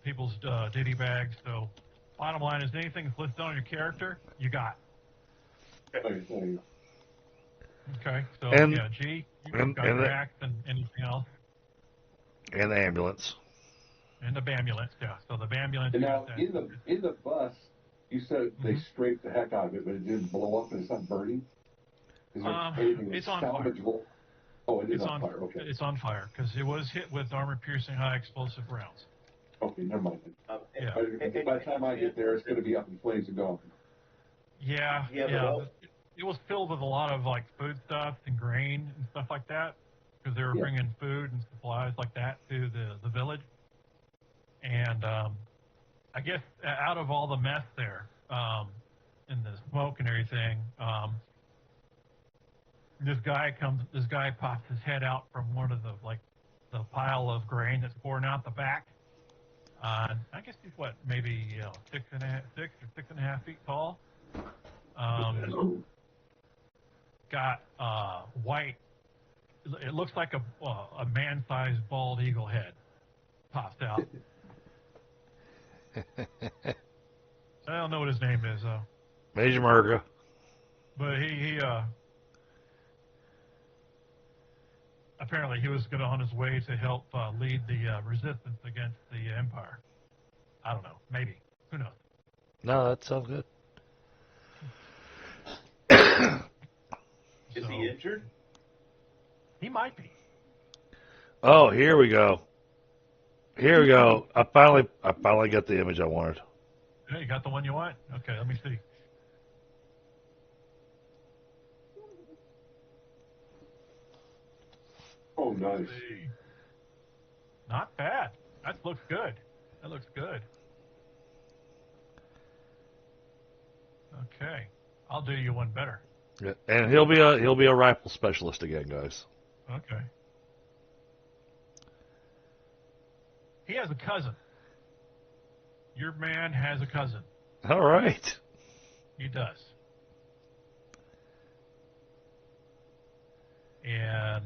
people's ditty bags. So bottom line is anything that's listed on your character, you got. There you go. Okay. So And- G, you and- got and your the- axe and anything else, And the ambulance. and the ambulance. Yeah. So the ambulance. And you now got that. in the bus, you said they Mhm. scraped the heck out of it, but it didn't blow up and it's not burning. Is there anything that's it's on fire. salvageable? Oh, it is It's on fire. Okay. It's on fire because it was hit with armor-piercing high explosive rounds. Okay, never mind. Yeah. By the time I get there, it's going to be up in flames and gone. Yeah. Yeah, but It was filled with a lot of like food stuff and grain and stuff like that because they were Yeah. bringing food and supplies like that to the village. And I guess out of all the mess there and the smoke and everything, this guy pops his head out from one of the like the pile of grain that's pouring out the back. I guess he's maybe 6.5 feet tall. Got white. It looks like a man-sized bald eagle head pops out. I don't know what his name is though. Major America. But he apparently he was on his way to help lead the resistance against the Empire. I don't know. Maybe. Who knows? No, that sounds good. Is he injured? He might be. Oh, here we go. Here we go. I finally got the image I wanted. Hey, you got the one you want? Okay, let me see. Oh, nice. Not bad. That looks good. That looks good. Okay, I'll do you one better. Yeah. And he'll be a rifle specialist again, guys. Okay. He has a cousin. Your man has a cousin. All right. He does. And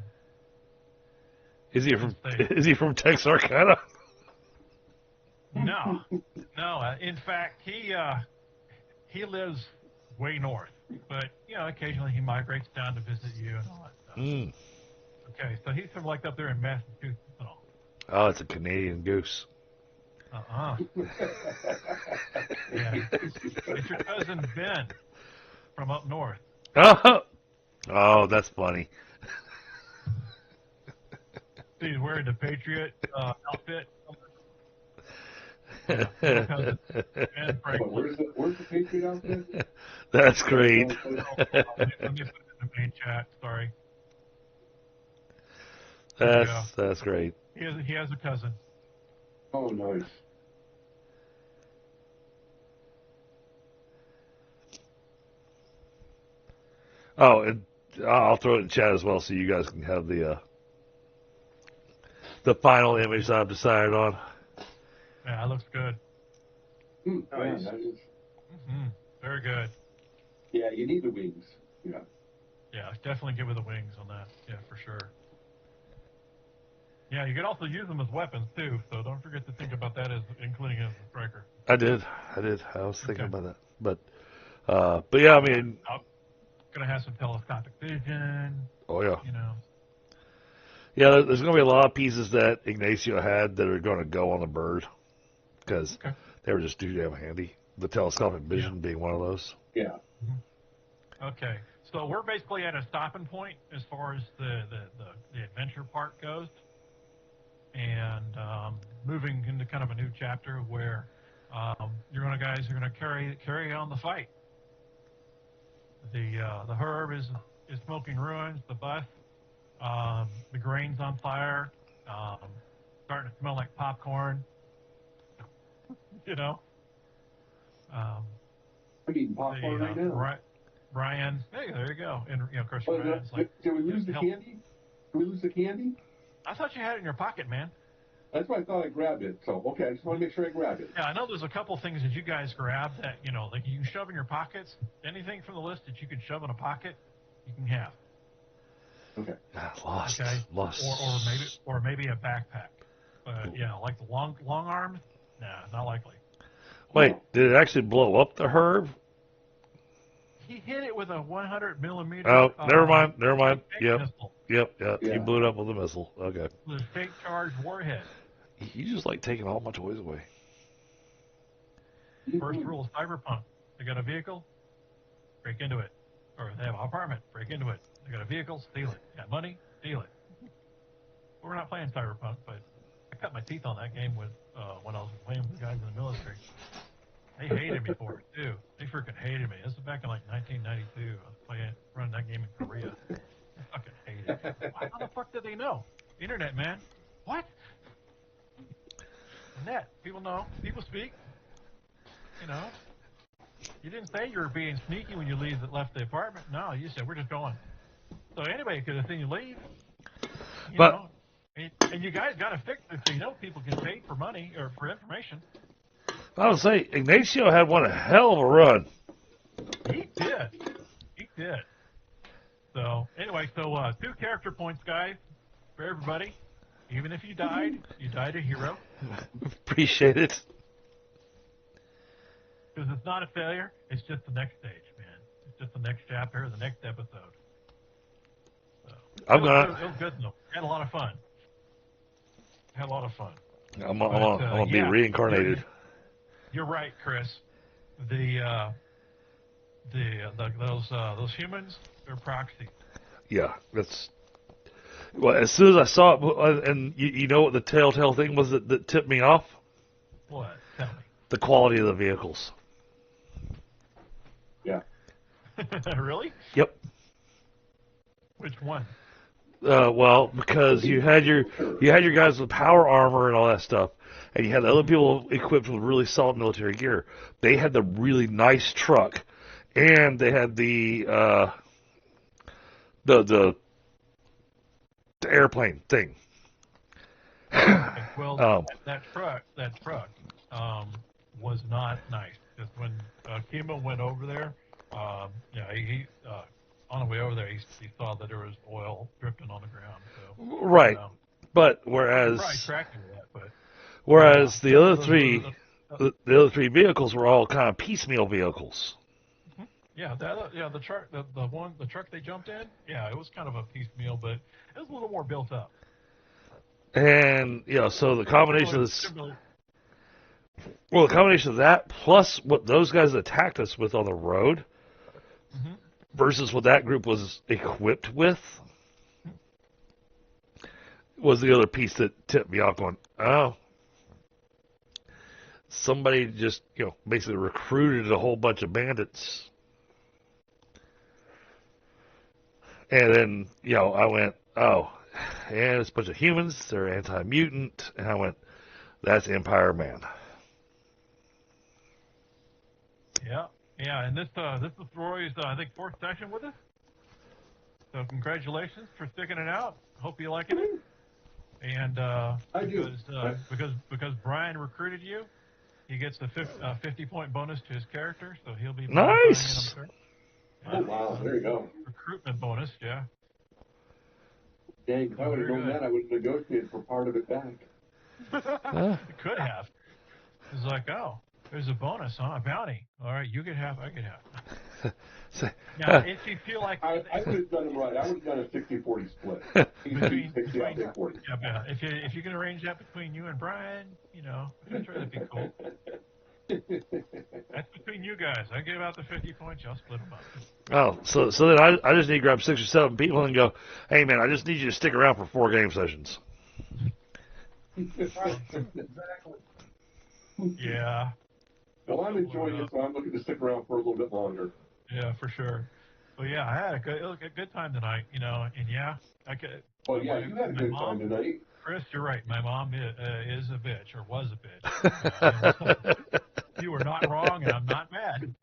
Is he from Texarkana? no. In fact, he lives way north, but occasionally he migrates down to visit you and all that stuff. Mm. Okay, so he's from like up there in Massachusetts and all. Oh, it's a Canadian goose. Yeah, it's your cousin Ben from up north. Oh, that's funny. He's wearing the Patriot outfit. Where's the Patriot outfit? That's great. Let me put it in the main chat. Sorry. That's great. He has a cousin. Oh, nice. Oh, and I'll throw it in chat as well, so you guys can have the final image that I've decided on. Yeah, that looks good. Nice. Yeah, very good. Yeah, you need the wings. Yeah. Yeah, definitely give it the wings on that. Yeah, for sure. Yeah, you could also use them as weapons too, so don't forget to think about that as including as a striker. I did. I was thinking about that, but yeah, I mean, Gonna have some telescopic vision. Oh yeah. You know. Yeah, there's going to be a lot of pieces that Ignacio had that are going to go on the bird because they were just too damn handy. The telescopic vision being one of those. Yeah. Okay, so we're basically at a stopping point as far as the adventure part goes, and moving into kind of a new chapter where guys are going to carry on the fight. The herb is smoking ruins. The bus. The grain's on fire, starting to smell like popcorn. You know. I'm eating popcorn right now. Brian, hey, there you go. And of course, Brian's did we lose the candy? Did we lose the candy? I thought you had it in your pocket, man. That's why I thought I grabbed it. So okay, I just want to make sure I grabbed it. Yeah, I know there's a couple things that you guys grab that like you can shove in your pockets. Anything from the list that you could shove in a pocket, you can have. Okay. Lost. Okay. Lost. Or maybe a backpack. But yeah, like the long arms, nah, not likely. Wait, did it actually blow up the herb? He hit it with a 100 millimeter. Oh, never mind. Yep. Missile. Yep. Yeah. He blew it up with a missile. Okay. With a fake charged warhead. You just like taking all my toys away. First rule of cyberpunk: they got a vehicle, break into it, or they have an apartment, break into it. They got a vehicle, steal it. Got money, steal it. Well, we're not playing cyberpunk, but I cut my teeth on that game when I was playing with the guys in the military. They hated me for it too. They freaking hated me. This is back in like 1992. I was running that game in Korea. They fucking hated me. How the fuck did they know? Internet, man. What? Net. People know. People speak. You know. You didn't say you were being sneaky when you left the apartment. No, you said we're just going. So anybody could have seen you leave. You know, And you guys got to fix it so you know people can pay for money or for information. I would say Ignacio had one hell of a run. He did. So anyway, 2 character points, guys, for everybody. Even if you died a hero. Appreciate it. Because it's not a failure. It's just the next stage, man. It's just the next chapter, the next episode. So, it was good though. Had a lot of fun. I'm gonna be reincarnated. You're right, Chris. Those humans, they're proxy. Yeah, that's. Well, as soon as I saw it, and you know what the telltale thing was that tipped me off? What? Tell me. The quality of the vehicles. Yeah. Really? Yep. Which one? Well, because you had your guys with power armor and all that stuff, and you had other people equipped with really solid military gear. They had the really nice truck, and they had the airplane thing. Well, that truck was not nice. Just when Kimo went over there, he on the way over there, he saw that there was oil dripping on the ground. So, right, but whereas the other three vehicles were all kind of piecemeal vehicles. Yeah, the truck they jumped in, it was kind of a piecemeal, but it was a little more built up. And so the combination of this, the combination of that plus what those guys attacked us with on the road, versus what that group was equipped with, was the other piece that tipped me off. Going, oh, somebody just basically recruited a whole bunch of bandits. And then, I went, oh, and it's a bunch of humans. They're anti-mutant. And I went, that's Empire Man. Yeah. And this is Roy's, I think, 4th session with us. So congratulations for sticking it out. Hope you liking it. And I do. Because Brian recruited you, he gets a 50-point bonus to his character. So he'll be nice. Oh, wow. There you go. Recruitment bonus, yeah. Dang, if I would have known that, I would have negotiated for part of it back. Could have. It's like, oh, there's a bonus, huh? A bounty. All right, you get half, I get half. Now, if you feel like... I would have done it right. I would have done a 60-40 split. between 60, I'll take 40. Yeah, if you can arrange that between you and Brian, I'm sure that'd be cool. That's between you guys. I give out the 50 points, y'all split them up. Oh, so then I just need to grab 6 or 7 people and go, hey, man, I just need you to stick around for 4 game sessions. Exactly. Yeah. Well, I'm enjoying it, so I'm looking to stick around for a little bit longer. Yeah, for sure. Well, yeah, I had a good time tonight, and I could. Well, yeah, you had a good time tonight. Chris, you're right. My mom is a bitch, or was a bitch. You were not wrong, and I'm not mad.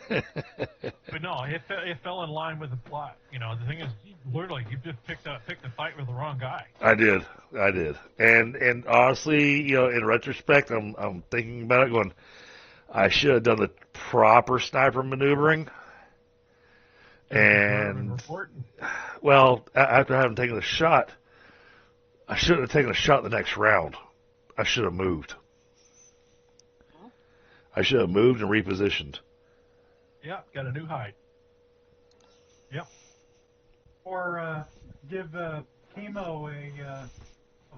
But no, it fell in line with the plot. The thing is, you just picked a fight with the wrong guy. I did, and honestly, in retrospect, I'm thinking about it, going, I should have done the proper sniper maneuvering. And well, after having taken the shot, I shouldn't have taken a shot the next round. I should have moved. I should have moved and repositioned. Yeah, got a new hide. Yep. Or give Kimo a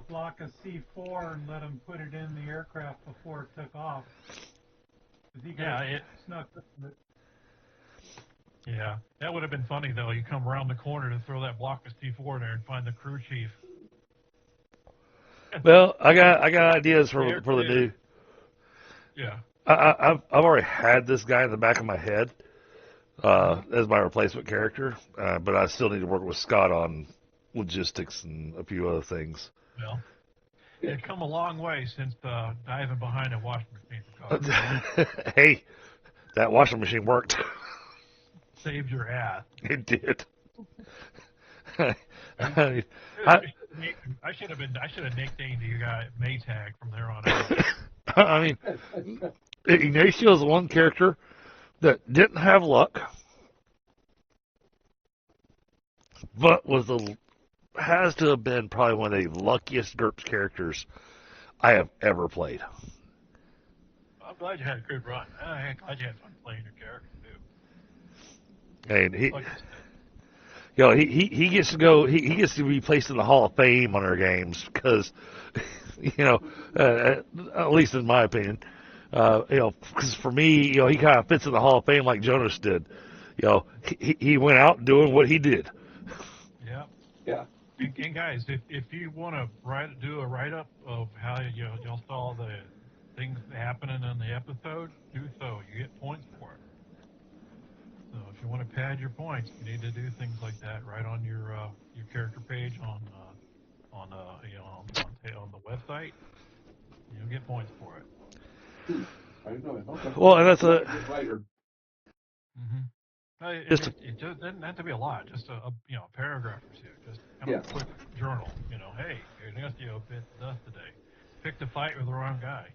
block of C4 and let him put it in the aircraft before it took off. Snuck it. Yeah, that would have been funny though. You come around the corner to throw that block of C4 there and find the crew chief. Well, I got ideas for the new. Yeah. I've already had this guy in the back of my head as my replacement character, but I still need to work with Scott on logistics and a few other things. Well, it's come a long way since diving behind a washing machine for coffee. Hey, that washing machine worked. Saved your ass. It did. I mean, I should have nicknamed you guy Maytag from there on out. I mean, Ignacio is the one character that didn't have luck, but has to have been probably one of the luckiest GURPS characters I have ever played. I'm glad you had a good run. I'm glad you had fun playing your character too. And Like I said, he gets to go. He gets to be placed in the Hall of Fame on our games because, at least in my opinion, because for me, he kind of fits in the Hall of Fame like Jonas did. He went out doing what he did. yeah. Yeah. And guys, if you want to do a write-up of how y'all saw the things happening in the episode, do so. You get points for it. So if you want to pad your points, you need to do things like that right on your character page on the website. You'll get points for it. I know it. Okay. Well, and that's a writer. It Just doesn't have to be a lot. Just a paragraph or two. Just kind of a quick journal. Hey, Ignacio bit dust today. Picked a fight with the wrong guy.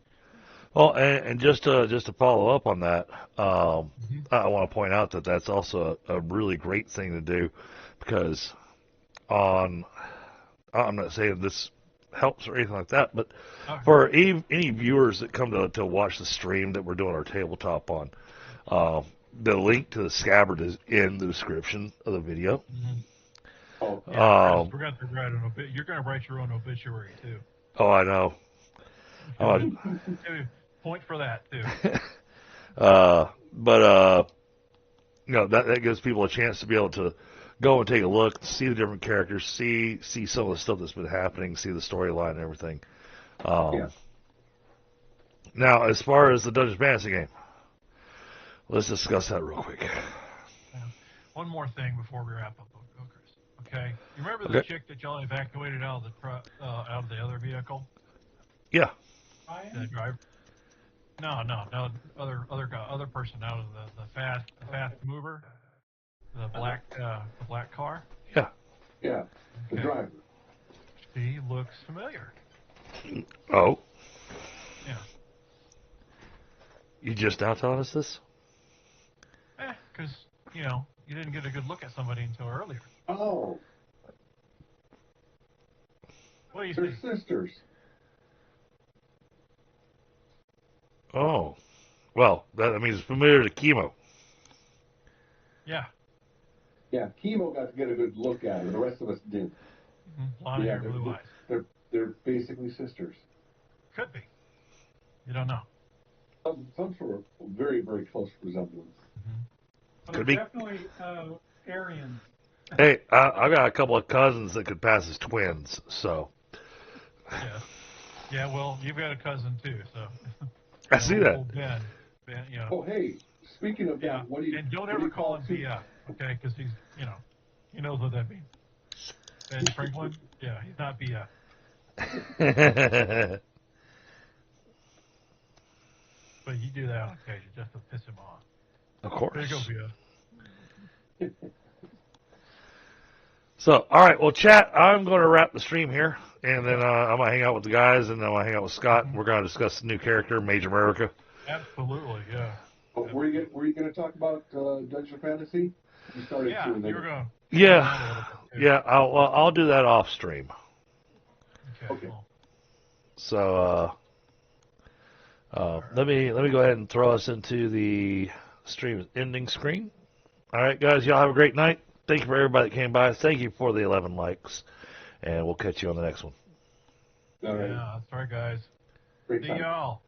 well, and just to follow up on that, I want to point out that that's also a really great thing to do because I'm not saying this helps or anything like that, but for any viewers that come to watch the stream that we're doing our tabletop on, the link to the scabbard is in the description of the video. Oh, yeah, forgot to write an obituary. You're going to write your own obituary too. Oh, I know. Point for that too. But that gives people a chance to be able to go and take a look, see the different characters, see some of the stuff that's been happening, see the storyline and everything. Now, as far as the Dungeons Fantasy game, let's discuss that real quick. One more thing before we wrap up, Chris. Okay, you remember the chick that y'all evacuated out of the other vehicle? Yeah. The driver? No. Other person out of the fast mover, the black car. Yeah. Yeah. The driver. She looks familiar. Oh. Yeah. You just now telling us this? Because you didn't get a good look at somebody until earlier. Oh. What do you They're think? sisters. Oh. Well, that means it's familiar to Chemo. Yeah. Yeah, Chemo got to get a good look at her. The rest of us didn't. Blonde hair, blue eyes. They're basically sisters. Could be. You don't know. Some sort of very, very close resemblance. Could be. Definitely Aryans. Hey, I got a couple of cousins that could pass as twins, so. Yeah. Yeah, well, you've got a cousin too, so. I see that. Ben, Oh, hey, speaking of that, what do you... And don't ever call him BF, okay? Because he's, he knows what that means. Ben Franklin? Yeah, he's not BF. But you do that on occasion just to piss him off. Of course. There you go, BF. So, all right, well, chat, I'm going to wrap the stream here, and then I'm going to hang out with the guys, and then I'm going to hang out with Scott, and we're going to discuss the new character, Major America. Absolutely, yeah. Oh, were you going to talk about Dungeon Fantasy? You started Yeah, to. you were going. Yeah, I'll do that off stream. Okay. Cool. So, let me go ahead and throw us into the stream ending screen. All right, guys, y'all have a great night. Thank you for everybody that came by. Thank you for the 11 likes, and we'll catch you on the next one. All right. Yeah, that's right, guys. Great See time. y'all.